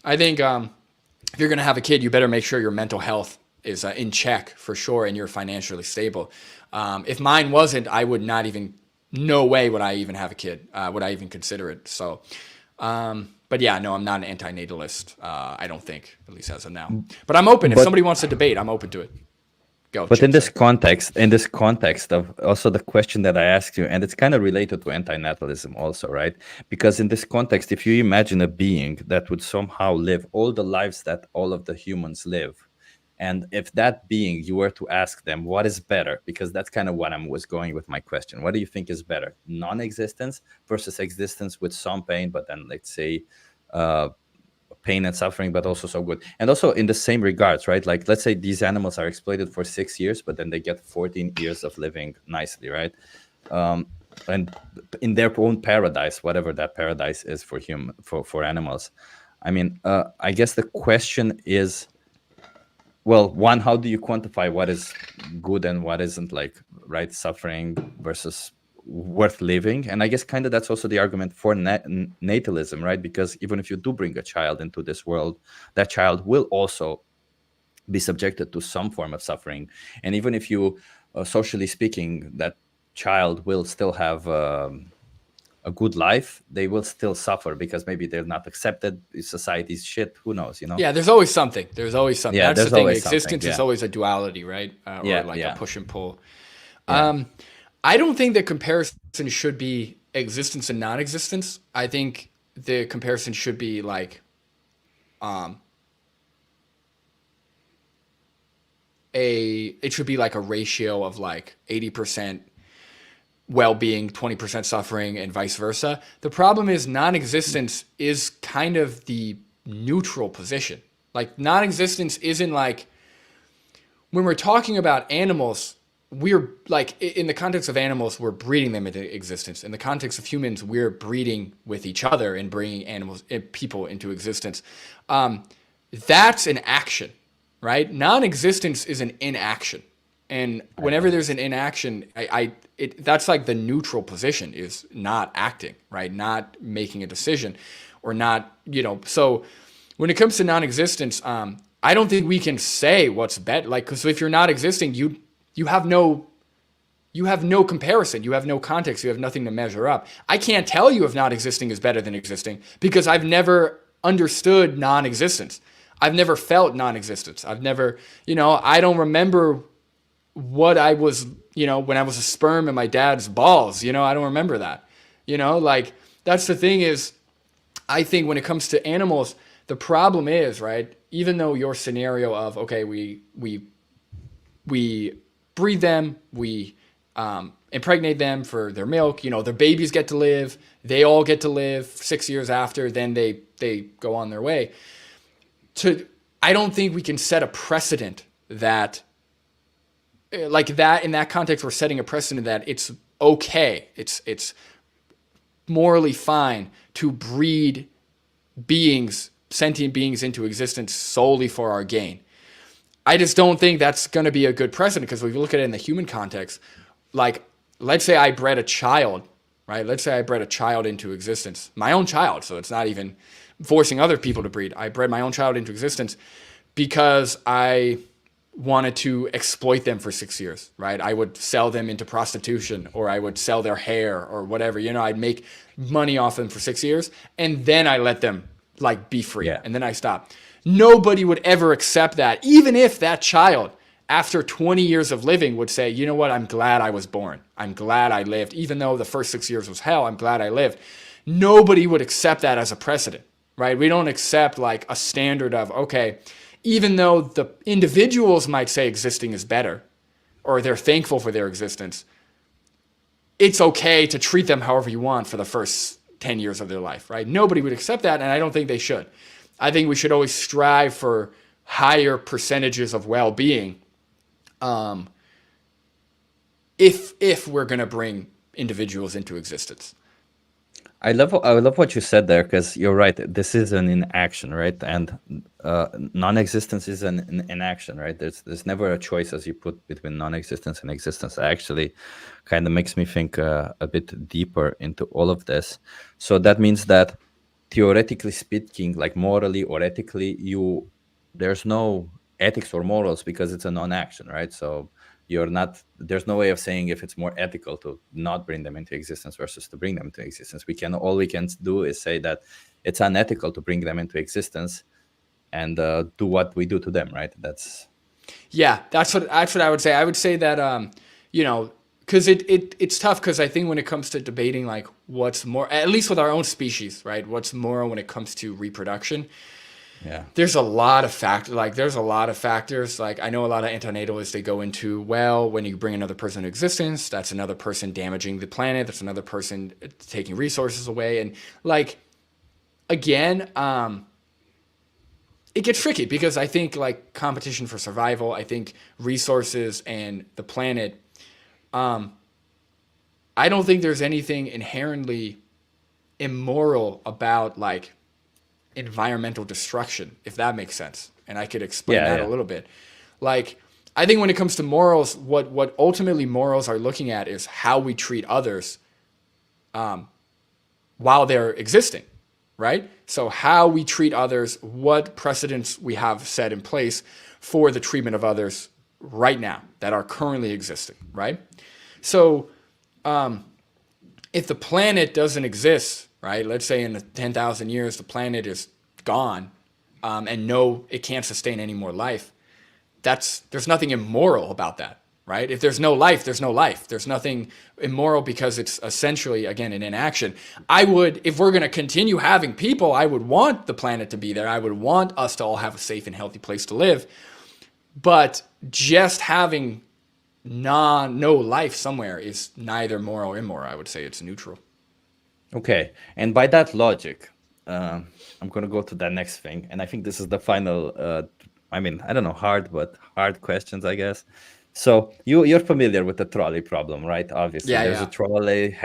I think if you're going to have a kid, you better make sure your mental health is in check for sure and you're financially stable. If mine wasn't, I would not even, no way would I even have a kid. Would I even consider it? So, but yeah, no, I'm not an antinatalist. I don't think, at least as of now. But I'm open. If somebody wants to debate, I'm open to it. Go. But in this context of also the question that I asked you, and it's kind of related to antinatalism also, right? Because in this context, if you imagine a being that would somehow live all the lives that all of the humans live, and if that being, you were to ask them, what is better? Because that's kind of what I was going with my question. What do you think is better? Non-existence versus existence with some pain, but then let's say pain and suffering, but also so good. And also in the same regards, right? Like, let's say these animals are exploited for 6 years, but then they get 14 years of living nicely, right? And in their own paradise, whatever that paradise is for animals. I mean, I guess the question is, well, one, how do you quantify what is good and what isn't, like, right? Suffering versus worth living. And I guess kind of that's also the argument for natalism, right? Because even if you do bring a child into this world, that child will also be subjected to some form of suffering. And even if you, socially speaking, that child will still have a good life, they will still suffer because maybe they're not accepted. Society's shit, who knows, Yeah, there's always something. Yeah, That's the thing. Existence yeah. is always a duality, right? Or Yeah. a push and pull. Yeah. I don't think the comparison should be existence and non-existence. I think the comparison should be like it should be like a ratio of like 80% well-being, 20% suffering, and vice versa. The problem is non-existence is kind of the neutral position. Like, non-existence isn't like, when we're talking about animals, we're like, in the context of animals, we're breeding them into existence. In the context of humans, we're breeding with each other and bringing people into existence. That's an action, right? Non-existence is an inaction. And whenever there's an inaction, that's like the neutral position, is not acting, right? Not making a decision, or not, so when it comes to non-existence, I don't think we can say what's better. Like, because if you're not existing, you have no comparison. You have no context. You have nothing to measure up. I can't tell you if not existing is better than existing because I've never understood non-existence. I've never felt non-existence. I've never, I don't remember what I was, when I was a sperm in my dad's balls, I don't remember that, like, that's the thing is, I think when it comes to animals, the problem is, right, even though your scenario of, okay, we breed them, we impregnate them for their milk, their babies get to live, they all get to live 6 years after, then they go on their way. I don't think we can set a precedent that, like, that in that context, we're setting a precedent that it's okay, it's morally fine to breed sentient beings into existence solely for our gain. I just don't think that's going to be a good precedent, because if you look at it in the human context, like, let's say I bred a child, right? Let's say I bred a child into existence, my own child. So it's not even forcing other people to breed. I bred my own child into existence because I wanted to exploit them for 6 years, right? I would sell them into prostitution, or I would sell their hair or whatever. I'd make money off them for 6 years, and then I let them like be free, Yeah. and then I stop. Nobody would ever accept that, even if that child, after 20 years of living, would say, you know what, I'm glad I was born. I'm glad I lived. Even though the first 6 years was hell, I'm glad I lived. Nobody would accept that as a precedent, right? We don't accept like a standard of, okay, even though the individuals might say existing is better, or they're thankful for their existence, it's okay to treat them however you want for the first 10 years of their life, right? Nobody would accept that, and I don't think they should. I think we should always strive for higher percentages of well-being, if we're going to bring individuals into existence. I love what you said there, because you're right. This is an inaction, right? And non-existence is an inaction, right? There's never a choice, as you put, between non-existence and existence. Actually, kind of makes me think a bit deeper into all of this. So that means that, theoretically speaking, like morally or ethically, there's no ethics or morals, because it's a non-action, right? So there's no way of saying if it's more ethical to not bring them into existence versus to bring them into existence. All we can do is say that it's unethical to bring them into existence, and do what we do to them, right? Yeah, that's what I would say. I would say that because it's tough, because I think when it comes to debating like what's more, at least with our own species, right? What's moral when it comes to reproduction? Yeah. There's a lot of factors. Like I know a lot of antinatalists, they go into, well, when you bring another person into existence, that's another person damaging the planet. That's another person taking resources away. And like, again, it gets tricky, because I think like competition for survival, I think resources and the planet, I don't think there's anything inherently immoral about like environmental destruction, if that makes sense. And I could explain that a little bit. Like, I think when it comes to morals, what ultimately morals are looking at is how we treat others while they're existing, right? So how we treat others, what precedents we have set in place for the treatment of others right now that are currently existing, right? So if the planet doesn't exist, right? Let's say in 10,000 years, the planet is gone, and it can't sustain any more life. There's nothing immoral about that, right? If there's no life, there's no life. There's nothing immoral, because it's essentially, again, an inaction. If we're going to continue having people, I would want the planet to be there. I would want us to all have a safe and healthy place to live. But just having no life somewhere is neither moral or immoral. I would say it's neutral. Okay, and by that logic, I'm going to go to that next thing, and I think this is the final. I don't know, hard questions, I guess. So you're familiar with the trolley problem, right? Obviously, there's a trolley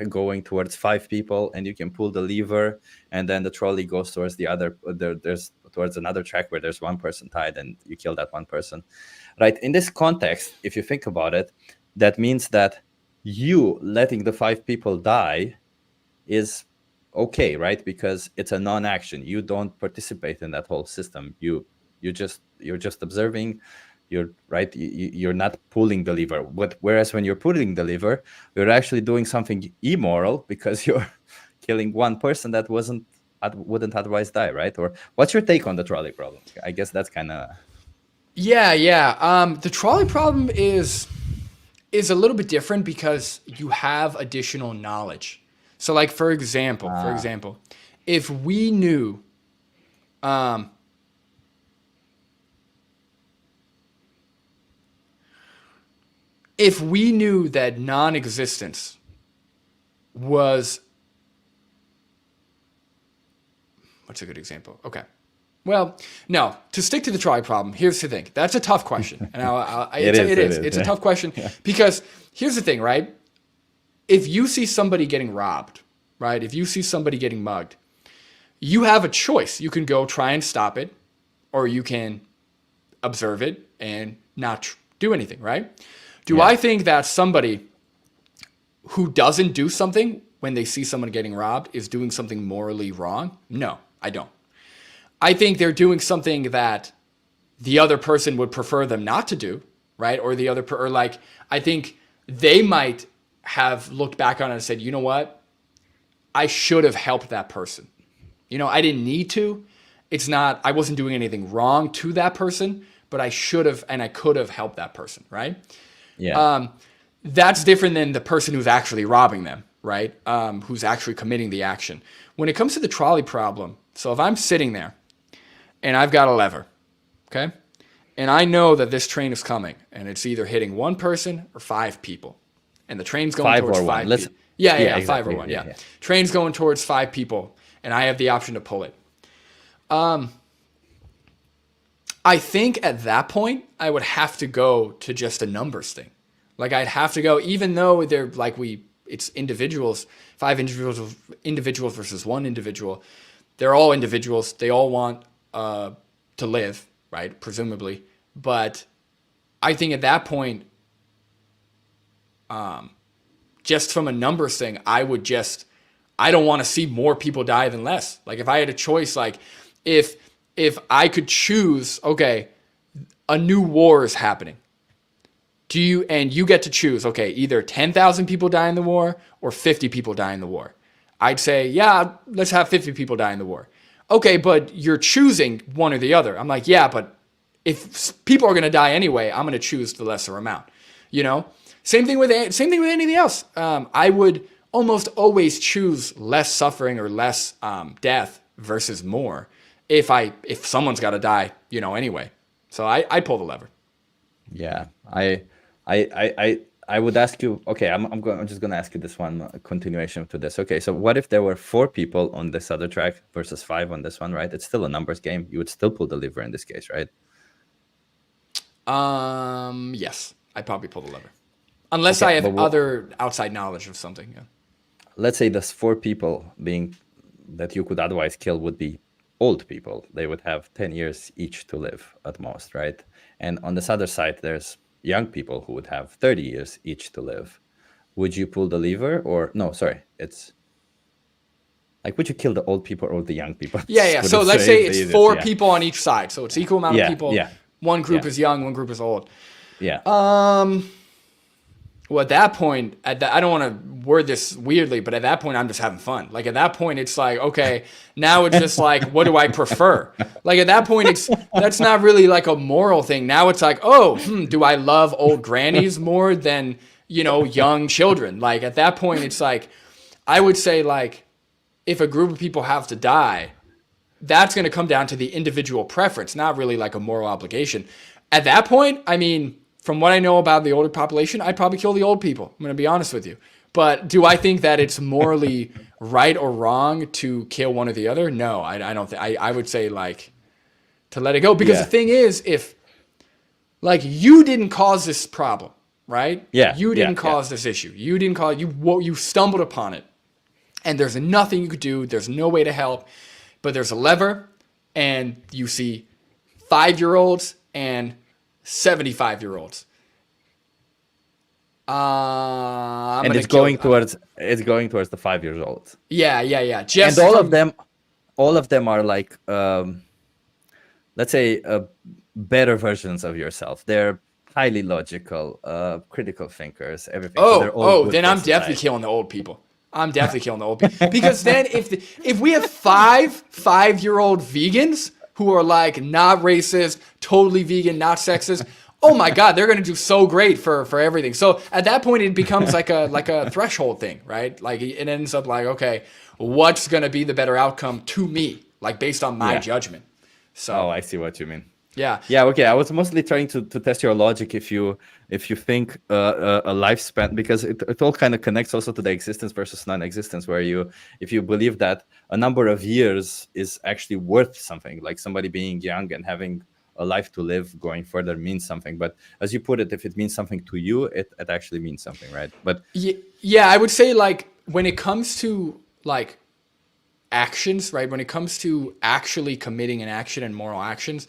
going towards 5 people, and you can pull the lever, and then the trolley goes towards there's towards another track where there's one person tied, and you kill that one person, right? In this context, if you think about it, that means that you letting the 5 people die is okay, right? Because it's a non-action. You don't participate in that whole system. You're just observing. You're right. You're not pulling the lever. Whereas when you're pulling the lever, you're actually doing something immoral, because you're killing one person that wouldn't otherwise die, right? Or what's your take on the trolley problem? I guess that's kind of. Yeah. The trolley problem is a little bit different, because you have additional knowledge. So like, for example, if we knew, that non-existence was, what's a good example? Okay. Well, no, to stick to the trolley problem, here's the thing. That's a tough question. And it is. It's a tough question, because here's the thing, right? If you see somebody getting robbed, right? If you see somebody getting mugged, you have a choice. You can go try and stop it, or you can observe it and not do anything, right? Do I think that somebody who doesn't do something when they see someone getting robbed is doing something morally wrong? No, I don't. I think they're doing something that the other person would prefer them not to do, right? Or or like, I think they might have looked back on it and said, you know what? I should have helped that person. I didn't need to. I wasn't doing anything wrong to that person, but I should have and I could have helped that person, right? Yeah. That's different than the person who's actually robbing them, right? Who's actually committing the action. When it comes to the trolley problem, so if I'm sitting there and I've got a lever, okay? And I know that this train is coming and it's either hitting one person or 5 people. And the train's going Five towards or 5 one. people. Yeah, Exactly. 5 or 1, yeah. Train's going towards 5 people and I have the option to pull it. I think at that point, I would have to go to just a numbers thing. Like I'd have to go, even though it's individuals, 5 individuals versus 1 individual. They're all individuals. They all want to live, right? Presumably. But I think at that point, just from a numbers thing, I don't want to see more people die than less. Like if I had a choice, like if I could choose, okay, a new war is happening. You get to choose, okay, either 10,000 people die in the war or 50 people die in the war. I'd say, yeah, let's have 50 people die in the war. Okay, but you're choosing one or the other. I'm like, yeah, but if people are going to die anyway, I'm going to choose the lesser amount. Same thing with anything else. I would almost always choose less suffering or less death versus more if someone's got to die, anyway. So I pull the lever. Yeah. I would ask you, okay, I'm just going to ask you this one, a continuation to this. Okay, so what if there were 4 people on this other track versus 5 on this one, right? It's still a numbers game. You would still pull the lever in this case, right? Yes, I'd probably pull the lever. Unless I have other outside knowledge of something, yeah. Let's say those 4 people that you could otherwise kill would be old people. They would have 10 years each to live at most, right? And on this other side, there's young people who would have 30 years each to live. Would you pull the lever or no, sorry, it's like, would you kill the old people or the young people? Yeah. So let's say it's 4 people on each side. So it's equal amount of people. Yeah. One group is young, one group is old. Yeah. Well, at that point, I don't want to word this weirdly, but at that point, I'm just having fun. Like at that point, it's like, okay, now it's just like, what do I prefer? Like at that point, that's not really like a moral thing. Now it's like, do I love old grannies more than, young children? Like at that point, it's like, I would say like, if a group of people have to die, that's going to come down to the individual preference, not really like a moral obligation. At that point, I mean, from what I know about the older population, I'd probably kill the old people. I'm going to be honest with you. But do I think that it's morally right or wrong to kill one or the other? No, I don't think. I would say like to let it go, because the thing is, if like you didn't cause this problem, right? Yeah. You didn't cause this issue. You didn't cause you stumbled upon it, and there's nothing you could do. There's no way to help, but there's a lever, and you see 5-year-olds and 75-year-olds. And it's going towards the 5 years old. Yeah. And all of them are like, let's say, better versions of yourself. They're highly logical, critical thinkers, everything. Then I'm definitely killing the old people. I'm definitely killing the old people, because then if we have 5-year-old vegans who are like not racist, totally vegan, not sexist, oh my God, they're gonna do so great for everything. So at that point, it becomes like a threshold thing, right? Like it ends up like, okay, what's gonna be the better outcome to me, like based on my judgment. So I see what you mean. Yeah. Okay. I was mostly trying to test your logic if you think a lifespan, because it all kind of connects also to the existence versus non-existence, where if you believe that a number of years is actually worth something, like somebody being young and having a life to live going further means something. But as you put it, if it means something to you, it actually means something, right? But yeah, I would say like when it comes to like actions, right? When it comes to actually committing an action and moral actions,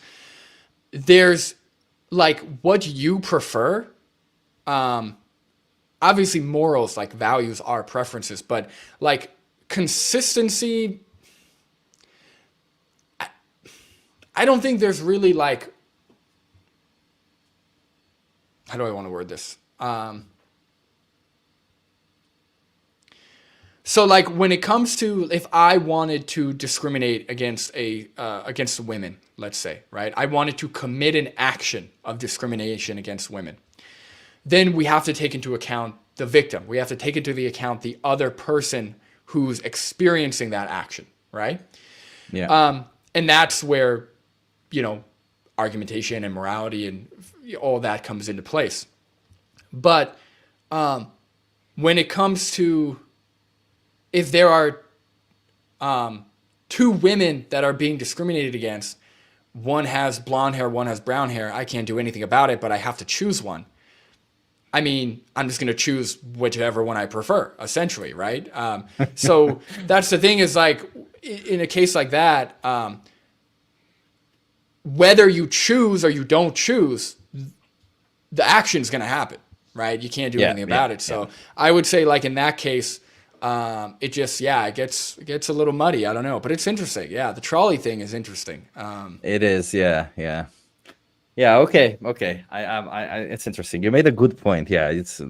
there's like what you prefer. Obviously morals, like values, are preferences, but like consistency, I don't think there's really like how do I want to word this? So like when it comes to if I wanted to discriminate against women, let's say, right? I wanted to commit an action of discrimination against women. Then we have to take into account the victim. We have to take into the account the other person who's experiencing that action, right? Yeah. And that's where, you know, argumentation and morality and all that comes into place. But when it comes to if there are two women that are being discriminated against, one has blonde hair, one has brown hair, I can't do anything about it, but I have to choose one. I mean, I'm just going to choose whichever one I prefer, essentially, right? So that's the thing is like, in a case like that, whether you choose or you don't choose, the action's going to happen, right? You can't do Yeah. anything Yeah. about it. So I would say, like in that case, it just it gets a little muddy. I don't know, but it's interesting. Yeah, the trolley thing is interesting. It is. Yeah. Yeah. Yeah. Okay. Okay. It's interesting. You made a good point. Yeah. It's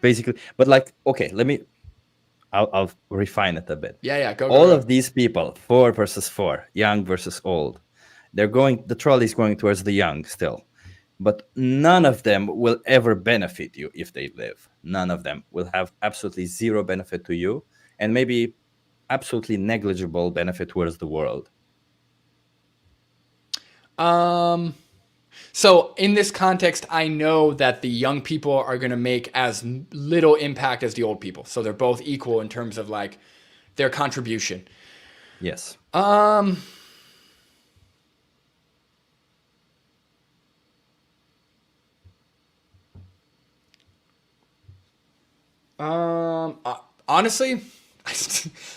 basically, but like, okay, I'll refine it a bit. Yeah, yeah, All go. of these people, 4 versus 4, young versus old, the trolley is going towards the young still. But none of them will ever benefit you if they live. None of them will have absolutely zero benefit to you and maybe absolutely negligible benefit towards the world. So in this context, I know that the young people are going to make as little impact as the old people. So they're both equal in terms of like their contribution. Yes. Honestly,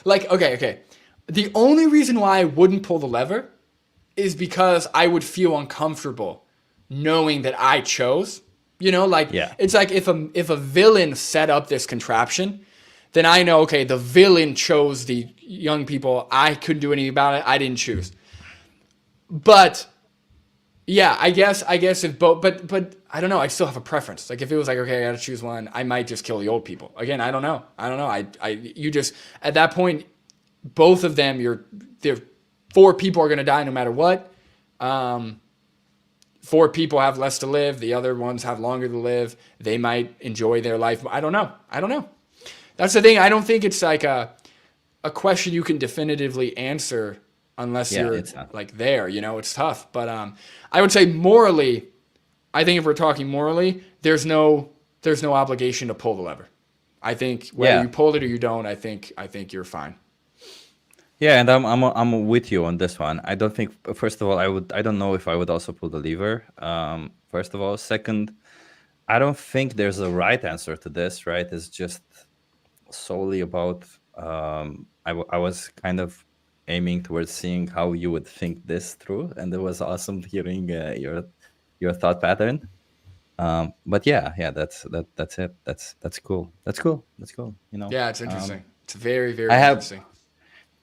like okay. The only reason why I wouldn't pull the lever is because I would feel uncomfortable knowing that I chose. You know, like Yeah. it's like if a villain set up this contraption, then I know okay, the villain chose the young people. I couldn't do anything about it. I didn't choose. But yeah, I guess if both, but I don't know. I still have a preference. Like if it was like okay, I got to choose one, I might just kill the old people. Again, I don't know. You just at that point, both of them, there, 4 people are gonna die no matter what. 4 people have less to live. The other ones have longer to live. They might enjoy their life. I don't know. That's the thing. I don't think it's like a question you can definitively answer unless Yeah, you're it's not. like there. You know, it's tough. But I would say morally, I think if we're talking morally, there's no obligation to pull the lever. I think whether Yeah. you pull it or you don't, I think you're fine. Yeah, and I'm with you on this one. I don't think first of all I don't know if I would also pull the lever. First of all, second, I don't think there's a right answer to this, right? It's just solely about I was kind of aiming towards seeing how you would think this through, and it was awesome hearing your thought pattern. But yeah, that's it. That's cool. That's cool. That's cool. Yeah, it's interesting. It's very, I very have interesting.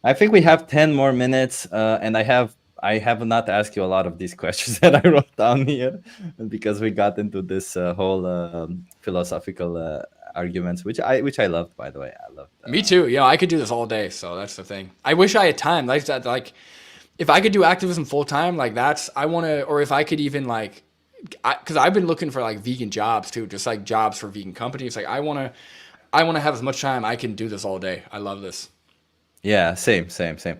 I think we have 10 more minutes, and I have not asked you a lot of these questions that I wrote down here because we got into this whole philosophical arguments, which I loved, by the way. I loved. Me too. You know, I could do this all day. So that's the thing. I wish I had time. Like that. Like if I could do activism full time, like that's I want to. Or if I could even like, because I've been looking for like vegan jobs too, just like jobs for vegan companies. Like I want to have as much time. I can do this all day. I love this. Yeah, same.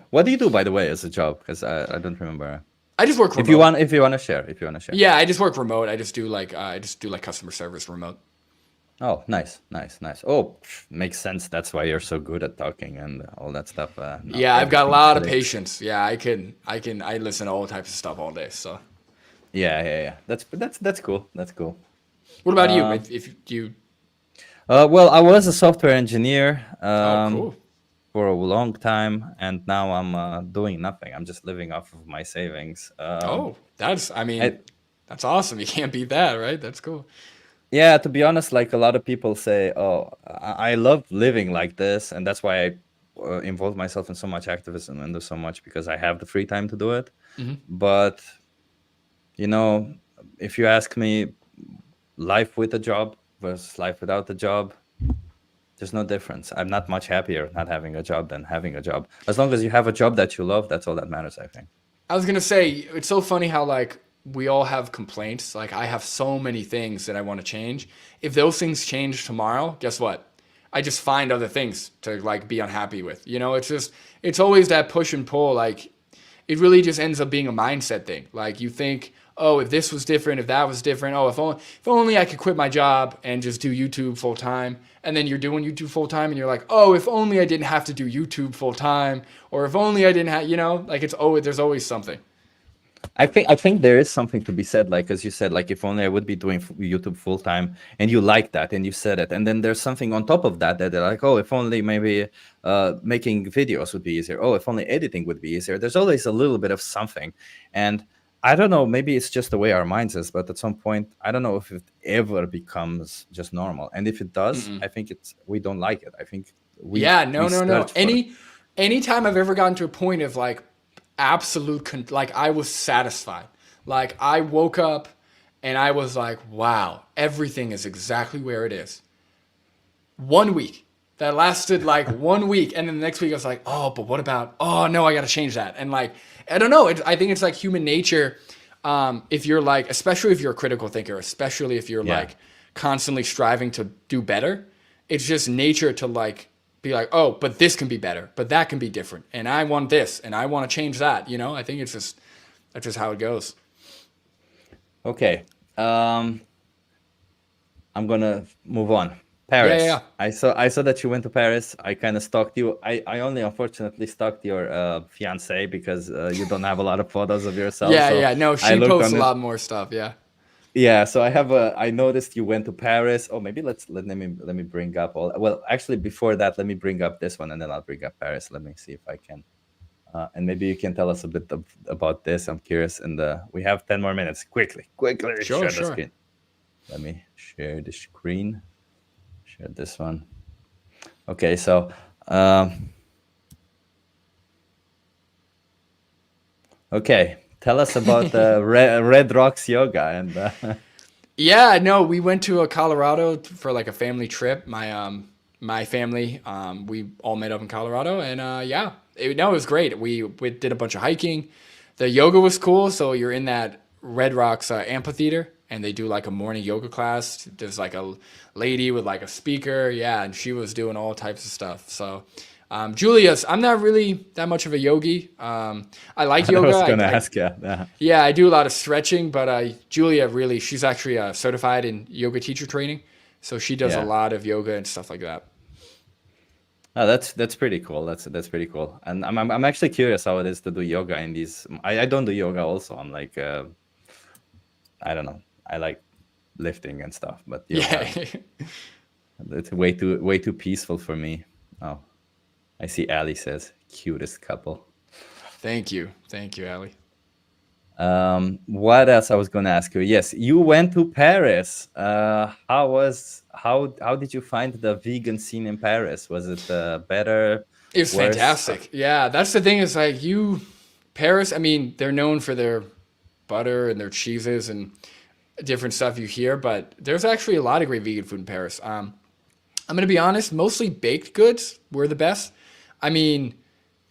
What do you do, by the way, as a job? Because I don't remember. I just work If you remote. want, if you want to share, if you want to share. Yeah, I just work remote. I just do like customer service remote. Oh, nice. Oh, makes sense. That's why you're so good at talking and all that stuff. Not Yeah, I've got a everything lot of clicks. patience. Yeah, I listen to all types of stuff all day. So Yeah. That's cool. That's cool. what about you? If you, Well, I was a software engineer oh, cool. for a long time, and now I'm doing nothing. I'm just living off of my savings. Oh, I mean, I, that's awesome. You can't beat that, right? That's cool. yeah, to be honest, like a lot of people say, "Oh, I love living like this," and that's why I involve myself in so much activism and do so much because I have the free time to do it. Hmm. But you know, if you ask me, life with a job versus life without a job, there's no difference. I'm not much happier not having a job than having a job. As long as you have a job that you love, that's all that matters, I think. I was gonna say it's so funny how like we all have complaints. Like I have so many things that I want to change. If those things change tomorrow, guess what? I just find other things to like be unhappy with. You know, it's always that push and pull. Like it really just ends up being a mindset thing. Like you think, oh, if this was different, if that was different, oh, if only I could quit my job and just do YouTube full time. And then you're doing YouTube full time and you're like, oh, if only I didn't have to do YouTube full time, or if only I didn't have, like it's always there's always something. I think there is something to be said, like as you said, like if only I would be doing YouTube full time, and you like that, and you said it, and then there's something on top of that that they're like, oh, if only maybe making videos would be easier. Oh, if only editing would be easier. There's always a little bit of something, and I don't know. Maybe it's just the way our minds is, but at some point, I don't know if it ever becomes just normal, and if it does, I think it's we don't like it. I think Yeah, we no, no, no. search for. Anytime I've ever gotten to a point of like absolute like I was satisfied. Like I woke up and I was like, wow, everything is exactly where it is. 1 week. That lasted like 1 week, and then the next week I was like, oh, but what about? Oh no, I got to change that. And like, I don't know. I think it's like human nature. If you're like, especially if you're a critical thinker, especially if you're Yeah. like constantly striving to do better, it's just nature to like be like, oh, but this can be better, but that can be different, and I want this, and I want to change that. I think it's just that's just how it goes. Okay. I'm gonna move on. Yeah, yeah, Paris. yeah. I saw that you went to Paris. I kind of stalked you. I only unfortunately stalked your fiance because you don't have a lot of photos of yourself. Yeah, So yeah. No, I she looked posts on a it. lot more stuff. Yeah. Yeah. So I noticed you went to Paris. Oh, maybe let me bring up all. Well, actually, before that, let me bring up this one, and then I'll bring up Paris. Let me see if I can. And maybe you can tell us a bit about this. I'm curious. And we have 10 more minutes. Quickly, Sure, share the sure. screen. Let me share the screen. Share this one. Okay, so um, okay, tell us about Red Rocks Yoga and Yeah, no, we went to Colorado for like a family trip. My family, we all met up in Colorado, and yeah, no, it was great. We did a bunch of hiking. The yoga was cool. So you're in that Red Rocks amphitheater, and they do like a morning yoga class. There's like a lady with like a speaker, yeah, and she was doing all types of stuff. So. Julius, I'm not really that much of a yogi. I like I yoga. was I, gonna I ask you. Yeah. Yeah, I do a lot of stretching, but Julia really, she's actually certified in yoga teacher training. So she does a Yeah. lot of yoga and stuff like that. Oh, that's pretty cool. That's pretty cool. And I'm actually curious how it is to do yoga in these. I don't do yoga also. I'm like I don't know. I like lifting and stuff, but yoga Yeah. it's way too peaceful for me. Oh, I see Ali says cutest couple. Thank you. Thank you, Ali. What else I was gonna ask you? Yes, you went to Paris. How did you find the vegan scene in Paris? Was it better, It was worse? fantastic. Yeah, that's the thing is like Paris, I mean, they're known for their butter and their cheeses and different stuff you hear, but there's actually a lot of great vegan food in Paris. I'm gonna be honest, mostly baked goods were the best. I mean,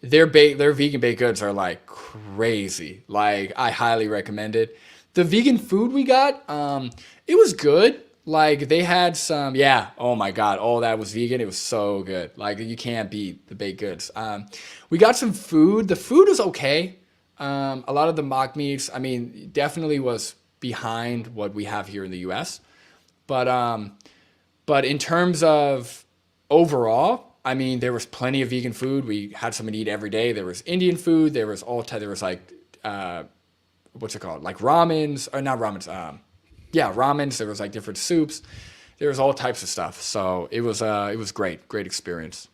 their vegan baked goods are like crazy. Like I highly recommend it. The vegan food we got, it was good. Like they had some, yeah. Oh my god, all that was vegan. It was so good. Like you can't beat the baked goods. We got some food. The food was okay. A lot of the mock meats, I mean, definitely was behind what we have here in the U.S. But but in terms of overall, I mean, there was plenty of vegan food. We had something to eat every day. There was Indian food. There was there was like what's it called? Like ramens or not ramens. Yeah, ramens. There was like different soups. There was all types of stuff. So it was great experience.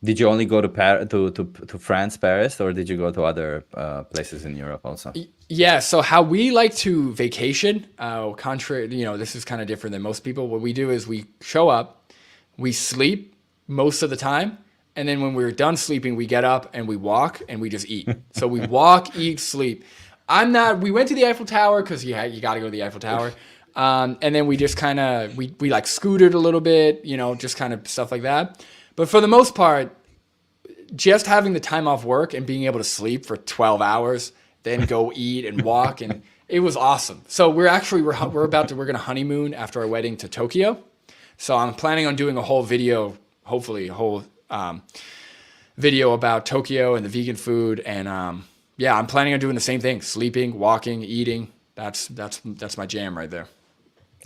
Did you only go to France, Paris, or did you go to other places in Europe also? Yeah, so how we like to vacation, contrary, this is kind of different than most people. What we do is we show up, we sleep most of the time, and then when we're done sleeping, we get up and we walk and we just eat. So we walk, eat, sleep. We went to the Eiffel Tower because you got to go to the Eiffel Tower. And then we just kind of we like scooted a little bit, you know, just kind of stuff like that. But for the most part, just having the time off work and being able to sleep for 12 hours, then go eat and walk, and it was awesome. So we're gonna honeymoon after our wedding to Tokyo. So I'm planning on doing a whole video, hopefully a whole video about Tokyo and the vegan food, and yeah, I'm planning on doing the same thing: sleeping, walking, eating. That's my jam right there.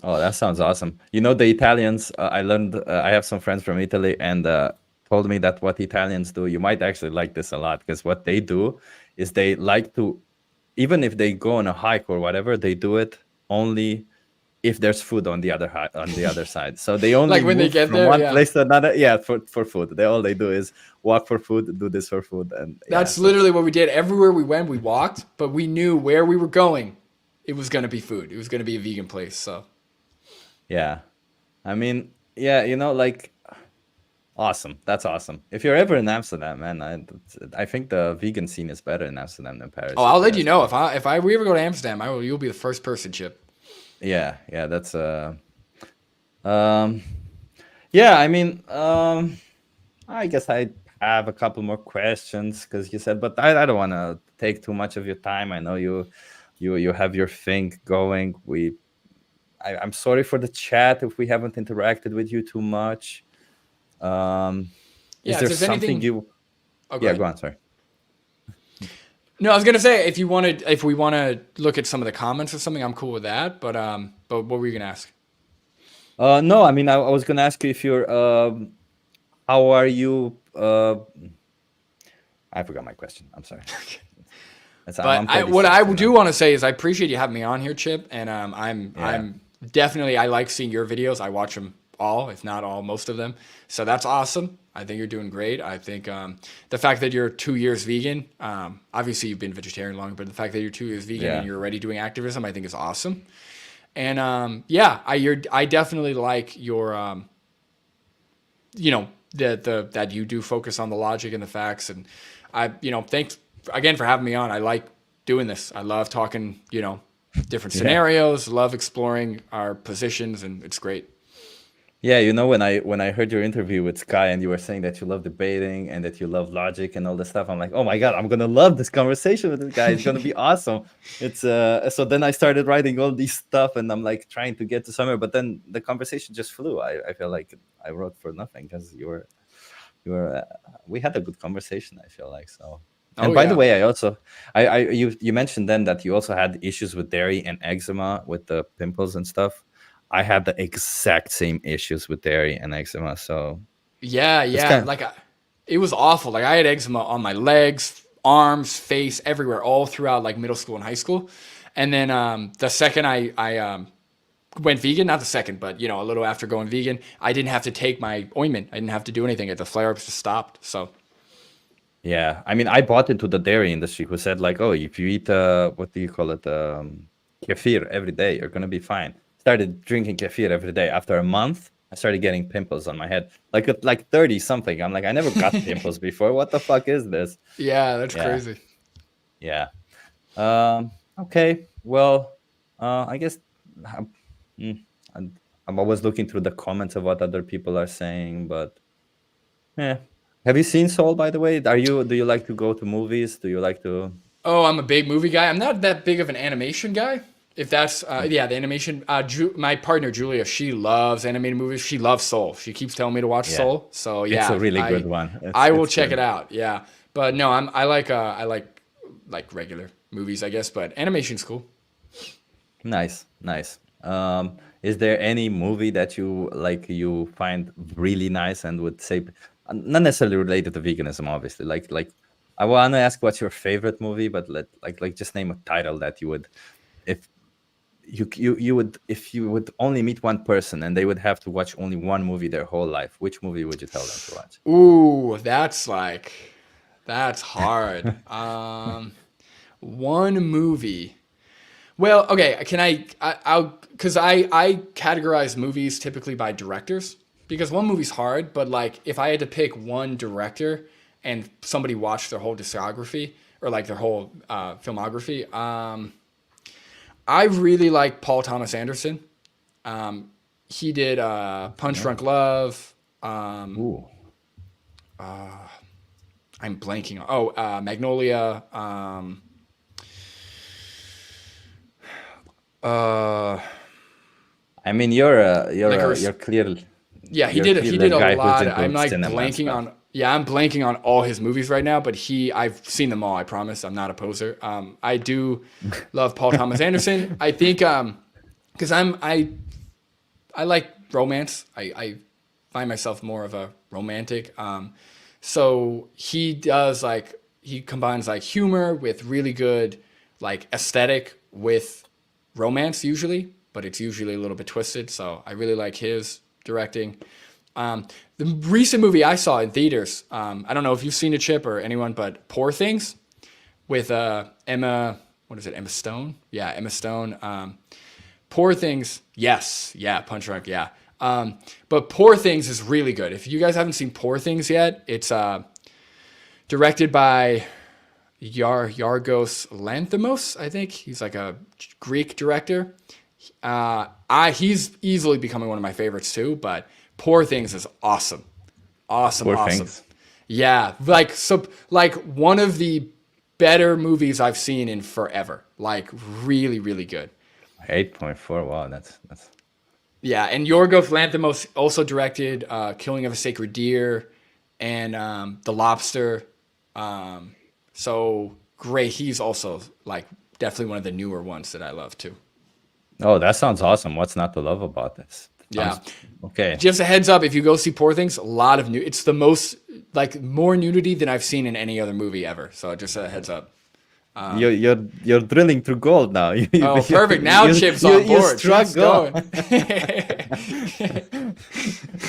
Oh, that sounds awesome. You know, the Italians, I learned, I have some friends from Italy and told me that what Italians do, you might actually like this a lot because what they do is they like to, even if they go on a hike or whatever, they do it only if there's food on the on the other side. So they only Like when they move get from there, one yeah. place to another. Yeah, for food. All they do is walk for food, do this for food, and yeah, That's so it's literally what we did. Everywhere we went, we walked, but we knew where we were going. It was gonna be food. It was gonna be a vegan place. So yeah. I mean, yeah, you know, like awesome. That's awesome. If you're ever in Amsterdam, man, I think the vegan scene is better in Amsterdam than oh, Paris, I'll if you let you ask know me. if we ever go to Amsterdam. You'll be the first person, Chip. Yeah, yeah, that's um yeah, I mean, I guess I have a couple more questions because you said, but I don't want to take too much of your time. I know you have your thing going. I'm sorry for the chat if we haven't interacted with you too much. Is Yeah, if there there's something anything, you? oh, go Yeah, ahead. go on. Sorry. No, I was gonna say if we wanna look at some of the comments or something, I'm cool with that. But what were you gonna ask? No, I mean, I was gonna ask you if you're. How are you? I forgot my question. I'm sorry. But I'm what I 36, you do know. want to say is I appreciate you having me on here, Chip. And Yeah, I'm definitely I like seeing your videos. I watch them all, if not all, most of them. So that's awesome. I think you're doing great. I think the fact that you're 2 years vegan, obviously you've been vegetarian long, but the fact that you're 2 years vegan and yeah, you're already doing activism, I think is awesome. And yeah, I definitely like your you know that you do focus on the logic and the facts, and thanks again for having me on. I like doing this. I love talking, different yeah. scenarios, love exploring our positions, and it's great. Yeah, you know, when I heard your interview with Sky and you were saying that you love debating and that you love logic and all this stuff, I'm like, oh my God, I'm gonna love this conversation with this guy. It's gonna be awesome. It's so then I started writing all these stuff and I'm like trying to get to somewhere, but then the conversation just flew. I feel like I wrote for nothing because you were we had a good conversation, I feel like so. Oh And by the yeah. way, I also you mentioned then that you also had issues with dairy and eczema with the pimples and stuff. I had the exact same issues with dairy and eczema, so Yeah, it's yeah. kind of It was awful. Like I had eczema on my legs, arms, face, everywhere, all throughout like middle school and high school. And then the second I went vegan, not the second, but a little after going vegan, I didn't have to take my ointment. I didn't have to do anything. The flare ups just stopped. So yeah. I mean, I bought into the dairy industry who said like, oh, if you eat what do you call it, kefir every day, you're gonna be fine. Started drinking kefir every day. After a month, I started getting pimples on my head, like at like 30 something. I'm like, I never got pimples before. What the fuck is this? yeah, that's Yeah, crazy. yeah. Okay. Well, I guess um, mm, I'm, I'm always looking through the comments of what other people are saying, but yeah. Have you seen Soul, by the way? Do you like to go to movies? Do you like to? Oh, I'm a big movie guy. I'm not that big of an animation guy. If that's yeah, the animation. My partner Julia, she loves animated movies. She loves Soul. She keeps telling me to watch Yeah, Soul. So it's a yeah, really good one. I will It's check it good. out. Yeah, but no, I like regular movies, I guess. But animation's cool. Nice, nice. Is there any movie that you find really nice and would say, not necessarily related to veganism, obviously. Like I want to ask what's your favorite movie, but like just name a title that you would, if you would, if you would only meet one person and they would have to watch only one movie their whole life, which movie would you tell them to watch? Ooh, that's hard. One movie. Well, okay. I'll because I categorize movies typically by directors because one movie's hard, but like if I had to pick one director and somebody watched their whole discography or like their whole filmography, I really like Paul Thomas Anderson. He did Punch Drunk Love. Ooh. I'm blanking on. Magnolia. I mean, Licorice. Yeah, he you're did. He clearly a did a guy who's lot. into I'm like cinema and blanking stuff. on. Yeah, I'm blanking on all his movies right now. But I've seen them all. I promise. I'm not a poser. I do love Paul Thomas Anderson. I think because I like romance. I find myself more of a romantic. So he combines like humor with really good like aesthetic with romance usually, but it's usually a little bit twisted. So I really like his directing. The recent movie I saw in theaters, I don't know if you've seen it, Chip, or anyone, but Poor Things with Emma. What is it? Emma Stone? Yeah, Emma Stone. Poor Things, yes, yeah, Punch Drunk, yeah. But Poor Things is really good. If you guys haven't seen Poor Things yet, it's directed by Yargos Lanthimos, I think. He's like a Greek director. He's easily becoming one of my favorites too, but Poor Things is awesome. Awesome, Poor awesome. things. Yeah, like one of the better movies I've seen in forever. Like really, really good. 8.4. Wow, that's. Yeah, and Yorgos Lanthimos also directed Killing of a Sacred Deer and The Lobster. So great. He's also like definitely one of the newer ones that I love too. Oh, that sounds awesome. What's not to love about this? Yeah. Sounds okay. Just a heads up, if you go see Poor Things, a lot of new. It's the most like more nudity than I've seen in any other movie ever. So just a heads up. You're drilling through gold now. Oh, perfect. Now Chip's on you board. Chip's struggle. going.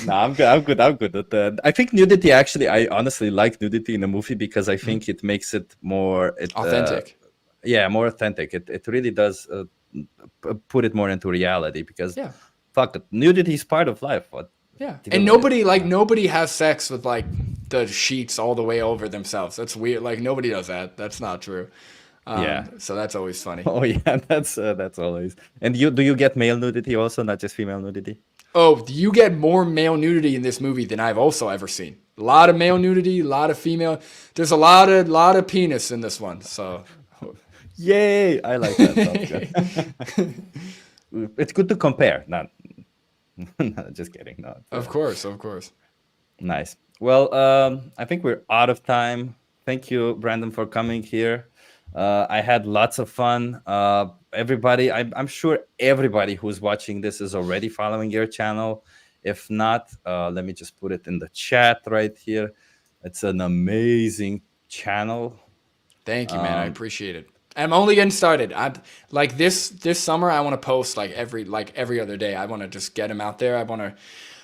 No, I'm good. I'm good. I'm good at that. I think nudity. Actually, I honestly like nudity in a movie because I think it makes it more Authentic. yeah, more authentic. It really does put it more into reality because Yeah. fuck it, nudity is part of life. What Yeah. deal And with it? nobody has sex with like the sheets all the way over themselves. That's weird. Like nobody does that. That's not true. Yeah. So that's always funny. Oh yeah, that's always. And you do you get male nudity also, not just female nudity? Oh, you get more male nudity in this movie than I've also ever seen. A lot of male nudity, a lot of female. There's a lot of penis in this one. So Yay! I like that. Sounds good. It's good to compare. Not, no, just kidding. No, of course, of course. nice. Well, I think we're out of time. Thank you, Brandon, for coming here. I had lots of fun. Everybody, I'm sure everybody who's watching this is already following your channel. If not, let me just put it in the chat right here. It's an amazing channel. Thank you, man. I appreciate it. I'm only getting started. I'm like this summer. I want to post like every other day. I want to just get them out there. I want to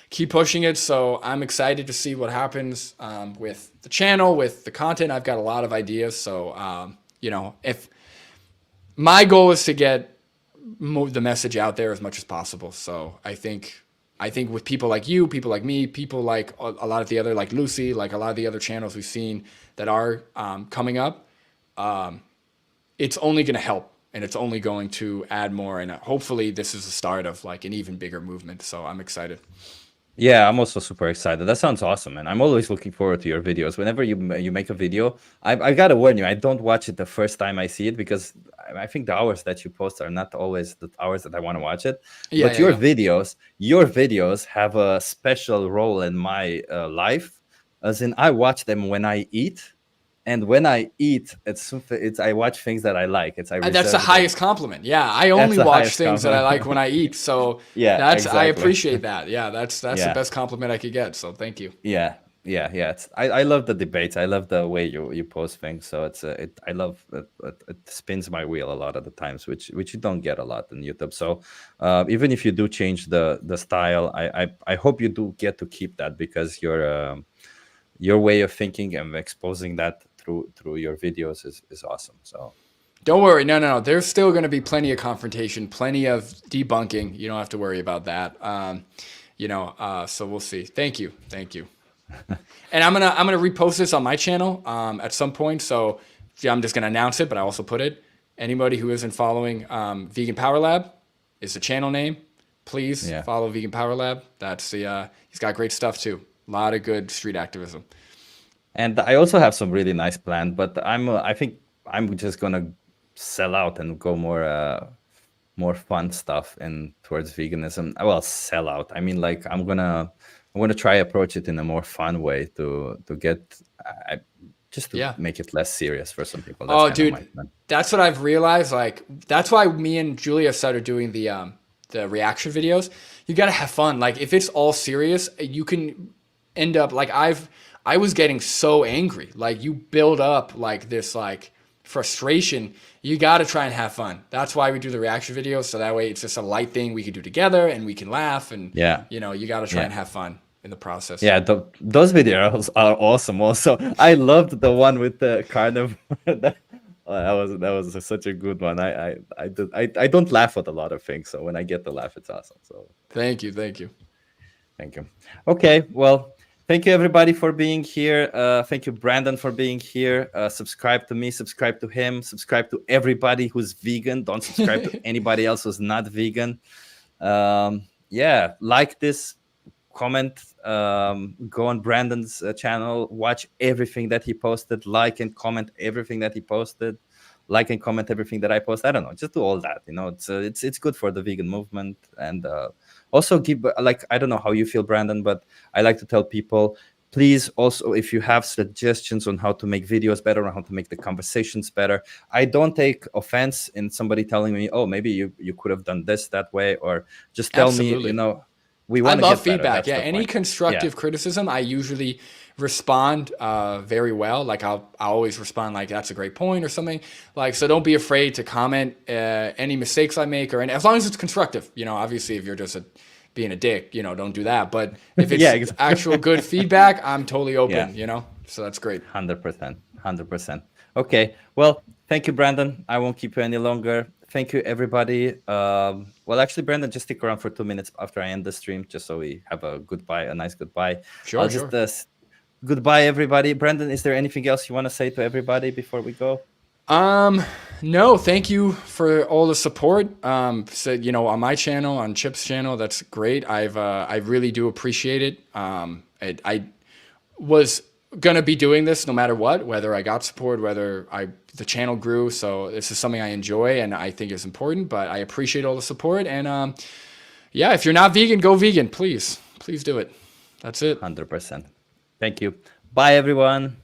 keep pushing it. So I'm excited to see what happens with the channel, with the content. I've got a lot of ideas. So if my goal is to get the message out there as much as possible. So I think with people like you, people like me, people like a lot of the other like Lucy, like a lot of the other channels we've seen that are coming up. It's only going to help and it's only going to add more. And hopefully this is the start of like an even bigger movement. So I'm excited. Yeah, I'm also super excited. That sounds awesome, and I'm always looking forward to your videos. Whenever you make a video, I gotta warn you, I don't watch it the first time I see it because I think the hours that you post are not always the hours that I want to watch it. Yeah, But yeah, yeah. your videos have a special role in my life, as in I watch them when I eat. And when I eat, it's I watch things that I like. I That's the reserve them. highest compliment. Yeah, I That's only the watch highest things that I compliment. like when I eat. So Yeah, I exactly. appreciate that. Yeah, that's the Yeah. best compliment I could get. So thank you. Yeah, yeah. I love the debates. I love the way you post things. So I love it spins my wheel a lot of the times, which you don't get a lot on YouTube. So even if you do change the style, I hope you do get to keep that because your way of thinking and exposing that through your videos is awesome. So Don't worry. No. There's still going to be plenty of confrontation, plenty of debunking. You don't have to worry about that. So we'll see. Thank you. And I'm gonna repost this on my channel at some point. So yeah, I'm just gonna announce it, but I also put it. Anybody who isn't following Vegan Power Lab is the channel name. please Yeah. follow Vegan Power Lab. That's the he's got great stuff too. A lot of good street activism. And I also have some really nice plan, but I think I'm just gonna sell out and go more fun stuff and towards veganism. Well, sell out. I mean, like I'm gonna try approach it in a more fun way to get just to Yeah. make it less serious for some people. That's Oh, kind of my dude, plan. that's what I've realized. Like, that's why me and Julia started doing the reaction videos. You gotta have fun. Like, if it's all serious, you can end up like I was getting so angry. Like, you build up like this like frustration. You gotta try and have fun. That's why we do the reaction videos. So that way, it's just a light thing we can do together, and we can laugh. And Yeah, you gotta try and yeah. have fun in the process. Yeah, those videos are awesome. Also, I loved the one with the carnivore. That was such a good one. I don't laugh at a lot of things, so when I get to laugh, it's awesome. So Thank you. Thank you. thank you. Okay, well, thank you everybody for being here. Thank you, Brandon, for being here. Subscribe to me, subscribe to him, subscribe to everybody who's vegan. Don't subscribe to anybody else who's not vegan. Yeah, like this, comment, go on Brandon's channel, watch everything that he posted, like and comment everything that he posted, like and comment everything that I post. I don't know, just do all that. It's good for the vegan movement. And also give, like, I don't know how you feel, Brandon, but I like to tell people, please also, if you have suggestions on how to make videos better, or how to make the conversations better, I don't take offense in somebody telling me, oh, maybe you could have done this that way, or just tell me, Absolutely. we I want to love get better. feedback. That's Yeah, the any point. constructive Yeah. criticism, I usually respond very well. Like I always respond like that's a great point or something. Like so, don't be afraid to comment any mistakes I make or any, as long as it's constructive. Obviously, if you're just being a dick, don't do that. But if Yeah, it's exactly. actual good feedback, I'm totally Yeah. open. So that's great. 100%. 100%. Okay. Well, thank you, Brandon. I won't keep you any longer. Thank you, everybody. Well, actually, Brandon, just stick around for 2 minutes after I end the stream, just so we have a goodbye, a nice goodbye. I'll Sure, just sure. goodbye, everybody. Brandon, is there anything else you want to say to everybody before we go? No, thank you for all the support. Said on my channel, on Chip's channel, that's great. I really do appreciate it. I was gonna be doing this no matter what, whether I got support, whether the channel grew. So this is something I enjoy and I think is important. But I appreciate all the support. And yeah, if you're not vegan, go vegan, please, please do it. That's it. 100%. Thank you. Bye, everyone.